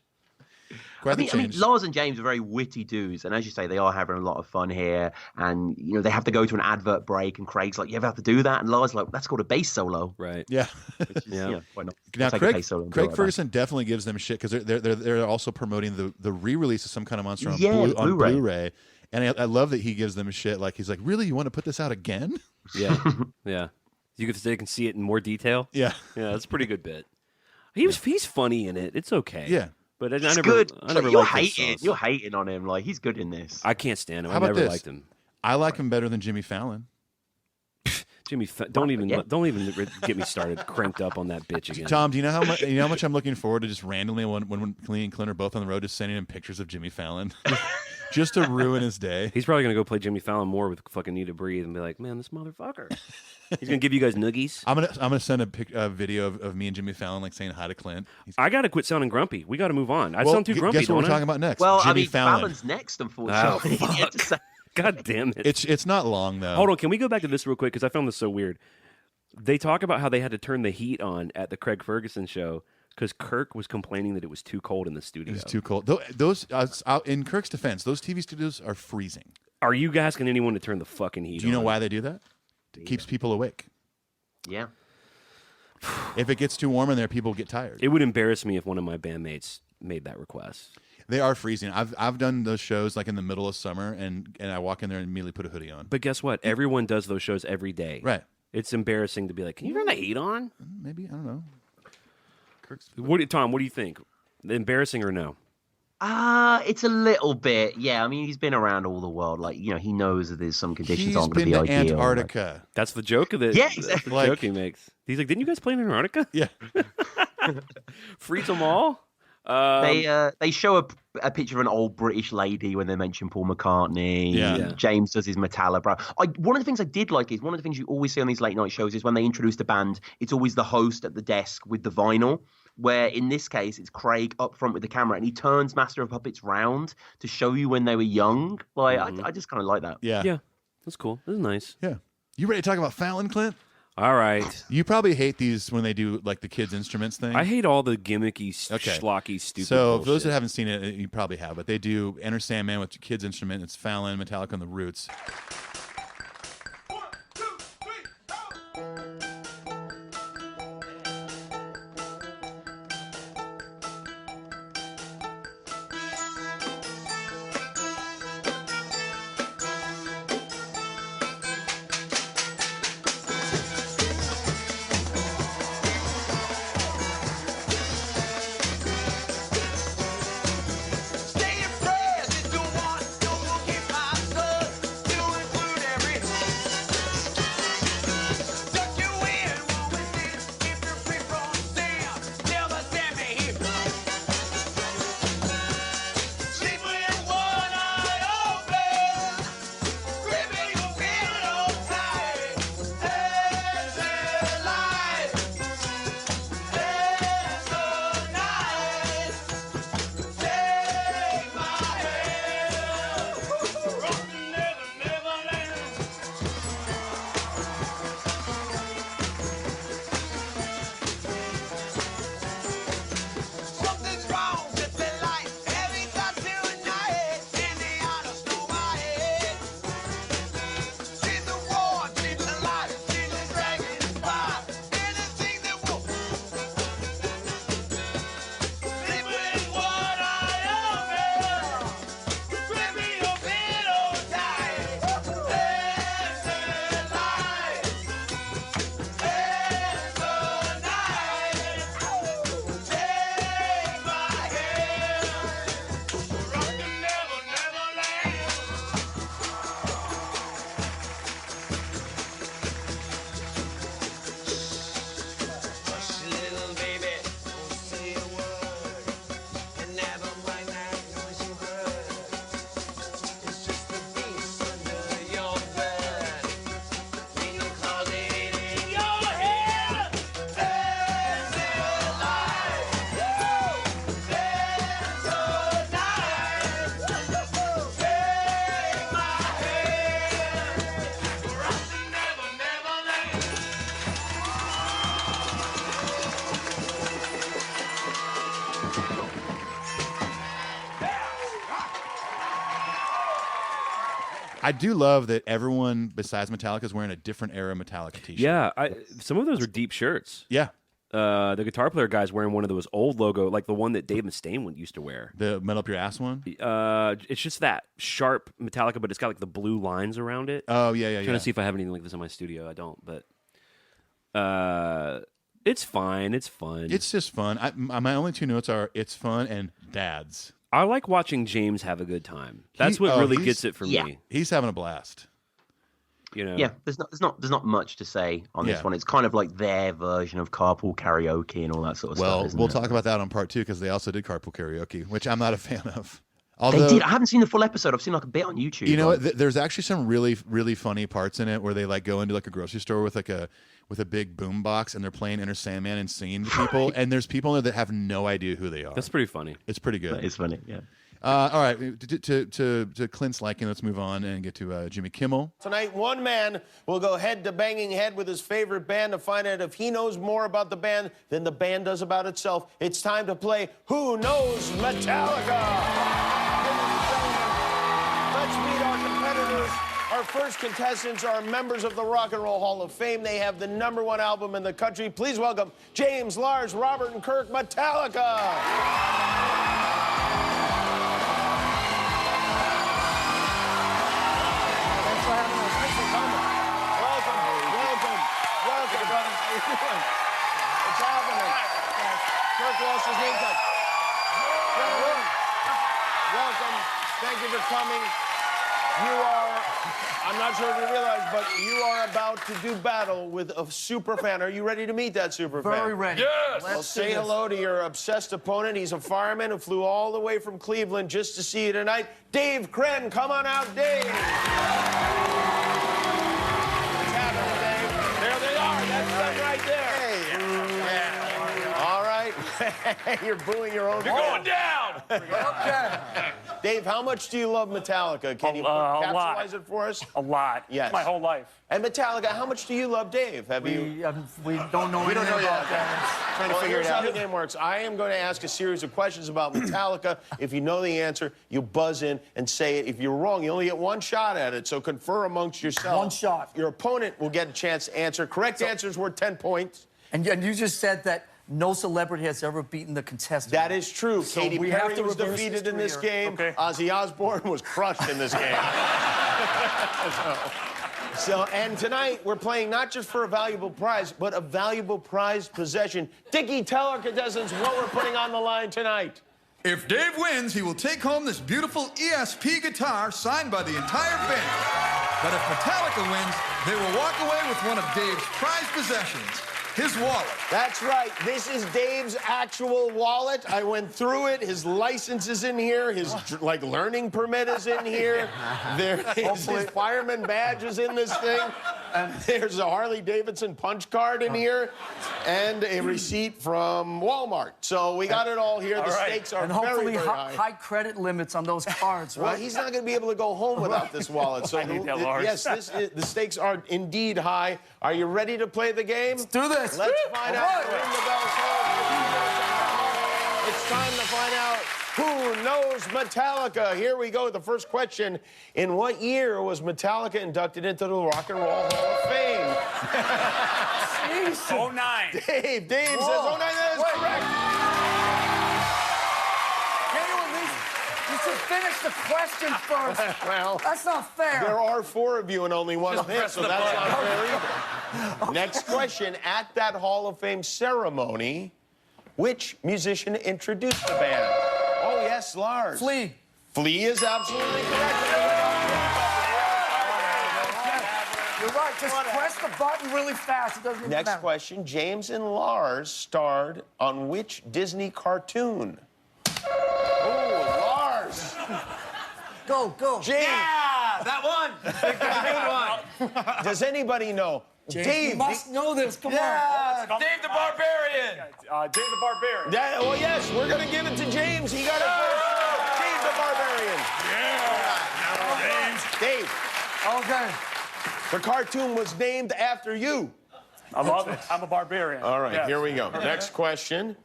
Quite I mean, Lars and James are very witty dudes, and as you say, they are having a lot of fun here. And they have to go to an advert break, and Craig's like, "You ever have to do that?" And Lars like, "That's called a bass solo." Right. Yeah. Which is, Yeah. why not? Now, I'll take a Craig, bass solo and Craig go like Ferguson definitely gives them shit because they're also promoting the re-release of Some Kind of Monster on, Yeah, on Blu-ray. Blu-ray. And I love that he gives them shit. Like, he's like, really? You want to put this out again? Yeah. Yeah. They can see it in more detail. Yeah. Yeah, that's a pretty good bit. He's funny in it. It's okay. Yeah. But I He's never good. I never You're liked his hating. sauce. You're hating on him. Like he's good in this. I can't stand him. How I about never this? liked him. I like him better than Jimmy Fallon. Jimmy, don't even get me started cranked up on that bitch again. Tom, do you know how much I'm looking forward to just randomly when Clee and Clint are both on the road, just sending him pictures of Jimmy Fallon, just to ruin his day. He's probably gonna go play Jimmy Fallon more with fucking Need to Breathe and be like, man, this motherfucker. He's gonna give you guys noogies. I'm gonna send a video of me and Jimmy Fallon like saying hi to Clint. I gotta quit sounding grumpy. We gotta move on. I sound too grumpy. Guess what we're talking about next? Well, Jimmy Fallon. Fallon's next, unfortunately. Oh, fuck. God damn it. It's not long though. Hold on, can we go back to this real quick because I found this so weird. They talk about how they had to turn the heat on at the Craig Ferguson show because Kirk was complaining that it was too cold in the studio. It was too cold. Those in Kirk's defense, those TV studios are freezing. Are you asking anyone to turn the fucking heat on? Do you know why they do that? It keeps people awake. Yeah. If it gets too warm in there, people get tired. It would embarrass me if one of my bandmates made that request. They are freezing. I've done those shows like in the middle of summer, and I walk in there and immediately put a hoodie on. But guess what? Everyone does those shows every day. Right. It's embarrassing to be like, can you turn the heat on? Maybe. I don't know. Tom, what do you think? Embarrassing or no? It's a little bit. Yeah, I mean, he's been around all the world. Like, you know, he knows that there's some conditions He's aren't going to be been to ideal. Antarctica. That's the joke of it. Yeah, That's exactly. the joke he makes. He's like, didn't you guys play in Antarctica? Yeah. Freeze them all? They show a picture of an old British lady when they mention Paul McCartney. Yeah. James does his Metallica. One of the things I did like is one of the things you always see on these late night shows is when they introduce the band, it's always the host at the desk with the vinyl. Where in this case it's Craig up front with the camera and he turns Master of Puppets round to show you when they were young. Like I just kind of like that. Yeah. That's cool. This is nice. Yeah. You ready to talk about Fallon, Clint? All right. You probably hate these when they do like the kids' instruments thing. I hate all the gimmicky, schlocky, stupid So bullshit. for those that haven't seen it, you probably have, but they do Enter Sandman with kids' instrument. It's Fallon, Metallica, and the Roots. I do love that everyone besides Metallica is wearing a different era Metallica t-shirt. Yeah, some of those are deep shirts. Yeah. The guitar player guy's wearing one of those old logo, like the one that Dave Mustaine used to wear. The Metal Up Your Ass one? It's just that sharp Metallica, but it's got like the blue lines around it. Oh, yeah, I'm trying to see if I have anything like this in my studio. I don't, but it's fine. It's fun. It's just fun. My only two notes are it's fun and dads. I like watching James have a good time. That's what really gets it for me. He's having a blast. You know. Yeah, there's not much to say on this one. It's kind of like their version of carpool karaoke and all that sort of stuff. Well, Isn't we'll it? talk about that on part 2 because they also did carpool karaoke, which I'm not a fan of. They did. I haven't seen the full episode. I've seen like a bit on YouTube. You know what? There's actually some really, really funny parts in it where they like go into like a grocery store with a big boom box and they're playing Enter Sandman and singing to people, and there's people in there that have no idea who they are. That's pretty funny. It's pretty good. It's funny, yeah. All right, to Clint's liking, let's move on and get to Jimmy Kimmel. Tonight, one man will go head to banging head with his favorite band to find out if he knows more about the band than the band does about itself. It's time to play Who Knows Metallica? Let's meet our competitors. Our first contestants are members of the Rock and Roll Hall of Fame. They have the #1 album in the country. Please welcome James, Lars, Robert, and Kirk, Metallica. What's happening? Kirk lost his name tag. Welcome. Thank you for coming. I'm not sure if you realize, but you are about to do battle with a superfan. Are you ready to meet that superfan? Very ready. Yes! Well, Let's say do this. hello to your obsessed opponent. He's a fireman who flew all the way from Cleveland just to see you tonight. Dave Kren, come on out, Dave. What's happening, Dave? There they are. That's them right there. All right. You're booing your own. You're going down. Okay. Dave, how much do you love Metallica? Can you capsulize it for us? A lot. Yes. My whole life. And Metallica, how much do you love Dave? We don't know anything about that. Trying to figure it out. Here's how the game works. I am going to ask a series of questions about Metallica. If you know the answer, you buzz in and say it. If you're wrong, you only get one shot at it, so confer amongst yourselves. One shot. Your opponent will get a chance to answer. Correct answer is worth 10 points. And you just said that no celebrity has ever beaten the contestant. That is true. So Katy we Perry have to was reverse defeated in this history here. game. Okay. Ozzy Osbourne was crushed in this game. And tonight, we're playing not just for a valuable prize, but a valuable prized possession. Dickie, tell our contestants what we're putting on the line tonight. If Dave wins, he will take home this beautiful ESP guitar signed by the entire band. But if Metallica wins, they will walk away with one of Dave's prized possessions, his wallet. That's right. This is Dave's actual wallet. I went through it. His license is in here. His learning permit is in here. His fireman badge is in this thing. And there's a Harley-Davidson punch card in here and a receipt from Walmart. So we got it all here. The stakes are and hopefully very, very high. high credit limits on those cards, right? Well, he's not going to be able to go home without this wallet. So I need that, Lars. yes, the stakes are indeed high. Are you ready to play the game? Let's do this. Let's find out. Ring the bell. It's time to find out who knows Metallica. Here we go. The first question: in what year was Metallica inducted into the Rock and Roll Hall of Fame? 09. Dave says 09. That is correct. Can you at least you should finish the question first? Well, that's not fair. There are 4 of you and only one Just hit, press so the that's button. not fair either. Next question. At that Hall of Fame ceremony, which musician introduced the band? Oh, yes, Lars. Flea. Flea is absolutely correct. You're right. Just press the button really fast. It doesn't even Next matter. question. James and Lars starred on which Disney cartoon? Oh, Lars. Go. James. Yeah, that one. Good one. Does anybody know? James, Dave. you must know this. Come Yeah, Dave the Barbarian. Dave the Barbarian. Well, yes, we're going to give it to James. He got it first. Dave the Barbarian. Yeah. Dave. on. Okay. The cartoon was named after you. I love it. I'm a barbarian. All right, Yes. here we go. Next question.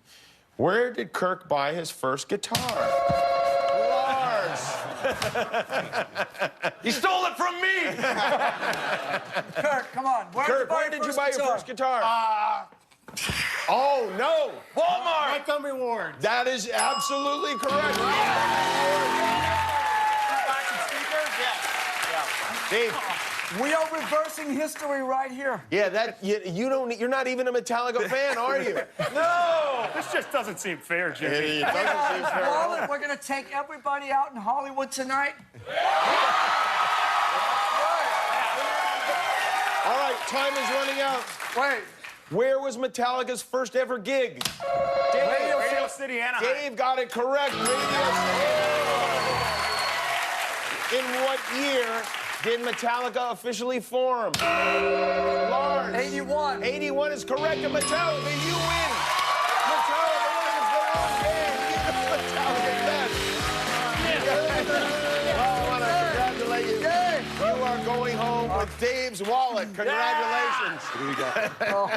Where did Kirk buy his first guitar? Lars. He stole it from me. Kirk, come on. Kirk, where did you buy your first guitar? Oh, no. Walmart. Montgomery Ward. That is absolutely correct. Dave. We are reversing history right here. Yeah, that you're not even a Metallica fan, are you? No, this just doesn't seem fair, Jimmy. It doesn't seem fair. Holland, we're gonna take everybody out in Hollywood tonight. Time is running out. Wait. Where was Metallica's first ever gig? Radio City, Anaheim. Dave got it correct. Radio City. In what year did Metallica officially form? Lars. 81. 81 is correct. And Metallica, you win. Metallica wins their own game. Metallica best. Well, I want to congratulate you. You are going home with Dave's wallet. Congratulations.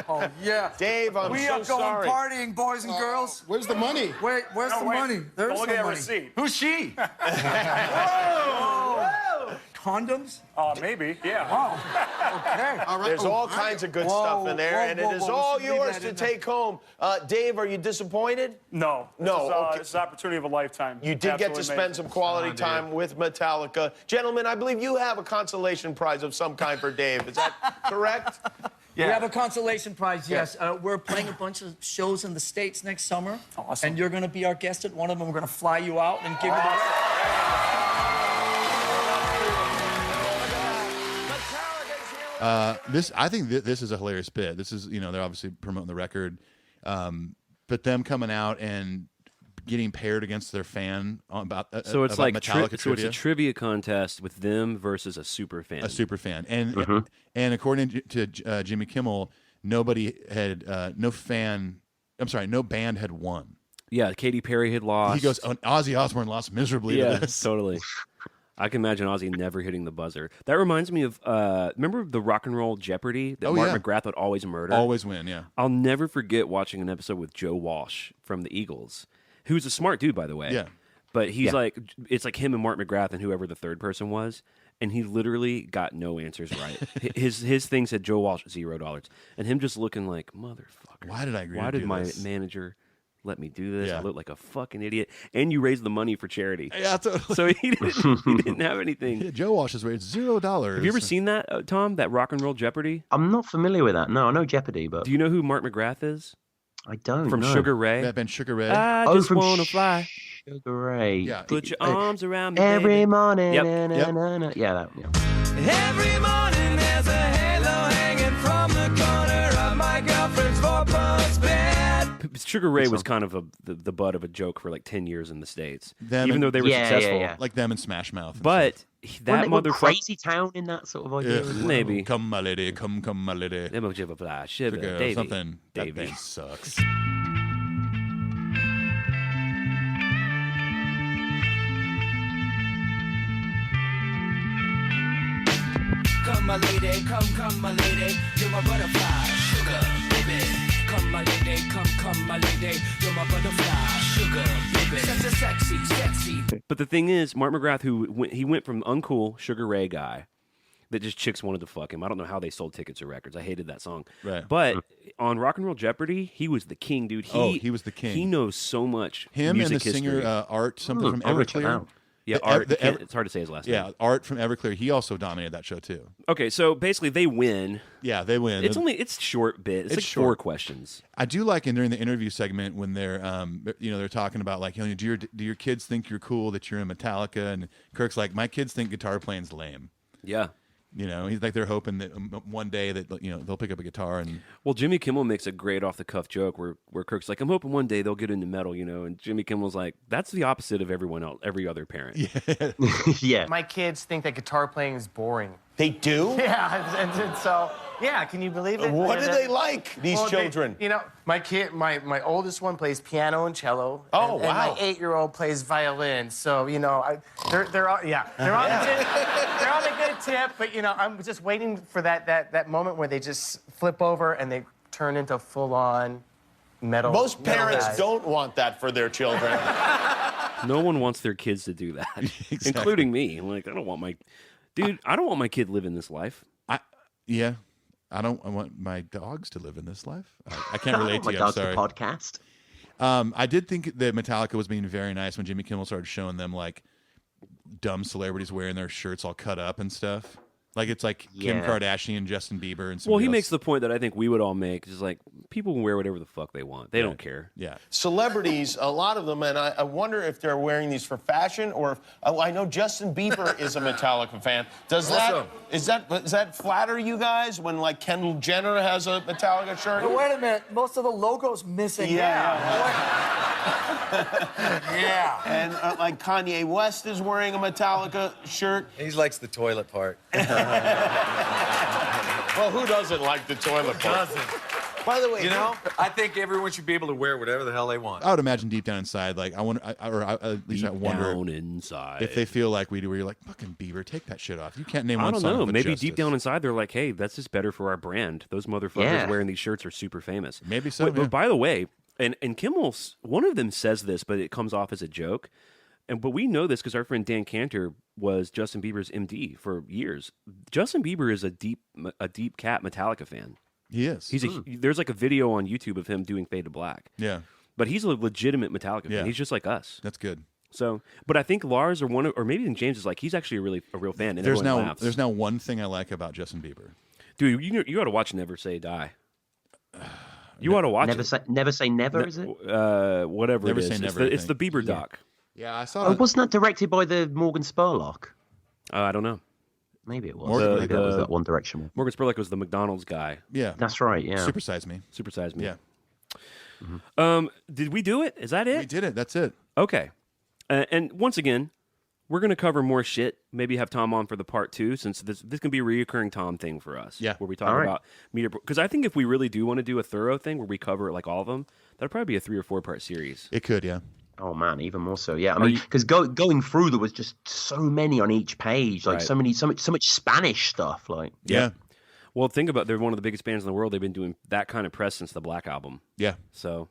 Oh, yeah. Dave, I'm we so are going sorry. partying, boys and girls. Where's the money? Wait, where's the money? There's Look the at that money. receipt. Who's she? Whoa! Condoms? Maybe, yeah. Wow. Okay. All right. There's all kinds of good stuff in there, and it is all Let's leave yours that to in there. take home. Dave, are you disappointed? No. No, okay. It's an opportunity of a lifetime. You did get to Absolutely spend amazing. some quality time with Metallica. Gentlemen, I believe you have a consolation prize of some kind for Dave. Is that correct? Yeah. We have a consolation prize, yes. We're playing a bunch of shows in the States next summer. Awesome. And you're going to be our guest at one of them. We're going to fly you out and give you the... I think this is a hilarious bit. This is, they're obviously promoting the record, but them coming out and getting paired against their fan about So it's about like Metallica so it's trivia. a trivia contest with them versus a super fan. A super fan, and according to Jimmy Kimmel, nobody had no band had won. Yeah, Katy Perry had lost. He goes, Ozzy Osbourne lost miserably to this. Totally. I can imagine Ozzy never hitting the buzzer. That reminds me of, remember the Rock and Roll Jeopardy that Mark McGrath would always murder? Always win, yeah. I'll never forget watching an episode with Joe Walsh from the Eagles, who's a smart dude, by the way. Yeah. But he's like, it's like him and Mark McGrath and whoever the third person was, and he literally got no answers right. his thing said Joe Walsh, $0. And him just looking like, motherfucker. Why did I agree Why to did do my this? manager let me do this? Yeah. I look like a fucking idiot. And you raised the money for charity. Yeah, totally. So he didn't have anything. Yeah, Joe Walsh is rated $0. Have you ever seen that, Tom? That Rock and Roll Jeopardy? I'm not familiar with that. No, I know Jeopardy, but... Do you know who Mark McGrath is? I don't From know. Sugar Ray? That band Sugar Ray. I Oh, just from want to fly. Sugar Ray. Yeah. Put your arms around me, Every baby. morning. Yep. Na, na, na, na. Yeah, Every morning there's a halo hanging from the corner of my girlfriend's four-post bed. Sugar Ray was kind of the butt of a joke for like 10 years in the States, Them even and- though they were successful. Like them and Smash Mouth. and But stuff. that motherfucker... Crazy Town in that sort of idea. Ugh. Maybe. Come, my lady. Come, my lady. Them of a fly, shiver, Sugar, Davey. something. Davey. That band sucks. Come my lady, come my lady, you're my butterfly, sugar, baby. Come my lady, come my lady, you're my butterfly, sugar, baby. Such a sexy. But the thing is, Mark McGrath, he went from uncool Sugar Ray guy that just chicks wanted to fuck him. I don't know how they sold tickets or records. I hated that song. Right. But on Rock and Roll Jeopardy, he was the king, dude. He was the king. He knows so much Him music and the history. singer Art, something from Everclear. Yeah, Art. It's hard to say his last name. Yeah, Art from Everclear. He also dominated that show too. Okay, so basically they win. Yeah, they win. It's short bit. It's like short. 4 questions. I do like during the interview segment when they're they're talking about like, do your kids think you're cool that you're in Metallica? And Kirk's like, my kids think guitar playing's lame. Yeah. He's like, they're hoping that one day that they'll pick up a guitar and. Well, Jimmy Kimmel makes a great off the cuff joke where Kirk's like, I'm hoping one day they'll get into metal, and Jimmy Kimmel's like, that's the opposite of everyone else, every other parent. Yeah. Yeah. My kids think that guitar playing is boring. They do? Yeah, and so, yeah, can you believe it? What do they like, these children? My oldest one plays piano and cello. Oh, and wow. my 8-year-old plays violin. So, they're on a good tip, but, I'm just waiting for that moment where they just flip over and they turn into full-on metal. Most metal parents guys. don't want that for their children. No one wants their kids to do that, including me. I'm like, I don't want my kid living this life. I want my dogs to live in this life. I can't relate to you. I'm dog's sorry. the podcast. I did think that Metallica was being very nice when Jimmy Kimmel started showing them like dumb celebrities wearing their shirts all cut up and stuff. Like it's like Kim Yeah. Kardashian, Justin Bieber, and Well, he somebody makes else. the point that I think we would all make, is like, people can wear whatever the fuck they want. They don't care. Yeah. Celebrities, a lot of them, and I wonder if they're wearing these for fashion or if, I know Justin Bieber is a Metallica fan. Does that flatter you guys when like Kendall Jenner has a Metallica shirt? But wait a minute, most of the logo's missing. Yeah. And like Kanye West is wearing a Metallica shirt. He likes the toilet part. Well, who doesn't like the toilet part? By the way, You know, I think everyone should be able to wear whatever the hell they want. I would imagine deep down inside, like I wonder, at least I wonder down inside. if they feel like we do, where you're like, fucking Bieber, take that shit off. You can't name one I don't song know. with Maybe Justice. deep down inside, they're like, hey, that's just better for our brand. Those motherfuckers Yeah. wearing these shirts are super famous. Maybe so. Wait, yeah. But by the way, and Kimmel's, one of them says this, but it comes off as a joke. But we know this because our friend Dan Cantor was Justin Bieber's MD for years. Justin Bieber is a deep cat Metallica fan. He is. There's like a video on YouTube of him doing Fade to Black. Yeah. But he's a legitimate Metallica Yeah. fan. He's just like us. That's good. So, but I think Lars or maybe even James is like, he's actually a real fan. And There's everyone now laughs. there's now one thing I like about Justin Bieber. Dude, you ought to watch Never Say Die. You ought to watch Never it. say never. Is it? Whatever Never it is. Say It's Never, the- I It's the think. Bieber doc. Yeah, I saw Oh, wasn't that directed by the Morgan Spurlock? I don't know. Maybe it was. Morgan- Maybe that was that One Direction one. Morgan Spurlock was the McDonald's guy. Yeah. That's right. Yeah. Supersize Me. Supersize Me. Yeah. Did we do it? Is that it? We did it. That's it. Okay. And once again, we're going to cover more shit. Maybe have Tom on for the part 2, since this can be a reoccurring Tom thing for us. Yeah. Where we talk All right. about meter. Because I think if we really do want to do a thorough thing where we cover like all of them, that'd probably be a 3 or 4 part series. It could, yeah. Oh man, even more so. Yeah, I mean, because going through, there was just so many on each page, like Right. so much Spanish stuff. Like, Yeah. Well, think about it. They're one of the biggest bands in the world. They've been doing that kind of press since the Black Album. Yeah. So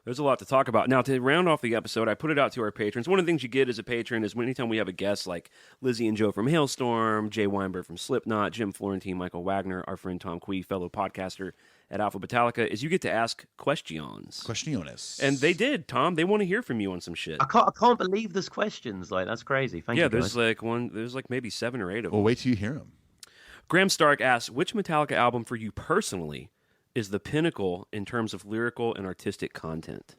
there's a lot to talk about. Now, to round off the episode, I put it out to our patrons. One of the things you get as a patron is anytime we have a guest like Lizzie and Joe from Hailstorm, Jay Weinberg from Slipknot, Jim Florentine, Michael Wagner, our friend Tom Kwei, fellow podcaster at Alphabetallica, is you get to ask questions. Questiones. And they did, Tom. They want to hear from you on some shit. I can't believe there's questions. Like, that's crazy. Thank you. Yeah, Guys. there's like maybe 7 or 8 of them. Well, wait till you hear them. Graham Stark asks, which Metallica album for you personally is the pinnacle in terms of lyrical and artistic content?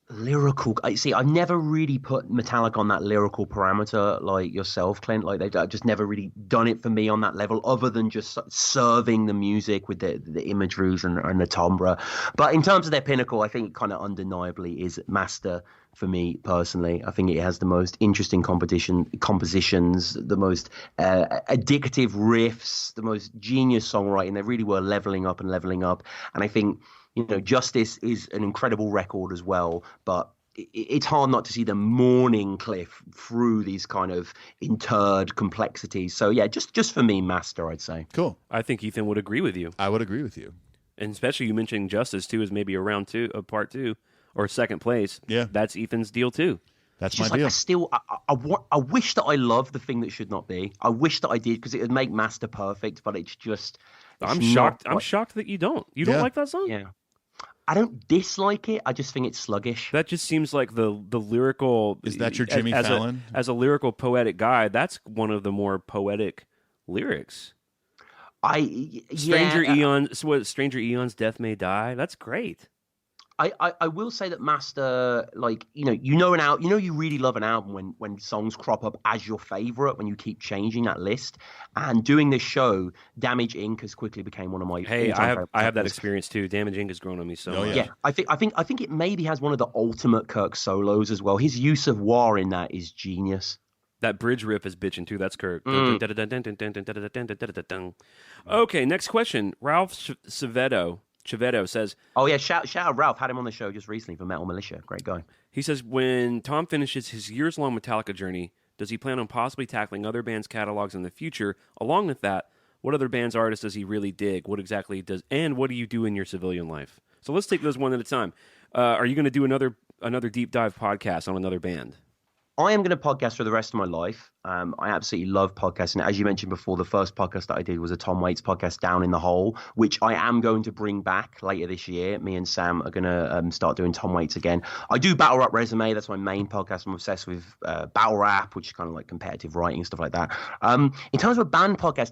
Lyrical. See, I never really put Metallica on that lyrical parameter like yourself, Clint. Like, they've just never really done it for me on that level, other than just serving the music with the imageries and the timbre. But in terms of their pinnacle, I think it kind of undeniably is Master for me personally. I think it has the most interesting compositions, the most addictive riffs, the most genius songwriting. They really were leveling up. And I think, you know, Justice is an incredible record as well, but it's hard not to see them mourning Cliff through these kind of interred complexities. So yeah, just for me, Master, I'd say. Cool. I think Ethan would agree with you. I would agree with you. And especially you mentioning Justice too is maybe a part 2 or second place. Yeah. That's Ethan's deal too. That's It's just my deal. I wish that I loved The Thing That Should Not Be. I wish that I did, because it would make Master perfect, but it's just... I'm it's shocked. not I'm quite- shocked that you don't. You don't Yeah. like that song? Yeah. I don't dislike it. I just think it's sluggish. That just seems like the lyrical. Is that your Jimmy as Fallon? As a lyrical poetic guy, that's one of the more poetic lyrics. Stranger Eons, Death May Die. That's great. I will say that Master, like, you really love an album when songs crop up as your favorite, when you keep changing that list. And doing this show, Damage Inc. has quickly became one of my Hey, all-time I have that favorites. experience too. Damage Inc. has grown on me so much. Yeah, I think it maybe has one of the ultimate Kirk solos as well. His use of wah in that is genius. That bridge riff is bitching too. That's Kirk. Okay, next question. Ralph Chevetto says, "Oh yeah, shout out Ralph. Had him on the show just recently for Metal Militia. Great guy." He says, when Tom finishes his years-long Metallica journey, does he plan on possibly tackling other bands' catalogs in the future? Along with that, what other bands' artists does he really dig? What exactly does, and what do you do in your civilian life? So let's take those one at a time. Are you going to do another deep dive podcast on another band? I am going to podcast for the rest of my life. I absolutely love podcasting. As you mentioned before, the first podcast that I did was a Tom Waits podcast, Down in the Hole, which I am going to bring back later this year. Me and Sam are going to start doing Tom Waits again. I do Battle Rap Resume. That's my main podcast. I'm obsessed with battle rap, which is kind of like competitive writing and stuff like that. In terms of a band podcast,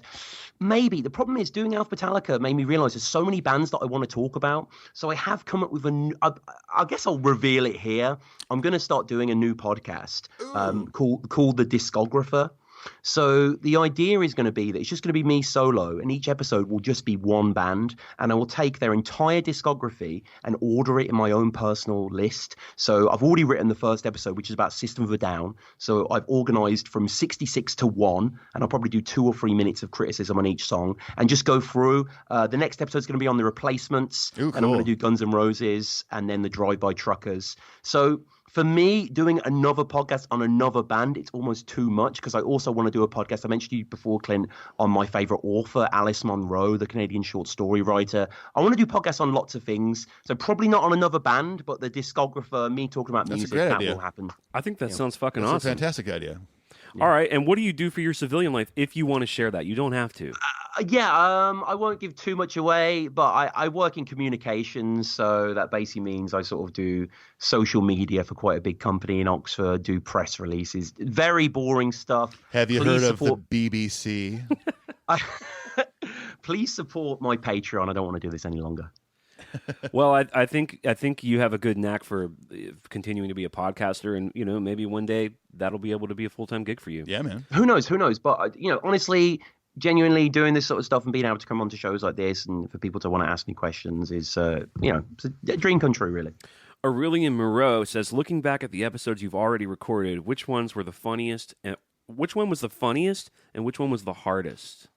maybe. The problem is doing Alphabetallica made me realize there's so many bands that I want to talk about. So I have come up with I guess I'll reveal it here. I'm going to start doing a new podcast called The Discographer. So the idea is going to be that it's just going to be me solo, and each episode will just be one band, and I will take their entire discography and order it in my own personal list. So I've already written the first episode, which is about System of a Down. So I've organized from 66 to 1, and I'll probably do 2 or 3 minutes of criticism on each song and just go through. The next episode is going to be on the Replacements, and I'm going to do Guns N' Roses, and then the Drive-By Truckers. So for me, doing another podcast on another band, it's almost too much, because I also want to do a podcast. I mentioned to you before, Clint, on my favorite author, Alice Munro, the Canadian short story writer. I want to do podcasts on lots of things. So probably not on another band, but the discographer, me talking about music, that will happen. I think that sounds fucking awesome. That's a fantastic idea. All right, and what do you do for your civilian life if you want to share that? You don't have to. I won't give too much away, but I work in communications, so that basically means I sort of do social media for quite a big company in Oxford, do press releases, very boring stuff. Have you heard of the BBC? Please support my Patreon. I don't want to do this any longer. Well, I think you have a good knack for continuing to be a podcaster, and maybe one day that'll be able to be a full-time gig for you. Yeah, man. Who knows? But honestly, genuinely doing this sort of stuff and being able to come onto shows like this and for people to want to ask me questions is it's a dream come true, really. Aurelian Moreau says, looking back at the episodes you've already recorded, which ones were the funniest? And which one was the funniest, and which one was the hardest?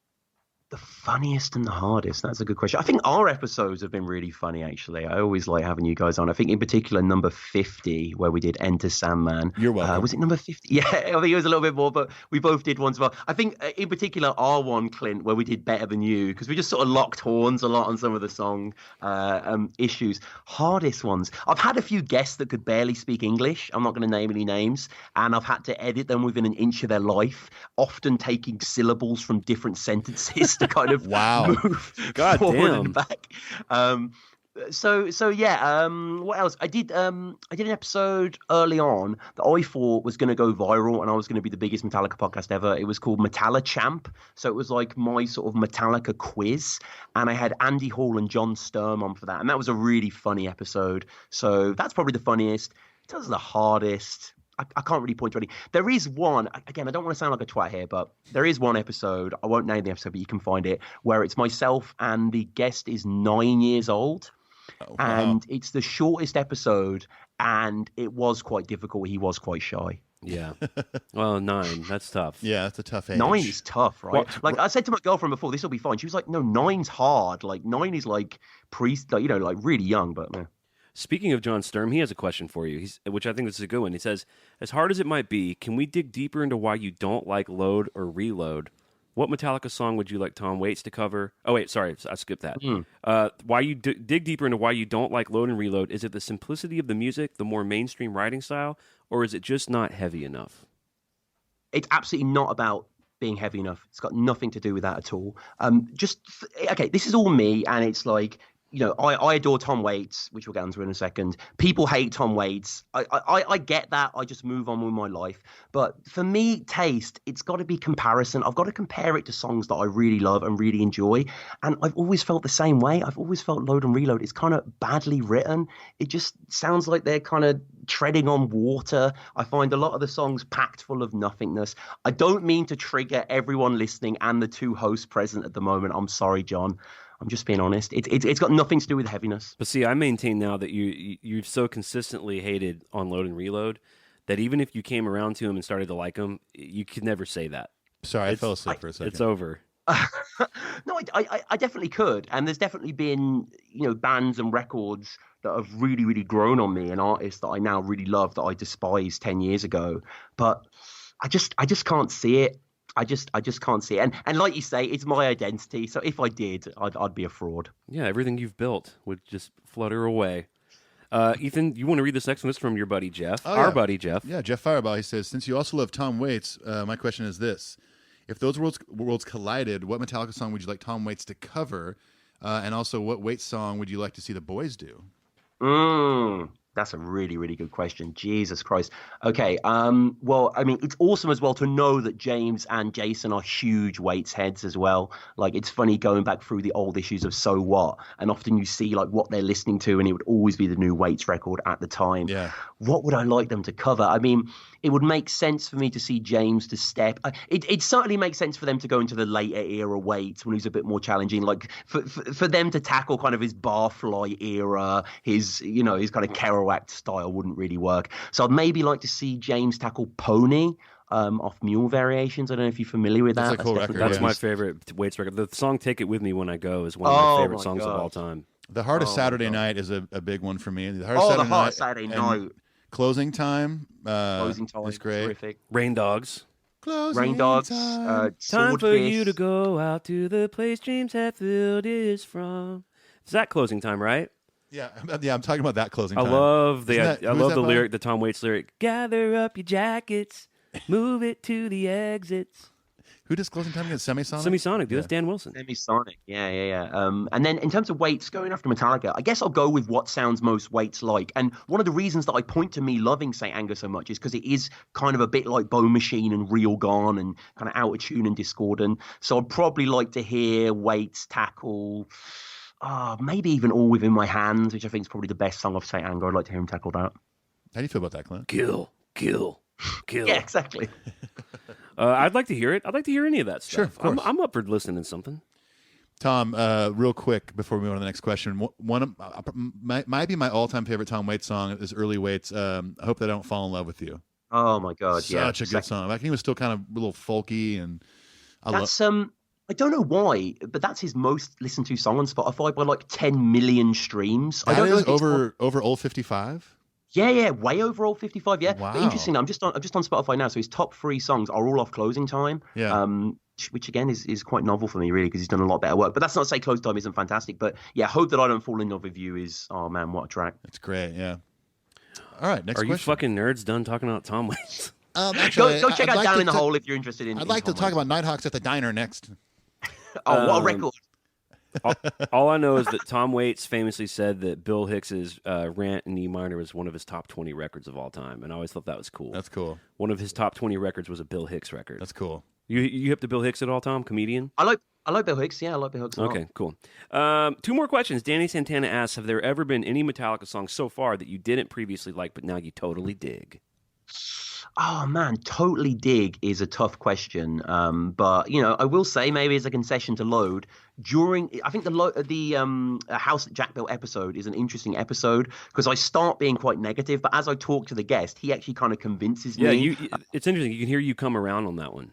The funniest and the hardest? That's a good question. I think our episodes have been really funny, actually. I always like having you guys on. I think in particular number 50, where we did Enter Sandman. You're welcome. Was it number 50? Yeah, I think it was a little bit more, but we both did ones. Well, I think in particular our one, Clint, where we did Better Than You, because we just sort of locked horns a lot on some of the song issues. Hardest ones. I've had a few guests that could barely speak English. I'm not going to name any names. And I've had to edit them within an inch of their life, often taking syllables from different sentences to kind of move forward and back. So yeah. What else? I did an episode early on that I thought was going to go viral, and I was going to be the biggest Metallica podcast ever. It was called Metallica Champ. So it was like my sort of Metallica quiz, and I had Andy Hall and John Sturm on for that, and that was a really funny episode. So that's probably the funniest. In terms of the hardest, I can't really point to any. There is one, again, I don't want to sound like a twat here, but there is one episode, I won't name the episode, but you can find it, where it's myself and the guest is 9 years old. Oh, wow. And it's the shortest episode, and it was quite difficult. He was quite shy. Yeah. Well, 9, that's tough. Yeah, that's a tough age. 9 is tough, right? Like I said to my girlfriend before, this will be fine. She was like, no, 9's hard. Like 9 is like like really young, but man. Speaking of John Sturm, he has a question for you, which I think this is a good one. He says, as hard as it might be, can we dig deeper into why you don't like Load or Reload? What Metallica song would you like Tom Waits to cover? Oh, wait, sorry, I skipped that. Why you dig deeper into why you don't like Load and Reload? Is it the simplicity of the music, the more mainstream writing style, or is it just not heavy enough? It's absolutely not about being heavy enough. It's got nothing to do with that at all. Okay, this is all me, and it's like, I adore Tom Waits, which we'll get into in a second. People hate Tom Waits. I get that. I just move on with my life. But for me, taste, it's got to be comparison. I've got to compare it to songs that I really love and really enjoy. And I've always felt the same way. I've always felt Load and Reload is kind of badly written. It just sounds like they're kind of treading on water. I find a lot of the songs packed full of nothingness. I don't mean to trigger everyone listening and the 2 hosts present at the moment. I'm sorry, John. I'm just being honest. It's got nothing to do with heaviness. But see, I maintain now that you've so consistently hated on Load and Reload that even if you came around to him and started to like him, you could never say that. Sorry, I fell asleep for a second. It's over. No, I definitely could. And there's definitely been, bands and records that have really, really grown on me, and artists that I now really love that I despised 10 years ago. But I just can't see it. I just can't see it. And like you say, it's my identity. So if I did, I'd be a fraud. Yeah, everything you've built would just flutter away. Ethan, you want to read this next one? This is from your buddy Jeff, Oh, our yeah. buddy Jeff. Yeah, Jeff Fireball. He says, since you also love Tom Waits, my question is this: if those worlds collided, what Metallica song would you like Tom Waits to cover? And also, what Waits song would you like to see the boys do? That's a really, really good question. Jesus Christ. Okay. Well, I mean, it's awesome as well to know that James and Jason are huge Waits heads as well. Like, it's funny going back through the old issues of So What, and often you see like what they're listening to, and it would always be the new Waits record at the time. Yeah. What would I like them to cover? I mean, it would make sense for me to see James to step. It certainly makes sense for them to go into the later era Waits when he's a bit more challenging. Like for them to tackle kind of his Barfly era, his kind of Kerouac style wouldn't really work. So I'd maybe like to see James tackle Pony off Mule Variations. I don't know if you're familiar with that. That's a cool record. That's Yeah. my favorite Waits record. The song "Take It With Me When I Go" is one of my favorite songs of all time. The Heart of Saturday Night is a big one for me. The Heart of Saturday Night. Closing Time. Closing Time is great. Terrific. Rain Dogs. Rain Dogs. Time for Swordfish. you to go out to the place James Hetfield is from. Is that Closing Time, right? Yeah, I'm talking about that closing I time. love Isn't that- I who is love that the by? lyric, the Tom Waits lyric. Gather up your jackets, move it to the exits. Who does closing time again? Semisonic? Semisonic, dude. That's Dan Wilson. Semisonic, yeah. And then in terms of Waits, going after Metallica, I guess I'll go with what sounds most Waits like. And one of the reasons that I point to me loving St. Anger so much is because it is kind of a bit like Bone Machine and Real Gone and kind of out of tune and discordant. So I'd probably like to hear Waits tackle, maybe even All Within My Hands, which I think is probably the best song of St. Anger. I'd like to hear him tackle that. How do you feel about that, Clint? Kill. Yeah, exactly. I'd like to hear it. I'd like to hear any of that stuff. Sure, of course. I'm up for listening to something. Tom, real quick before we move on to the next question, one of might be my all-time favorite Tom Waits song is Early Waits. I Hope That I Don't Fall in Love with You. Oh my God, Such a good song. I think he was still kind of a little folky, and I don't know why, but that's his most listened to song on Spotify by like 10 million streams. I don't know if it's over Old 55. Yeah, way over Old 55. Yeah, Wow. But interesting. I'm just on Spotify now, so his top 3 songs are all off Closing Time. Yeah. Which again is quite novel for me, really, because he's done a lot better work. But that's not to say Closing Time isn't fantastic. But yeah, Hope That I Don't Fall in Love with You is, oh man, what a track. It's great. Yeah. All right, next Are question. you fucking nerds done talking about Tom Waits? Actually, go check I'd out like Down to in the ta- Hole if you're interested in. I'd like to talk about Nighthawks at the Diner next. Oh, what a record! All I know is that Tom Waits famously said that Bill Hicks's Rant in E minor was one of his top 20 records of all time, and I always thought that was cool. That's cool. One of his top 20 records was a Bill Hicks record. That's cool. You hip to Bill Hicks at all, Tom? Comedian? I like Bill Hicks. Yeah, I like Bill Hicks a lot. Okay, cool. 2 more questions. Danny Santana asks, have there ever been any Metallica songs so far that you didn't previously like, but now you totally dig? Oh man, totally dig is a tough question. But I will say maybe as a concession to Load, I think the House That Jack Built episode is an interesting episode because I start being quite negative, but as I talk to the guest, he actually kind of convinces me. Yeah, it's interesting. You can hear you come around on that one.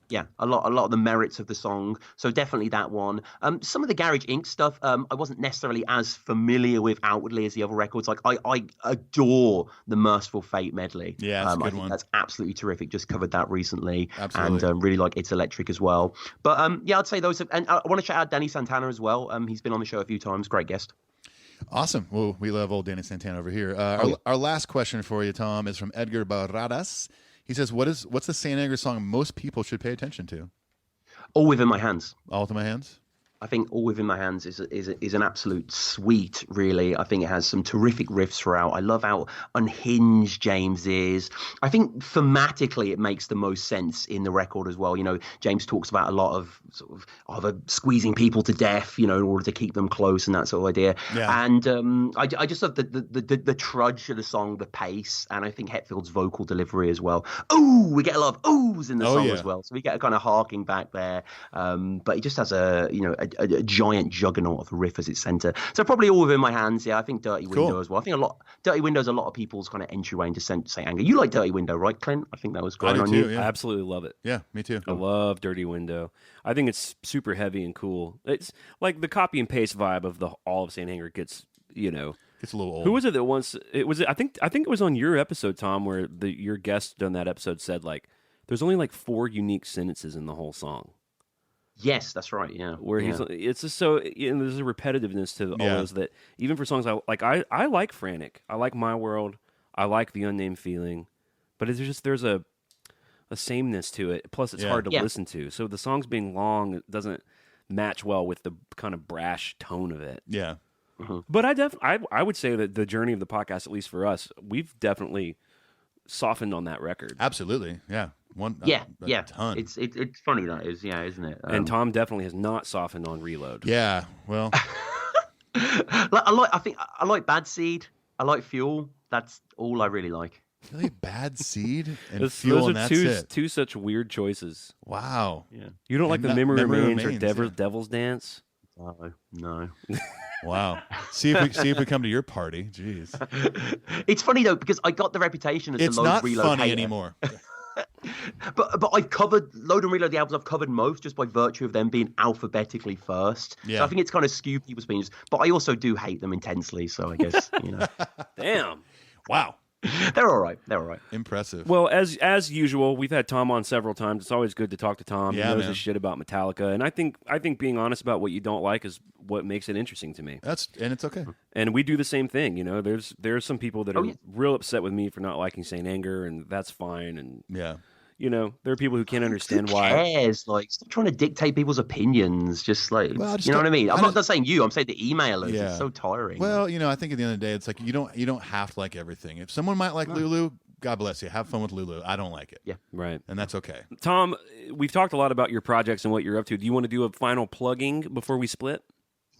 Yeah, a lot of the merits of the song. So definitely that one. Some of the Garage Inc. stuff, I wasn't necessarily as familiar with outwardly as the other records. Like I adore the Merciful Fate medley. Yeah, that's a I good think one. That's absolutely terrific. Just covered that recently. Absolutely. And really like It's Electric as well. But yeah, I'd say those. And I want to shout out Danny Santana as well. He's been on the show a few times. Great guest. Awesome. Well, we love old Danny Santana over here. Our last question for you, Tom, is from Edgar Barradas. He says, "What's the St. Anger song most people should pay attention to?" All Within My Hands. All Within My Hands? I think All Within My Hands is an absolute sweet, really. I think it has some terrific riffs throughout. I love how unhinged James is. I think thematically it makes the most sense in the record as well. James talks about a lot of sort of squeezing people to death, in order to keep them close and that sort of idea. Yeah. And I just love the trudge of the song, the pace, and I think Hetfield's vocal delivery as well. Ooh, we get a lot of oohs in the song as well. So we get a kind of harking back there. But it just has a giant juggernaut of a riff as its center. So probably All Within My Hands. Yeah, I think Dirty Window as well. I think Dirty Window is a lot of people's kind of entryway into St. Anger. You like Dirty Window, right, Clint? I think that was great on you. I absolutely love it. Yeah, me too. I love Dirty Window. I think it's super heavy and cool. It's like the copy and paste vibe of all of St. Anger gets a little old. Who was it that once it was? I think it was on your episode, Tom, where your guest on that episode said like, there's only like 4 unique sentences in the whole song. Yes, that's right. Yeah, where he's it's just so there's a repetitiveness to all those that even for songs I like Frantic, I like My World, I like The Unnamed Feeling, but there's a sameness to it. Plus, it's hard to listen to. So the songs being long, it doesn't match well with the kind of brash tone of it. Yeah. Mm-hmm. But I would say that the journey of the podcast, at least for us, we've definitely softened on that record. Absolutely. Yeah. A ton. It's funny that is, isn't it? And Tom definitely has not softened on Reload. Yeah. Well, I like Bad Seed. I like Fuel. That's all I really like. Really, Bad Seed and those Fuel, are and that's two such weird choices. Wow. Yeah. You don't like the Memory Remains or Devil's Dance? No. Wow. See if we come to your party. Jeez. It's funny though because I got the reputation as the Load Reload funny hater. anymore. But I've covered Load and Reload, the albums I've covered most just by virtue of them being alphabetically first. Yeah. So I think it's kind of skewed people's opinions. But I also do hate them intensely. So I guess Damn. Wow. They're all right. They're all right. Impressive. Well, as usual, we've had Tom on several times. It's always good to talk to Tom. Yeah, he knows man. his shit about Metallica, and I think being honest about what you don't like is what makes it interesting to me. And it's okay. And we do the same thing. You know, there's some people that are real upset with me for not liking Saint Anger, and that's fine. And you know, there are people who can't understand why. Who cares? Like, stop trying to dictate people's opinions. Just like, you know what I mean? I'm not saying you. I'm saying the emailers. Yeah. It's so tiring. Well, I think at the end of the day, it's like you don't have to like everything. If someone might like Lulu, God bless you. Have fun with Lulu. I don't like it. Yeah. Right. And that's okay. Tom, we've talked a lot about your projects and what you're up to. Do you want to do a final plugging before we split?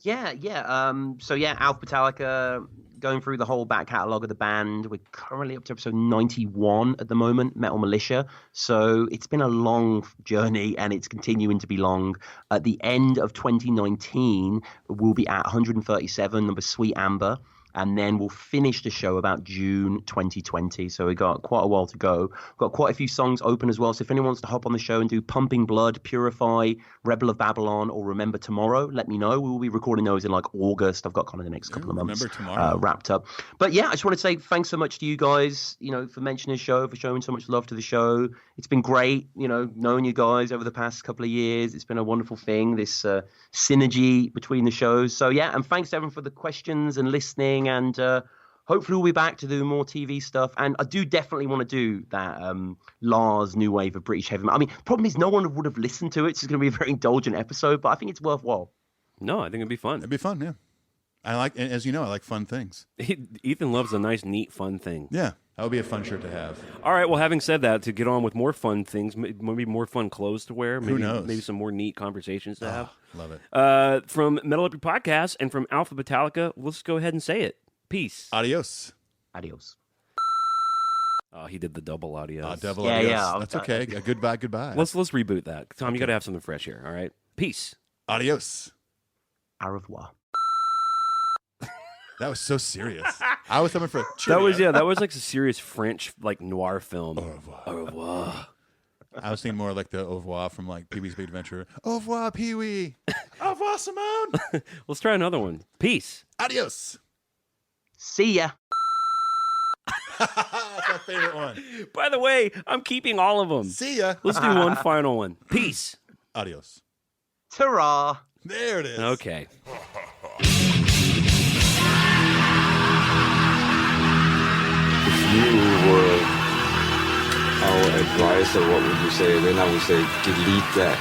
Yeah. Alphabetallica, going through the whole back catalogue of the band. We're currently up to episode 91 at the moment, Metal Militia. So it's been a long journey and it's continuing to be long. At the end of 2019, we'll be at 137, number Sweet Amber. And then we'll finish the show about June 2020. So we've got quite a while to go. Got quite a few songs open as well. So if anyone wants to hop on the show and do Pumping Blood, Purify, Rebel of Babylon, or Remember Tomorrow, let me know. We will be recording those in like August. I've got kind of the next couple of months Remember Tomorrow. Wrapped up. But yeah, I just want to say thanks so much to you guys, for mentioning the show, for showing so much love to the show. It's been great, knowing you guys over the past couple of years. It's been a wonderful thing, this synergy between the shows. So yeah, and thanks everyone for the questions and listening. And hopefully we'll be back to do more TV stuff. And I do definitely want to do that Lars new wave of British heavy metal. I mean, problem is no one would have listened to it. So it's going to be a very indulgent episode, but I think it's worthwhile. No, I think it'd be fun. It'd be fun, yeah. I like fun things. Ethan loves a nice, neat, fun thing. Yeah, that would be a fun shirt to have. All right, well, having said that, to get on with more fun things, maybe more fun clothes to wear. Maybe, Who knows? Maybe some more neat conversations to have. Love it. From Metal Up Your Podcast and from Alphabetallica, let's go ahead and say it. Peace. Adios. Adios. Oh, he did the double adios. Double adios. Yeah. That's okay. Goodbye. Let's reboot that. Tom, you got to have something fresh here, all right? Peace. Adios. Au revoir. That was so serious. I was coming for that was like a serious French like noir film. Au revoir. I was thinking more like the au revoir from like Pee-wee's Big Adventure. Au revoir, Pee-wee. Au revoir, Simone. Let's try another one. Peace. Adios. See ya. That's my favorite one. By the way, I'm keeping all of them. See ya. Let's do one final one. Peace. Adios. Ta-ra. There it is. Okay. If you were our advisor, what would you say? Then I would say, delete that.